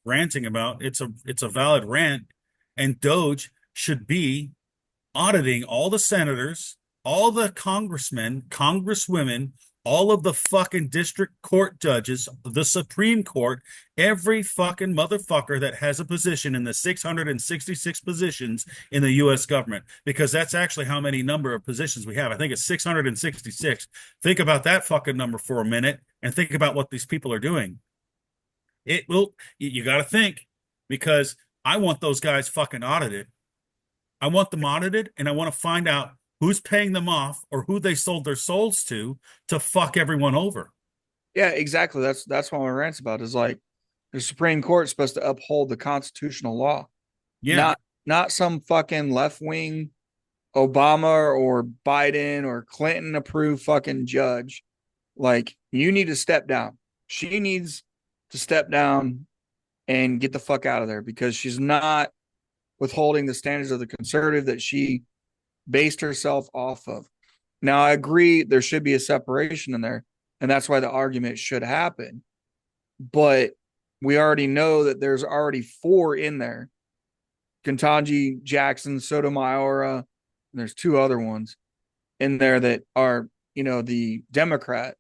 ranting about, it's a valid rant, and Doge should be auditing all the senators, all the congressmen, congresswomen, all of the fucking district court judges, the Supreme Court, every fucking motherfucker that has a position in the 666 positions in the U.S. government, because that's actually how many number of positions we have. I think it's 666. Think about that fucking number for a minute and think about what these people are doing. It will, you got to think, because I want those guys fucking audited. I want them audited, and I want to find out who's paying them off or who they sold their souls to fuck everyone over. Yeah, exactly. That's what my rant's about, is like the Supreme Court is supposed to uphold the constitutional law. Yeah. Not some fucking left-wing Obama or Biden or Clinton approved fucking judge. Like, you need to step down. She needs to step down and get the fuck out of there, because she's not withholding the standards of the conservative that she based herself off of. Now, I agree there should be a separation in there, and that's why the argument should happen. But we already know that there's already 4 in there: Ketanji Jackson, Sotomayor, and there's 2 other ones in there that are, the Democrat,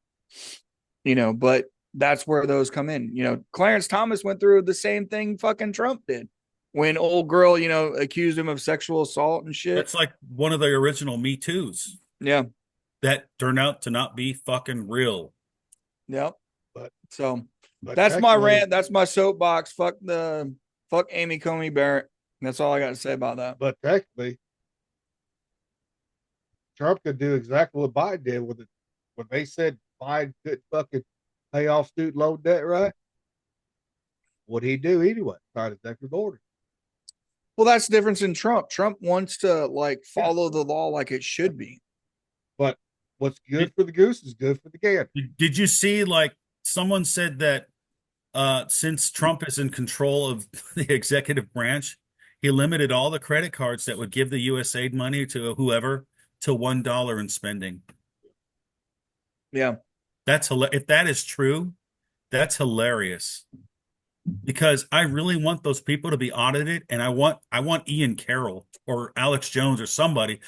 but that's where those come in. Clarence Thomas went through the same thing fucking Trump did when old girl, accused him of sexual assault and shit. That's like one of the original Me Too's. Yeah. That turned out to not be fucking real. Yep. But That's my rant. That's my soapbox. Fuck Amy Coney Barrett. That's all I got to say about that. But technically, Trump could do exactly what Biden did with it when they said Biden couldn't fucking pay off student loan debt, right? What'd he do anyway? Sign executive order. Well, that's the difference in Trump. Trump wants to follow the law like it should be. But what's good for the goose is good for the gander. Did you see, someone said that since Trump is in control of the executive branch, he limited all the credit cards that would give the USAID money to whoever to $1 in spending. Yeah. If that is true, that's hilarious. Because I really want those people to be audited, and I want Ian Carroll or Alex Jones or somebody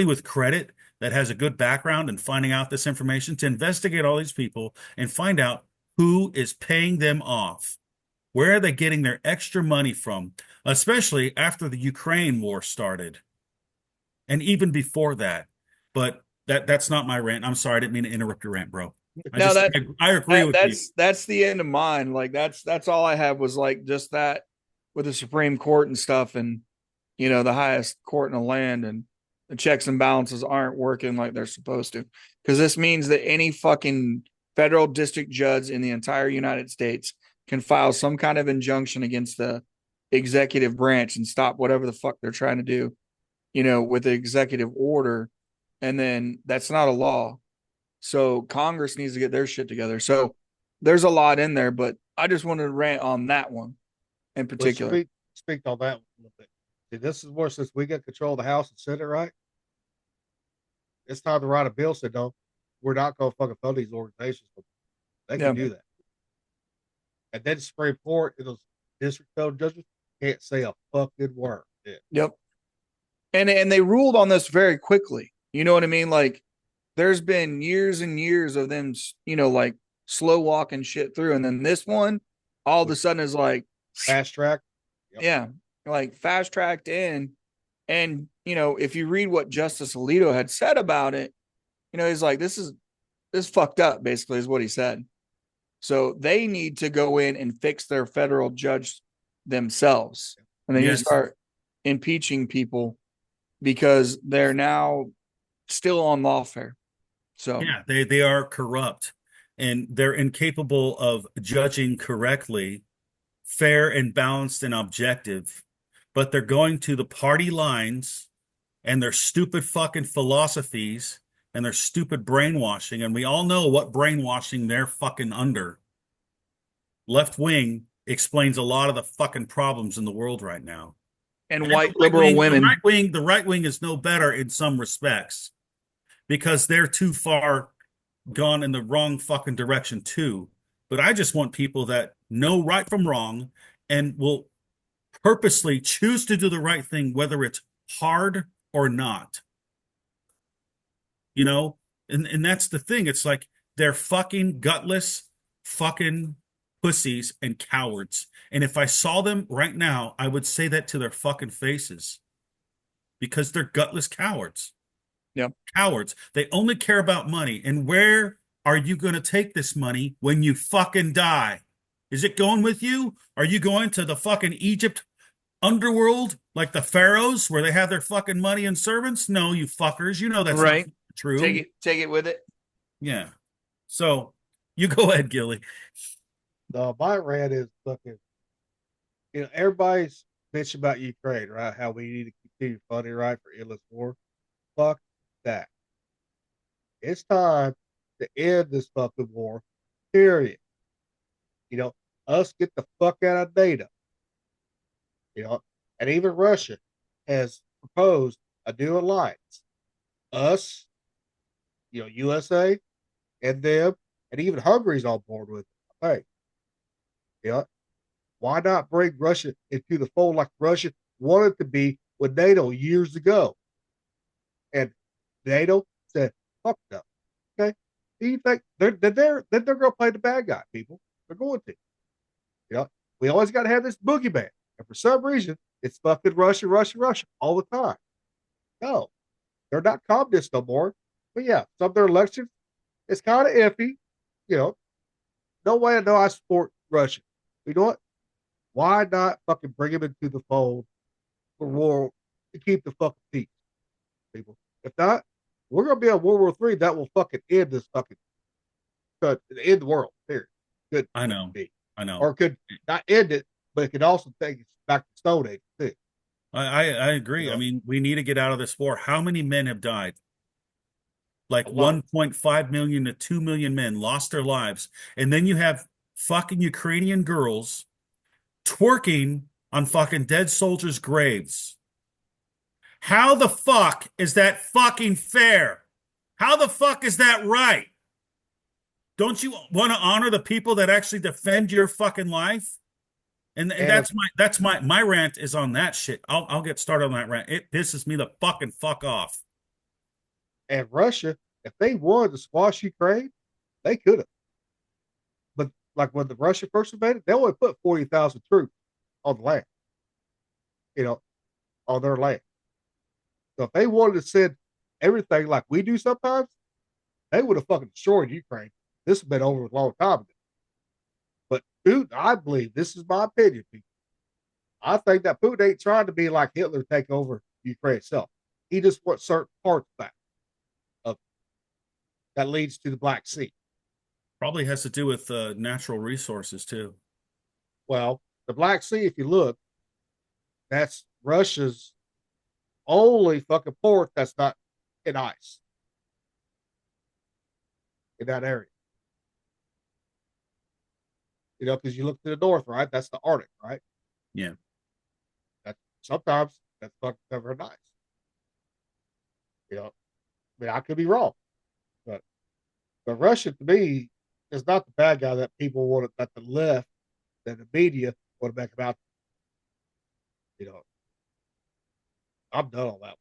with credit that has a good background in finding out this information, to investigate all these people and find out who is paying them off. Where are they getting their extra money from, especially after the Ukraine war started, and even before that. But that's not my rant. I'm sorry, I didn't mean to interrupt your rant, bro. I agree with you. That's the end of mine. That's all I have was just that with the Supreme Court and stuff, and the highest court in the land, and the checks and balances aren't working like they're supposed to. Because this means that any fucking federal district judge in the entire United States can file some kind of injunction against the executive branch and stop whatever the fuck they're trying to do, with the executive order. And then that's not a law. So Congress needs to get their shit together. So there's a lot in there, but I just wanted to rant on that one in particular. Let's speak on that one a little bit. See, this is where, since we get control of the House and Senate, right? It's time to write a bill saying, no, we're not going to fucking fund these organizations. They can do that. And then the Supreme Court and those district federal judges can't say a fucking word. Yep. And they ruled on this very quickly. You know what I mean? there's been years and years of them, like slow walking shit through. And then this one, all of a sudden is like, Fast track. Yep. yeah, like fast tracked in. And, if you read what Justice Alito had said about it, he's like, this fucked up, basically, is what he said. So they need to go in and fix their federal judge themselves. And they need to Yes. start impeaching people because they're now still on lawfare. So Yeah, they are corrupt and they're incapable of judging correctly, fair and balanced and objective. But they're going to the party lines and their stupid fucking philosophies and their stupid brainwashing. And we all know what brainwashing they're fucking under. Left wing explains a lot of the fucking problems in the world right now. and And white liberal women. the right wing is no better in some respects because they're too far gone in the wrong fucking direction too. But I just want people that know right from wrong and will purposely choose to do the right thing, whether it's hard or not. You know, and that's the thing. It's like they're fucking gutless, fucking pussies and cowards. And if I saw them right now, I would say that to their fucking faces because they're gutless cowards. Yep. Cowards. They only care about money. And where are you going to take this money when you fucking die? Is it going with you? Are you going to the fucking Egypt underworld like the pharaohs where they have their fucking money and servants? No, you fuckers. You know that's Right. not true. Take it with it. Yeah. So you go ahead, Gilly. No, my rant is fucking. Everybody's bitching about Ukraine, right? How we need to continue funding, right, for endless war. Fuck that. It's time to end this fucking war. Period. Us get the fuck out of NATO. And even Russia has proposed a new alliance. Us, USA, and them, and even Hungary's on board with it. Hey, why not bring Russia into the fold like Russia wanted to be with NATO years ago? And NATO said, "Fuck no." Okay, do you think they're going to play the bad guy? People, they're going to. We always got to have this boogeyman, and for some reason, it's fucking Russia, Russia, Russia all the time. No, they're not communists no more. But yeah, some of their elections, it's kind of iffy. No way I know I support Russia. You know what? Why not fucking bring him into the fold for war to keep the fucking peace, people? If not, we're gonna be on World War III. That will fucking end this fucking end the world. Period. Could I know. be. I know. Or could not end it, but it could also take us back to Stone Age too. I agree. You know? I mean, we need to get out of this war. How many men have died? Like A lot. 1.5 million to 2 million men lost their lives. And then you have fucking Ukrainian girls twerking on fucking dead soldiers' graves. How the fuck is that fucking fair? How the fuck is that right? Don't you want to honor the people that actually defend your fucking life? And And that's my rant is on that shit. I'll get started on that rant. It pisses me the fucking fuck off. and Russia, if they wanted to squash Ukraine, they could have. But like when the Russia first invaded, they only put 40,000 troops on the land. On their land. So if they wanted to send everything like we do sometimes, they would have fucking destroyed Ukraine. This has been over a long time ago. But Putin, I believe, this is my opinion, people. I think that Putin ain't trying to be like Hitler, take over Ukraine itself. He just wants certain parts back of that leads to the Black Sea. Probably has to do with natural resources too. Well, the Black Sea, if you look, that's Russia's only fucking port that's not in ice in that area. Because you look to the north, right? That's the Arctic, right? Yeah. That sometimes that's fucking covered in ice. I mean, I could be wrong, but Russia to me is not the bad guy that people want that the left, that the media want to make him out. I'm done on that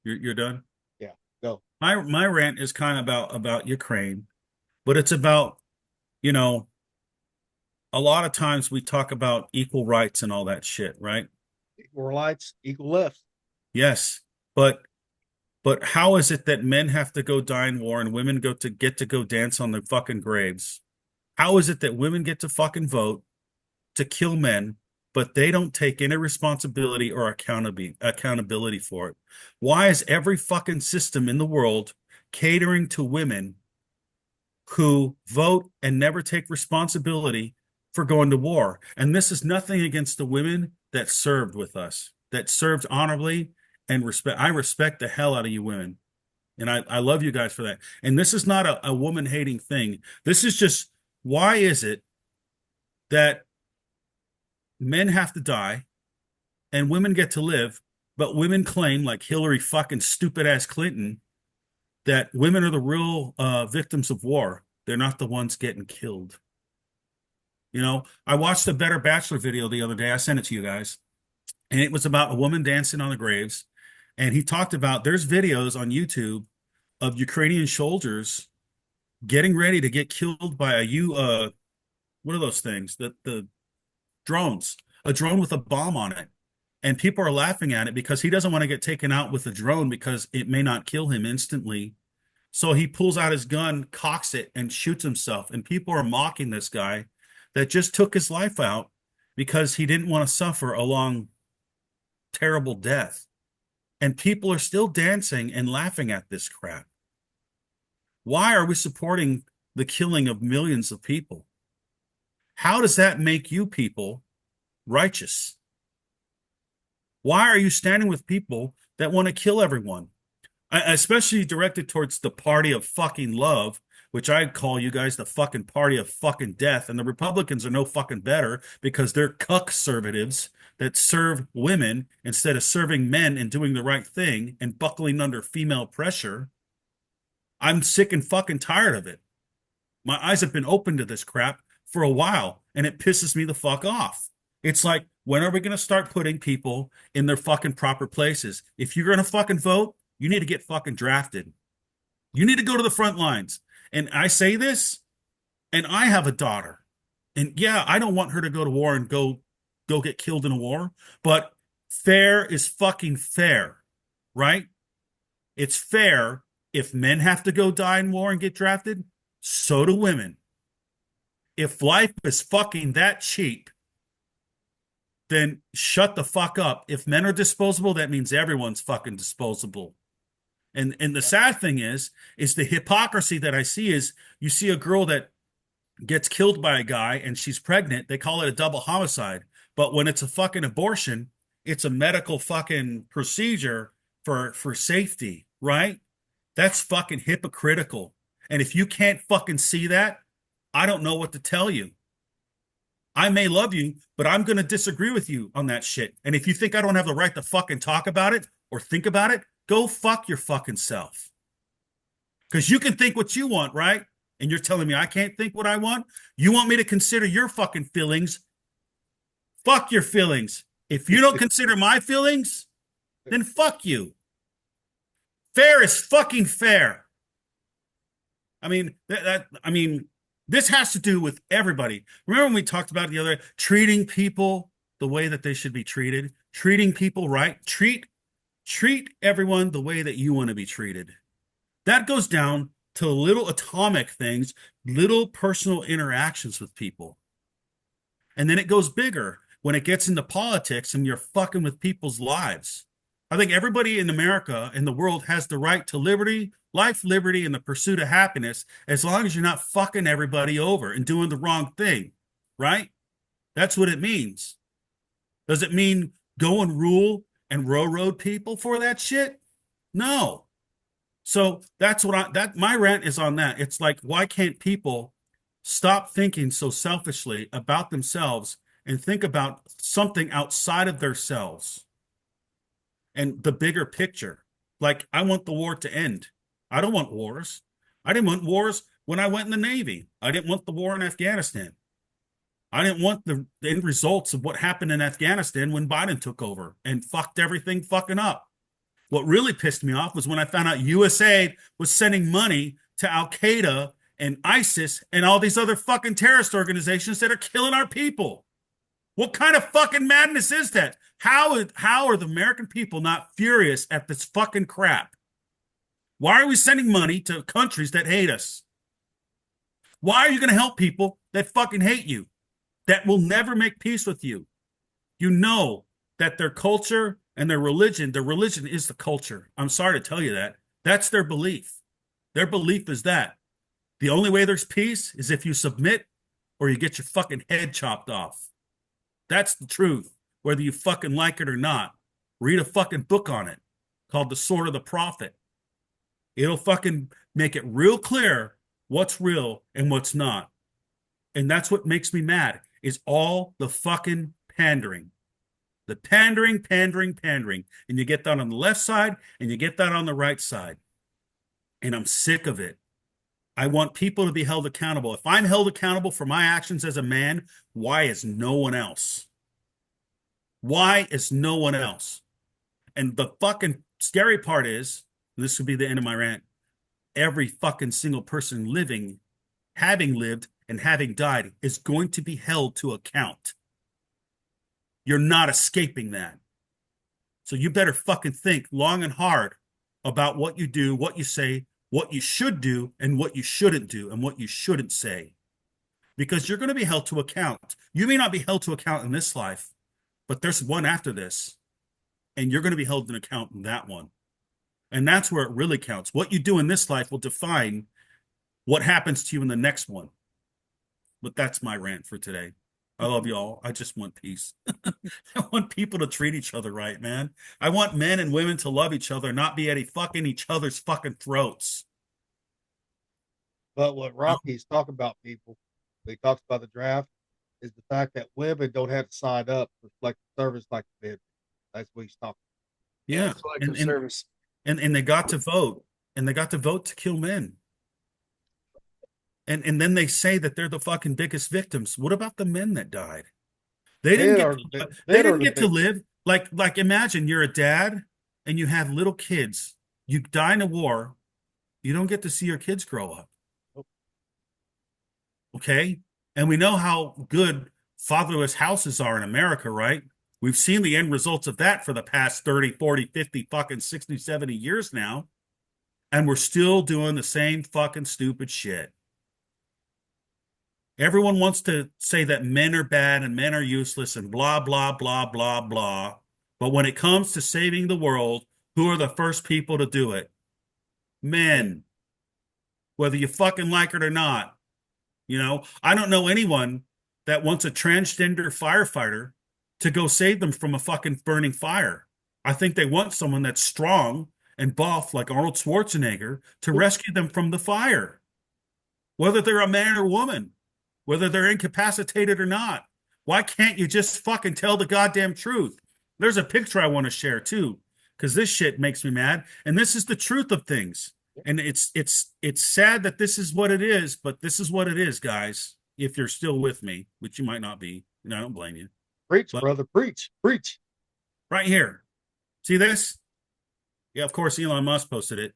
one. You're done? Yeah, go. my rant is kind of about Ukraine, but it's about, you know, a lot of times we talk about equal rights and all that shit, right? Equal rights, equal left. Yes, but how is it that men have to go die in war and women get to go dance on their fucking graves? How is it that women get to fucking vote to kill men, but they don't take any responsibility or accountability for it? Why is every fucking system in the world catering to women who vote and never take responsibility for going to war? And this is nothing against the women that served with us, that served honorably and respect. I respect the hell out of you women. And I love you guys for that. And this is not a woman hating thing. This is just, why is it that men have to die and women get to live, but women claim, like Hillary fucking stupid ass Clinton, that women are the real victims of war. They're not the ones getting killed. You know, I watched a Better Bachelor video the other day. I sent it to you guys, and it was about a woman dancing on the graves. And he talked about, there's videos on YouTube of Ukrainian soldiers getting ready to get killed by what are those things? The drones, a drone with a bomb on it. And people are laughing at it because he doesn't want to get taken out with the drone because it may not kill him instantly. So he pulls out his gun, cocks it, and shoots himself. And people are mocking this guy that just took his life out because he didn't want to suffer a long, terrible death. And people are still dancing and laughing at this crap. Why are we supporting the killing of millions of people? How does that make you people righteous? Why are you standing with people that want to kill everyone? Especially directed towards the party of fucking love, which I call you guys the fucking party of fucking death. And the Republicans are no fucking better because they're cuck conservatives that serve women instead of serving men and doing the right thing and buckling under female pressure. I'm sick and fucking tired of it. My eyes have been open to this crap for a while, and it pisses me the fuck off. It's like, when are we going to start putting people in their fucking proper places? If you're going to fucking vote, you need to get fucking drafted. You need to go to the front lines. And I say this, and I have a daughter. And yeah, I don't want her to go to war and go get killed in a war, but fair is fucking fair, right? It's fair. If men have to go die in war and get drafted, so do women. If life is fucking that cheap, then shut the fuck up. If men are disposable, that means everyone's fucking disposable. And the sad thing is the hypocrisy that I see is, you see a girl that gets killed by a guy and she's pregnant, they call it a double homicide. But when it's a fucking abortion, it's a medical fucking procedure for safety, right? That's fucking hypocritical. And if you can't fucking see that, I don't know what to tell you. I may love you, but I'm going to disagree with you on that shit. And if you think I don't have the right to fucking talk about it or think about it, go fuck your fucking self. Because you can think what you want, right? And you're telling me I can't think what I want? You want me to consider your fucking feelings? Fuck your feelings. If you don't consider my feelings, then fuck you. Fair is fucking fair. I mean, this has to do with everybody. Remember when we talked about the other, treating people the way that they should be treated, treating people right, treat everyone the way that you want to be treated. That goes down to little atomic things, little personal interactions with people. And then it goes bigger when it gets into politics and you're fucking with people's lives. I think everybody in America and the world has the right to liberty, life, liberty, and the pursuit of happiness, as long as you're not fucking everybody over and doing the wrong thing, right? That's what it means. Does it mean go and rule and railroad people for that shit? No. So that's my rant is on that. It's like, why can't people stop thinking so selfishly about themselves and think about something outside of themselves and the bigger picture? Like, I want the war to end. I don't want wars. I didn't want wars when I went in the Navy. I didn't want the war in Afghanistan. I didn't want the end results of what happened in Afghanistan when Biden took over and fucked everything fucking up. What really pissed me off was when I found out USA was sending money to Al Qaeda and ISIS and all these other fucking terrorist organizations that are killing our people. What kind of fucking madness is that? How are the American people not furious at this fucking crap? Why are we sending money to countries that hate us? Why are you going to help people that fucking hate you, that will never make peace with you? You know that their culture and their religion is the culture. I'm sorry to tell you that. That's their belief. Their belief is that the only way there's peace is if you submit or you get your fucking head chopped off. That's the truth, whether you fucking like it or not. Read a fucking book on it called The Sword of the Prophet. It'll fucking make it real clear what's real and what's not. And that's what makes me mad, is all the fucking pandering. The pandering. And you get that on the left side and you get that on the right side. And I'm sick of it. I want people to be held accountable. If I'm held accountable for my actions as a man, why is no one else? Why is no one else? And the fucking scary part is, and this would be the end of my rant, every fucking single person living, having lived, and having died is going to be held to account. You're not escaping that. So you better fucking think long and hard about what you do, what you say, what you should do, and what you shouldn't do, and what you shouldn't say. Because you're going to be held to account. You may not be held to account in this life, but there's one after this, and you're going to be held to account in that one. And that's where it really counts. What you do in this life will define what happens to you in the next one. But that's my rant for today. I love y'all. I just want peace. I want people to treat each other right, man. I want men and women to love each other, not be at each other's fucking throats. But what Rocky's talking about, people, when he talks about the draft, is the fact that women don't have to sign up for selective service like men. That's what he's talking Yeah. Selective service. And they got to vote. And they got to vote to kill men. And then they say that they're the fucking biggest victims. What about the men that died? They didn't get to live. Like imagine you're a dad and you have little kids. You die in a war. You don't get to see your kids grow up. Okay? And we know how good fatherless houses are in America, right? We've seen the end results of that for the past 30, 40, 50, fucking 60, 70 years now. And we're still doing the same fucking stupid shit. Everyone wants to say that men are bad and men are useless and blah, blah, blah, blah, blah. But when it comes to saving the world, who are the first people to do it? Men. Whether you fucking like it or not. You know, I don't know anyone that wants a transgender firefighter to go save them from a fucking burning fire. I think they want someone that's strong and buff like Arnold Schwarzenegger to rescue them from the fire. Whether they're a man or woman. Whether they're incapacitated or not. Why can't you just fucking tell the goddamn truth? There's a picture I want to share too, because this shit makes me mad. And this is the truth of things. And it's sad that this is what it is, but this is what it is, guys. If you're still with me, which you might not be, and I don't blame you. Preach, brother, preach. Right here. See this? Yeah, of course, Elon Musk posted it.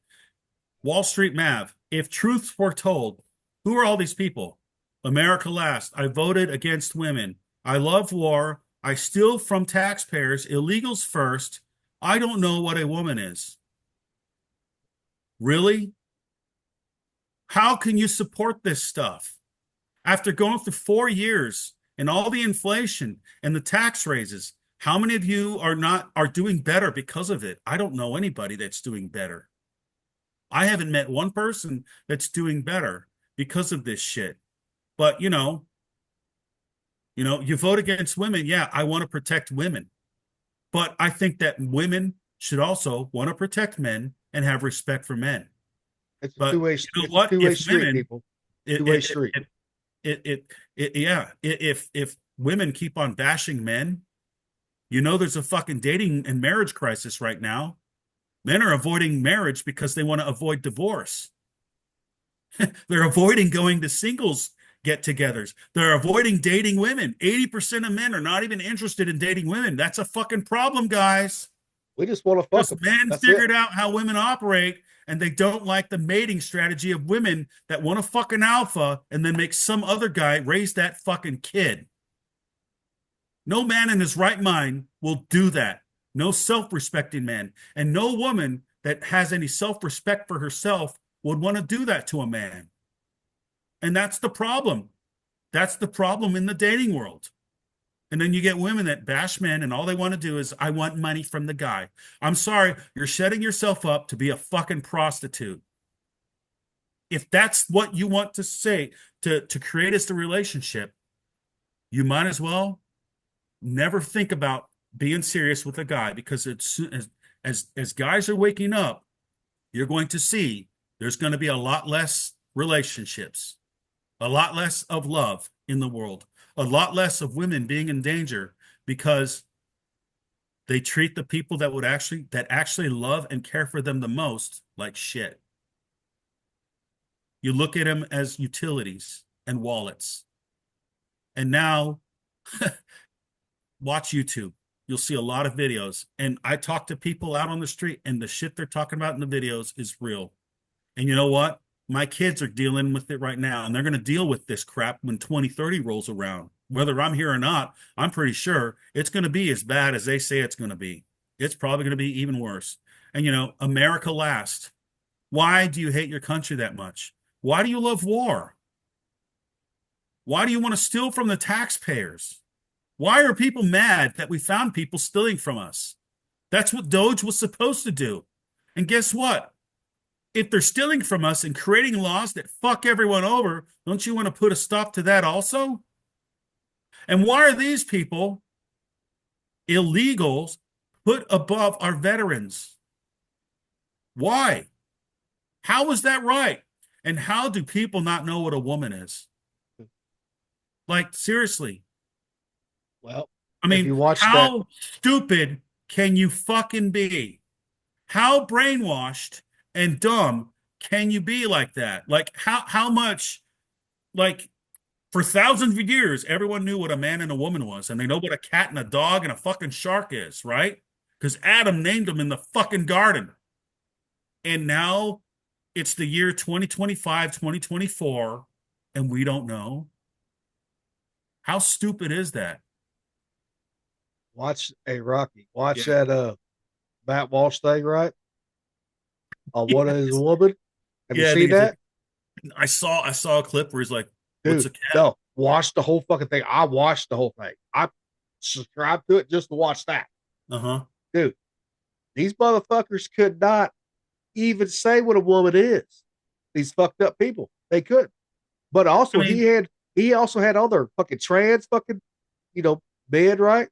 Wall Street Mav. If truth were told, who are all these people? America last. I voted against women. I love war. I steal from taxpayers. Illegals first. I don't know what a woman is. Really? How can you support this stuff? After going through 4 years and all the inflation and the tax raises, how many of you are doing better because of it? I don't know anybody that's doing better. I haven't met one person that's doing better because of this shit. But, you vote against women. Yeah, I want to protect women. But I think that women should also want to protect men and have respect for men. It's But a two-way, you know what? two-way If street, women, people. it, Two-way it, street. if women keep on bashing men, there's a fucking dating and marriage crisis right now. Men are avoiding marriage because they want to avoid divorce. They're avoiding going to singles get-togethers. They're avoiding dating women. 80% of men are not even interested in dating women. That's a fucking problem, guys. We just want to fuck Because them. men That's it. figured out how women operate and they don't like the mating strategy of women that want to fuck an alpha and then make some other guy raise that fucking kid. No man in his right mind will do that. No self-respecting man. And no woman that has any self-respect for herself would want to do that to a man. And that's the problem. That's the problem in the dating world. And then you get women that bash men and all they want to do is, I want money from the guy. I'm sorry, you're setting yourself up to be a fucking prostitute. If that's what you want to say to create us the relationship, you might as well never think about being serious with a guy, because it's as guys are waking up, you're going to see there's going to be a lot less relationships, a lot less of love in the world, a lot less of women being in danger because they treat the people that actually love and care for them the most like shit. You look at them as utilities and wallets. And now watch YouTube. You'll see a lot of videos. And I talk to people out on the street, and the shit they're talking about in the videos is real. And you know what? My kids are dealing with it right now, and they're going to deal with this crap when 2030 rolls around. Whether I'm here or not, I'm pretty sure it's going to be as bad as they say it's going to be. It's probably going to be even worse. And America last. Why do you hate your country that much? Why do you love war? Why do you want to steal from the taxpayers? Why are people mad that we found people stealing from us? That's what Doge was supposed to do. And guess what? If they're stealing from us and creating laws that fuck everyone over, don't you want to put a stop to that also? And why are these people, illegals, put above our veterans? Why? How is that right? And how do people not know what a woman is? Like, seriously. Well, I if mean, you watch that, how stupid can you fucking be? How brainwashed and dumb can you be like that? Like, how much, like, for thousands of years, everyone knew what a man and a woman was, and they know what a cat and a dog and a fucking shark is, right? Because Adam named them in the fucking garden. And now it's the year 2025, 2024, and we don't know. How stupid is that? watch a Rocky, watch Yeah. that Matt Walsh thing, right? On what is a Yes. woman? Have you Yeah, I seen think it's like, that? I saw a clip where he's like, "What's Dude, a cat?" no, watch the whole fucking thing. I watched the whole thing. I subscribed to it just to watch that. Uh-huh. Dude, these motherfuckers could not even say what a woman is. These fucked up people. They couldn't. But I also mean, he also had other fucking trans fucking, you know, men, right?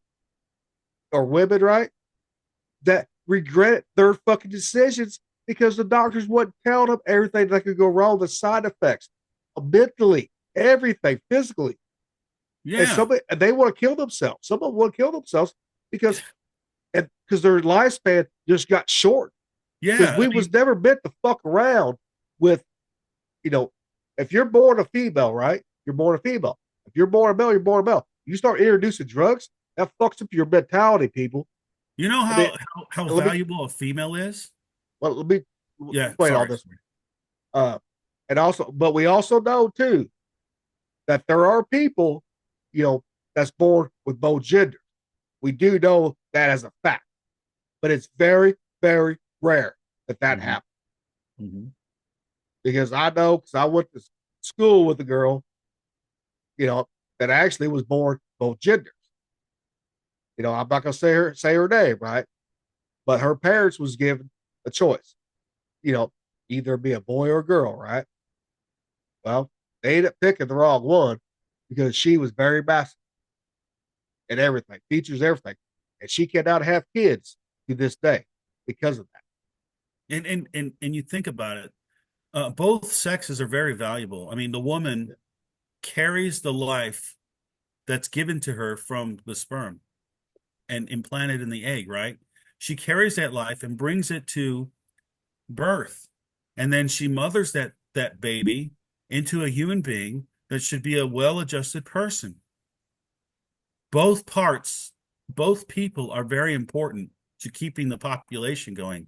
Or women, right? That regret their fucking decisions because the doctors wouldn't tell them everything that could go wrong, the side effects, mentally, everything, physically. And yeah, somebody and they want to kill themselves. Some of them want to kill themselves because their lifespan just got short. Because yeah. I we mean, was never meant to fuck around with, you know, if you're born a female, right? You're born a female. If you're born a male, you're born a male. You start introducing drugs, that fucks up your mentality, people. you know And then how let me valuable a female is? let me Yeah, explain all sorry. this. And also, but we also know too that there are people, that's born with both genders. We do know that as a fact, but it's very, very rare that Mhm, happens. mhm. Because I know, because I went to school with a girl, that actually was born both genders. I'm not gonna say her name, right? But her parents was given a choice, you know, either be a boy or a girl, right? Well, they ended up picking the wrong one because she was very massive and everything, features everything, and she cannot have kids to this day because of that. And you think about it, both sexes are very valuable. I mean, the woman carries the life that's given to her from the sperm and implanted in the egg, right? She carries that life and brings it to birth. And then she mothers that baby into a human being that should be a well-adjusted person. Both parts, both people are very important. to keeping the population going.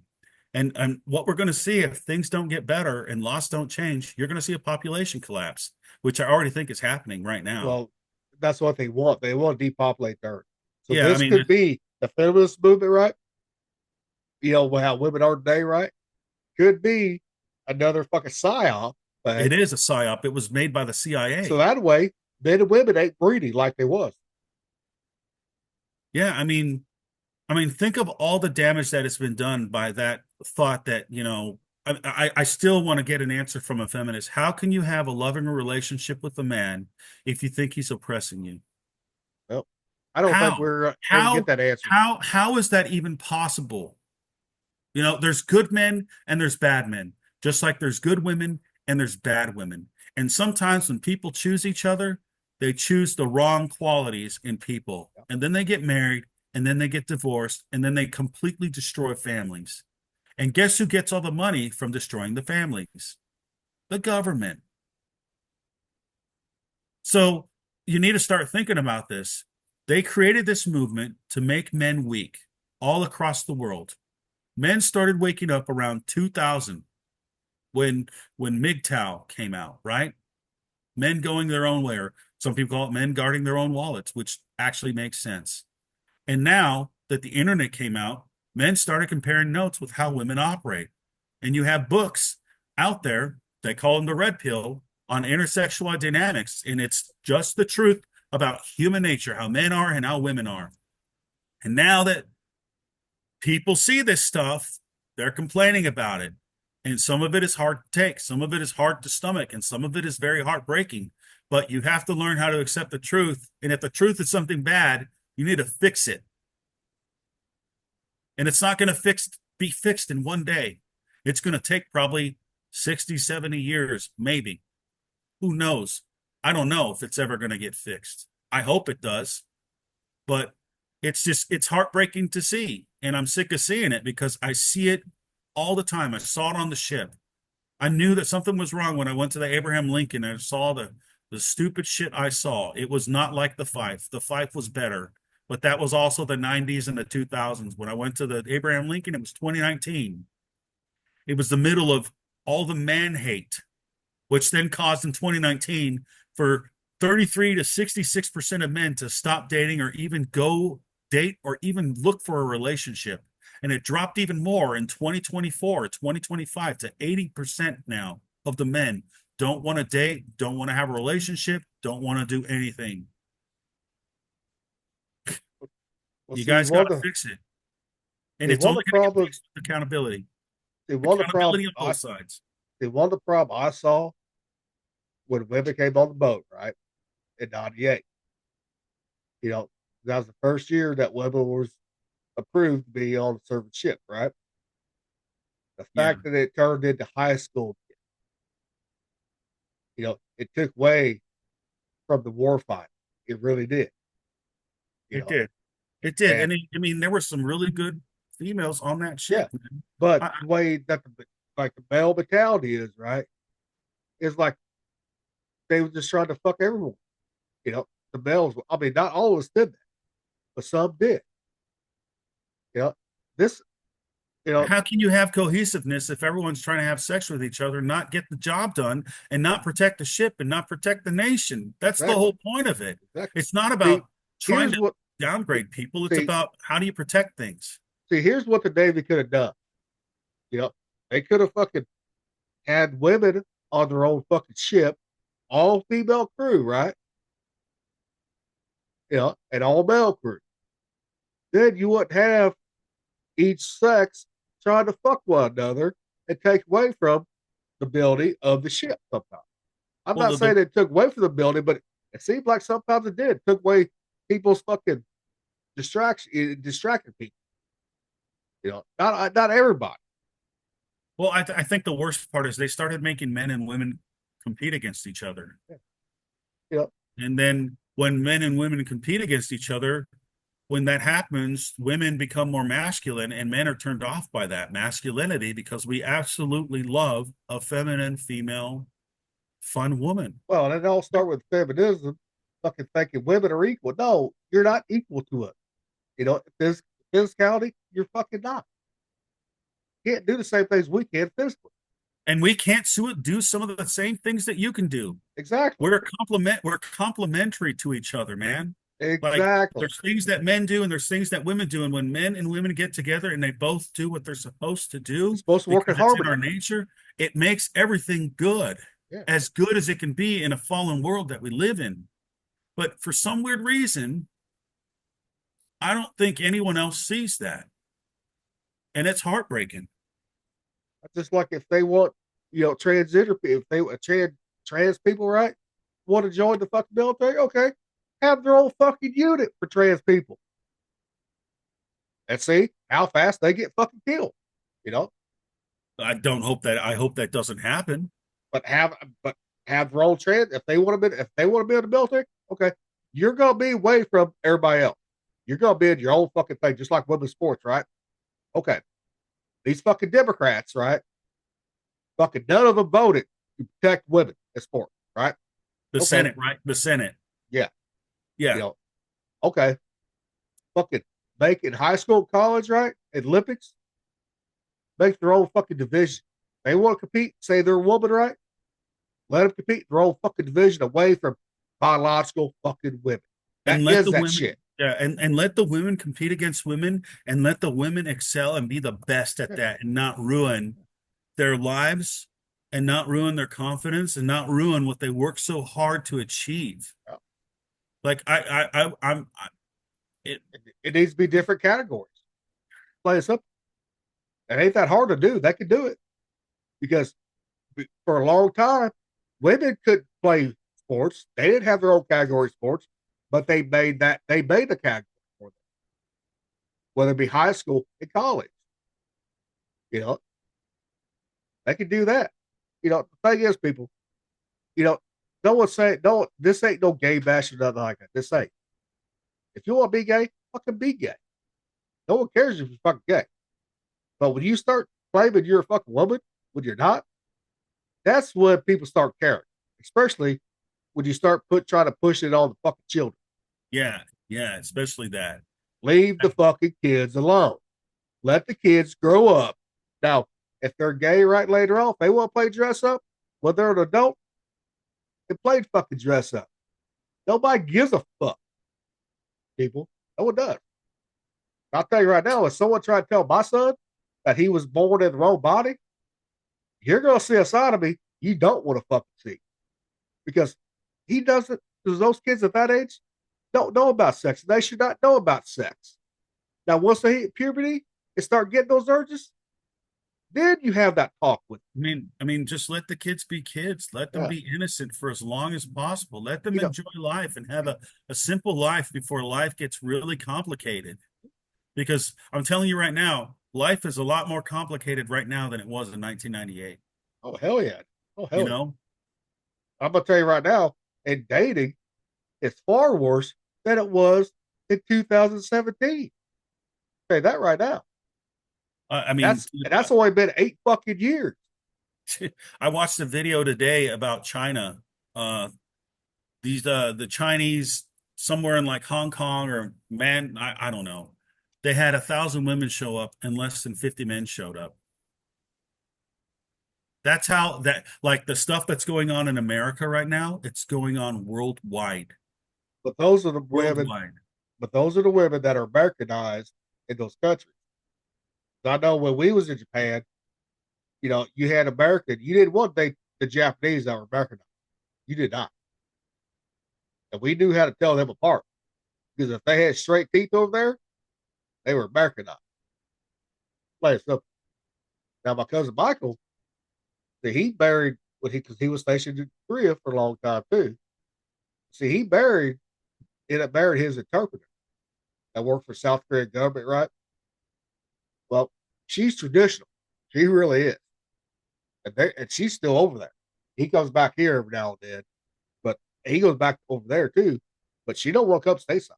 And what we're going to see if things don't get better and laws don't change, you're going to see a population collapse, which I already think is happening right now. Well, that's what they want. They want to depopulate the earth. So Yeah, I this mean, could be the feminist movement, right? How women are today, right? Could be another fucking psyop. it But is a psyop. It was made by the so CIA. that way, men and women ain't breeding like they was. Yeah, I mean, think of all the damage that has been done by that thought that, I still want to get an answer from a feminist. How can you have a loving relationship with a man if you think he's oppressing you? Well, I don't think How? we're ever get How? that answer. How is that even possible? There's good men and there's bad men, just like there's good women and there's bad women. And sometimes when people choose each other, they choose the wrong qualities in people. And then they get married and then they get divorced and then they completely destroy families. And guess who gets all the money from destroying the families? The government. So you need to start thinking about this. They created this movement to make men weak all across the world. Men started waking up around 2000 when MGTOW came out, right? Men going their own way, or some people call it men guarding their own wallets, which actually makes sense. And now that the internet came out, men started comparing notes with how women operate. And you have books out there, they call them the red pill, on intersexual dynamics. And it's just the truth about human nature, how men are and how women are. And now that people see this stuff, they're complaining about it. And some of it is hard to take, some of it is hard to stomach, and some of it is very heartbreaking. But you have to learn how to accept the truth. And if the truth is something bad, you need to fix it. And it's not going to be fixed in one day. It's going to take probably 60, 70 years, maybe. Who knows? I don't know if it's ever going to get fixed. I hope it does. But it's heartbreaking to see. And I'm sick of seeing it because I see it all the time. I saw it on the ship. I knew that something was wrong when I went to the Abraham Lincoln and I saw the stupid shit I saw. It was not like the Fife. The Fife was better. But that was also the 90s and the 2000s. When I went to the Abraham Lincoln, it was 2019. It was the middle of all the man hate, which then caused in 2019 for 33 to 66% of men to stop dating or even go date or even look for a relationship. And it dropped even more in 2024, 2025 to 80% now of the men don't want to date, don't want to have a relationship, don't want to do anything. Well, You see, guys got to fix it. And it's one of only the going to get problems, fixed with accountability. one of the Accountability problems, on both sides. one of the problem I saw when women came on the boat, right, in '98. That was the first year that women was approved to be on a certain ship, right? The Yeah, fact that it turned into high school, it took away from the war fight. It really did. You it know, did. It did. and I mean, there were some really good females on that yeah, ship, man. but I, the way that the male mentality is, right, is like they were just trying to fuck everyone. The males. I mean, not all of us did that, but some did. You know, this. You know, how can you have cohesiveness if everyone's trying to have sex with each other, not get the job done, and not protect the ship and not protect the nation? That's the exactly, whole point of it. exactly. It's not See, about trying here's to what. downgrade people. It's See, about how do you protect things. here's what the Navy could have done. They could have fucking had women on their own fucking ship, all female crew, right? And all male crew. Then you wouldn't have each sex trying to fuck one another and take away from the ability of the ship sometimes. I'm Well, not saying it took away from the ability, but it seems like sometimes it did. It took away people's fucking distraction, it distracted people. Not everybody. well, I think the worst part is they started making men and women compete against each other. Yeah. You know, And then when men and women compete against each other, when that happens, women become more masculine and men are turned off by that masculinity because we absolutely love a feminine, female, fun woman. well, and it all start with feminism, fucking thinking women are equal. No, you're not equal to us. If physicality, you're fucking not. You can't do the same things we can physically. And we can't do some of the same things that you can do. Exactly. We're complementary to each other, man. Like Exactly. there's things that men do and there's things that women do. And when men and women get together and they both do what they're supposed to do It's supposed to work in because it's in harmony. our nature, it makes everything good. Yeah. As good as it can be in a fallen world that we live in. But for some weird reason, I don't think anyone else sees that. And it's heartbreaking. Just like if they want, transgender people, if they trans people, right, want to join the fucking military, okay, have their own fucking unit for trans people. And see how fast they get fucking killed, you know. I hope that doesn't happen. But have their own trans if they want to be in the military, okay, you're gonna be away from everybody else. You're gonna be in your own fucking thing, just like women's sports, right? Okay. These fucking Democrats, right? Fucking none of them voted to protect women in sport, right? The Okay. Senate, right? The Senate. Yeah. Yeah. Okay. Fucking make it high school, college, right? Olympics, make their own fucking division. They want to compete, say they're a woman, right? Let them compete in their own fucking division away from biological fucking women. That And let is the that women, shit. yeah, and let the women compete against women and let the women excel and be the best at that and not ruin their lives and not ruin their confidence and not ruin what they work so hard to achieve. Yeah. Like it, It needs to be different categories. Play it simple. It ain't that hard to do. They can do it because for a long time, women couldn't play sports. They didn't have their own category of sports, but they made the category for them, whether it be high school and college. You know, they can do that. The thing is, people, no one's saying, no, this ain't no gay bash or nothing like that. This ain't. If you want to be gay, fucking be gay. No one cares if you're fucking gay. But when you start claiming you're a fucking woman when you're not, that's when people start caring. Especially when you start trying to push it on the fucking children. yeah, especially that. Leave the fucking kids alone. Let the kids grow up. Now, if they're gay right later on, if they want to play dress up, when they're an adult, they play fucking dress up. Nobody gives a fuck, people. No one does. I'll tell you right now, if someone tried to tell my son that he was born in the wrong body, you're going to see a side of me you don't want to fucking see. Because because those kids at that age don't know about sex. They should not know about sex. Now, once they hit puberty and start getting those urges, then you have that talk with I mean, just let the kids be kids. Let them be innocent for as long as possible. Let them enjoy life and have a simple life before life gets really complicated. Because I'm telling you right now, life is a lot more complicated right now than it was in 1998. Oh, hell yeah. Oh, hell yeah. I'm going to tell you right now, in dating, it's far worse than it was in 2017. Say that right now. I mean, that's only been 8 fucking years. I watched a video today about China. The Chinese somewhere in like Hong Kong or I don't know. They had 1,000 women show up and less than 50 men showed up. That's how like the stuff that's going on in America right now, it's going on worldwide. But those are the women. But those are the women that are Americanized in those countries. I know when we was in Japan, you had American. You didn't want the Japanese that were Americanized. You did not. And we knew how to tell them apart. Because if they had straight teeth over there, they were Americanized. Plain simple. Now, my cousin Michael, he married because he was stationed in Korea for a long time too. See, he ended up marrying his interpreter that worked for South Korean government, right? Well, she's traditional. She really is. And she's still over there. He comes back here every now and then, but he goes back over there too. But she don't walk up stateside.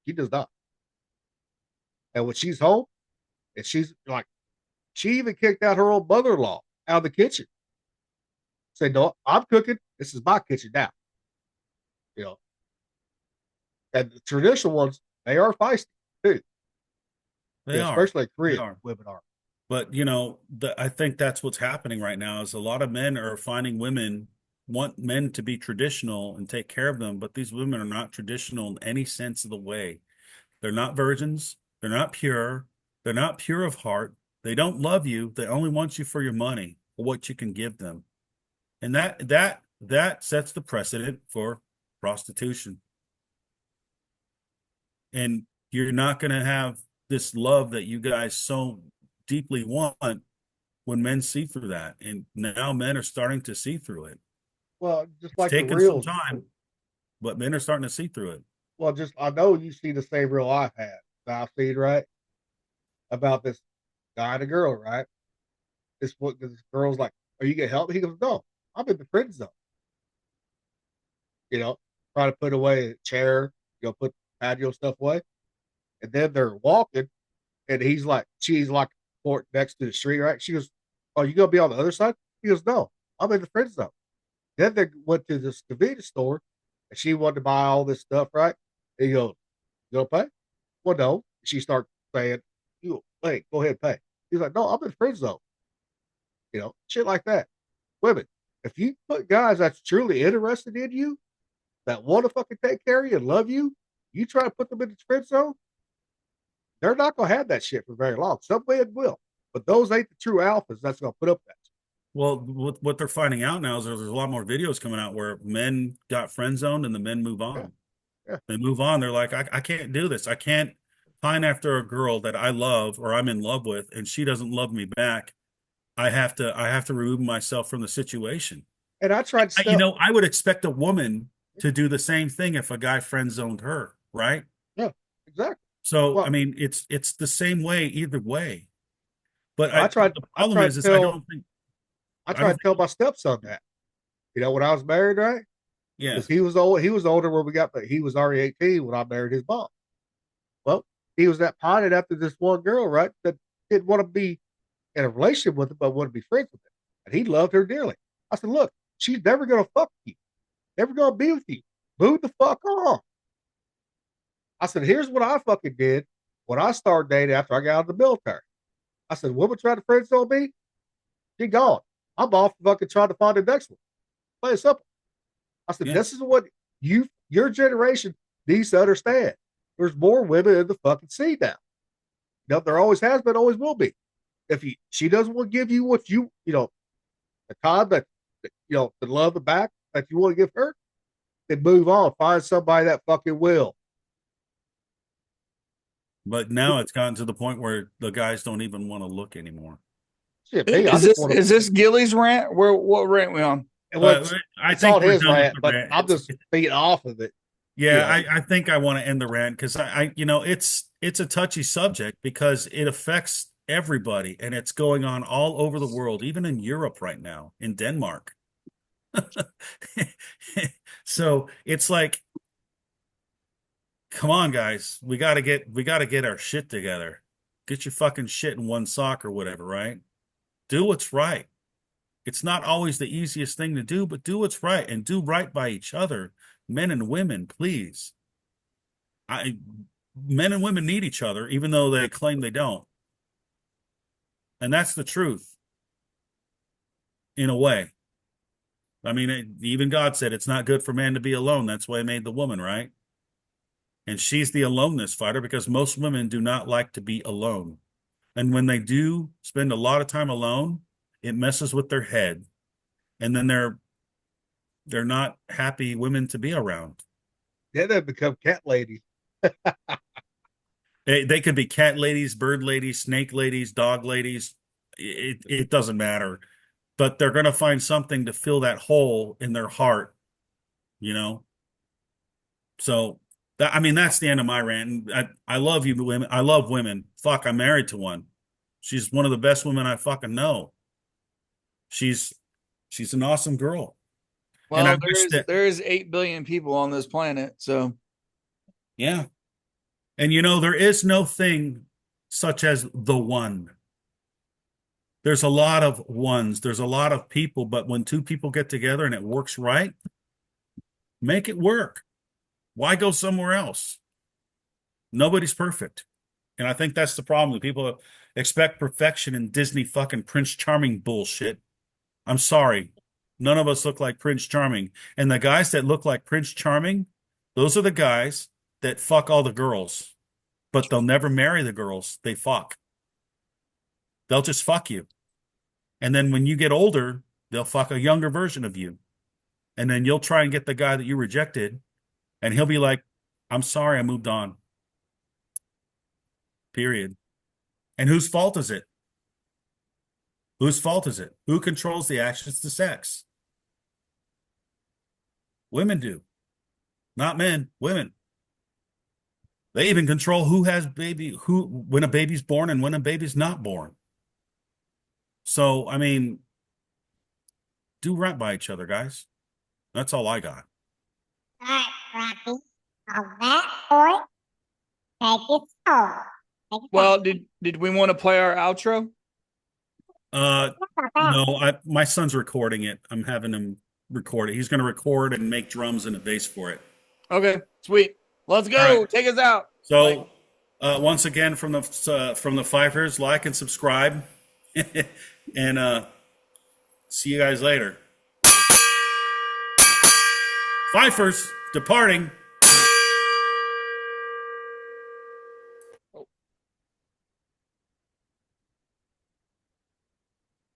She does not. And when she's home, and she's like, she even kicked out her own mother-in-law out of the kitchen. Say, no, I'm cooking. This is my kitchen now. And the traditional ones, they are feisty too. They Yeah, are. especially They Korean are. women are. But I think that's what's happening right now is a lot of men are finding women want men to be traditional and take care of them, but these women are not traditional in any sense of the way. They're not virgins. They're not pure. They're not pure of heart. They don't love you. They only want you for your money, for what you can give them. And that sets the precedent for prostitution. And you're not going to have this love that you guys so deeply want when men see through that. And now men are starting to see through it. Well, just It's like the taken some reels. time, but men are starting to see through it. Well, just I know you see the same reel I've had. That I've seen, right? About this guy and a girl, right? This girl's like, "Are you gonna help me?" He goes, "No, I'm in the friend zone." You know, trying to put away a chair, put patio stuff away, and then they're walking, and she's like court next to the street, right? She goes, "Oh, you gonna be on the other side?" He goes, "No, I'm in the friend zone." Then they went to this convenience store, and she wanted to buy all this stuff, right? And he goes, "You gonna pay?" Well, no. She starts saying, "You wait, go ahead and pay." He's like, "No, I'm in the friend zone." Shit like that. Women, if you put guys that's truly interested in you, that want to fucking take care of you and love you, you try to put them in the friend zone, they're not gonna have that shit for very long. Some men will, but those ain't the true alphas that's gonna put up that shit. Well, what they're finding out now is there's a lot more videos coming out where men got friend zoned and the men move Yeah, on. yeah. They move on. They're like, I can't do this. I can't pine after a girl that I love or I'm in love with, and she doesn't love me back. I have to remove myself from the situation. And I tried to You sell. know, I would expect a woman to do the same thing if a guy friend zoned her, right? Yeah, exactly. So, I Well, mean, it's the same way either way. But I tried. the I problem tried to is tell. I I don't tried to tell think, my stepson that. When I was married, right? yeah, Because he was old. He was older when we got, but he was already 18 when I married his mom. Well, he was that pining after this one girl, right? That didn't want to be in a relationship with him, but wanted to be friends with him. And he loved her dearly. I said, "Look, she's never going to fuck you, never going to be with you. Move the fuck on." I said, "Here's what I fucking did when I started dating after I got out of the military." I said, "Woman tried to friend zone me, she gone. I'm off fucking trying to find the next one. Plain simple." I said, yeah. "This is what your generation needs to understand. There's more women in the fucking sea now. There always has been, always will be. If she doesn't want to give you what the time the love and back that you want to give her, then move on. Find somebody that fucking will." But now it's gotten to the point where the guys don't even want to look anymore. Shit, me, I Is just this want is this Gilly's rant? Where what rant we on? to. Uh, I It's on think we're his done with rant, the but rant. I'm just feeding off of it. You Yeah, know, I think I want to end the rant because it's a touchy subject because it affects everybody and it's going on all over the world, even in Europe right now, in Denmark. So it's like, come on, guys, we gotta get our shit together. Get your fucking shit in one sock or whatever, right? Do what's right. It's not always the easiest thing to do, but do what's right and do right by each other, men and women, please. I Men and women need each other, even though they claim they don't. And that's the truth, in a way. I mean, even God said it's not good for man to be alone. That's why he made the woman, right? And she's the aloneness fighter because most women do not like to be alone. And when they do spend a lot of time alone, it messes with their head. And then they're not happy women to be around. then they become cat ladies. They could be cat ladies, bird ladies, snake ladies, dog ladies. It doesn't matter. But they're going to find something to fill that hole in their heart, you know? So I mean, that's the end of my rant. And I love you, women. I love women. Fuck, I'm married to one. She's one of the best women I fucking know. She's she's an awesome girl. And I Well, wish that, there is 8 billion people on this planet, so yeah. And there is no thing such as the one. There's a lot of ones, there's a lot of people, but when two people get together and it works right, make it work. Why go somewhere else? Nobody's perfect. And I think that's the problem. People expect perfection in Disney fucking Prince Charming bullshit. I'm sorry. None of us look like Prince Charming. And the guys that look like Prince Charming, those are the guys that fuck all the girls. But they'll never marry the girls they fuck. They'll just fuck you. And then when you get older, they'll fuck a younger version of you. And then you'll try and get the guy that you rejected, and he'll be like, I'm sorry, I moved on. Period. And whose fault is it? Whose fault is it? Who controls the actions to sex? Women do. Not men, women. They even control who has baby, who when a baby's born and when a baby's not born. So, I mean, do right by each other, guys. That's all I got. All right, Rocky. On that point, take it home. Take it Well, home. did we want to play our outro? No, my son's recording it. I'm having him record it. He's going to record and make drums and a bass for it. Okay, sweet. Let's go. All right. Take us out. So, once again, from the Fifers, like and subscribe, and see you guys later. Fifers departing.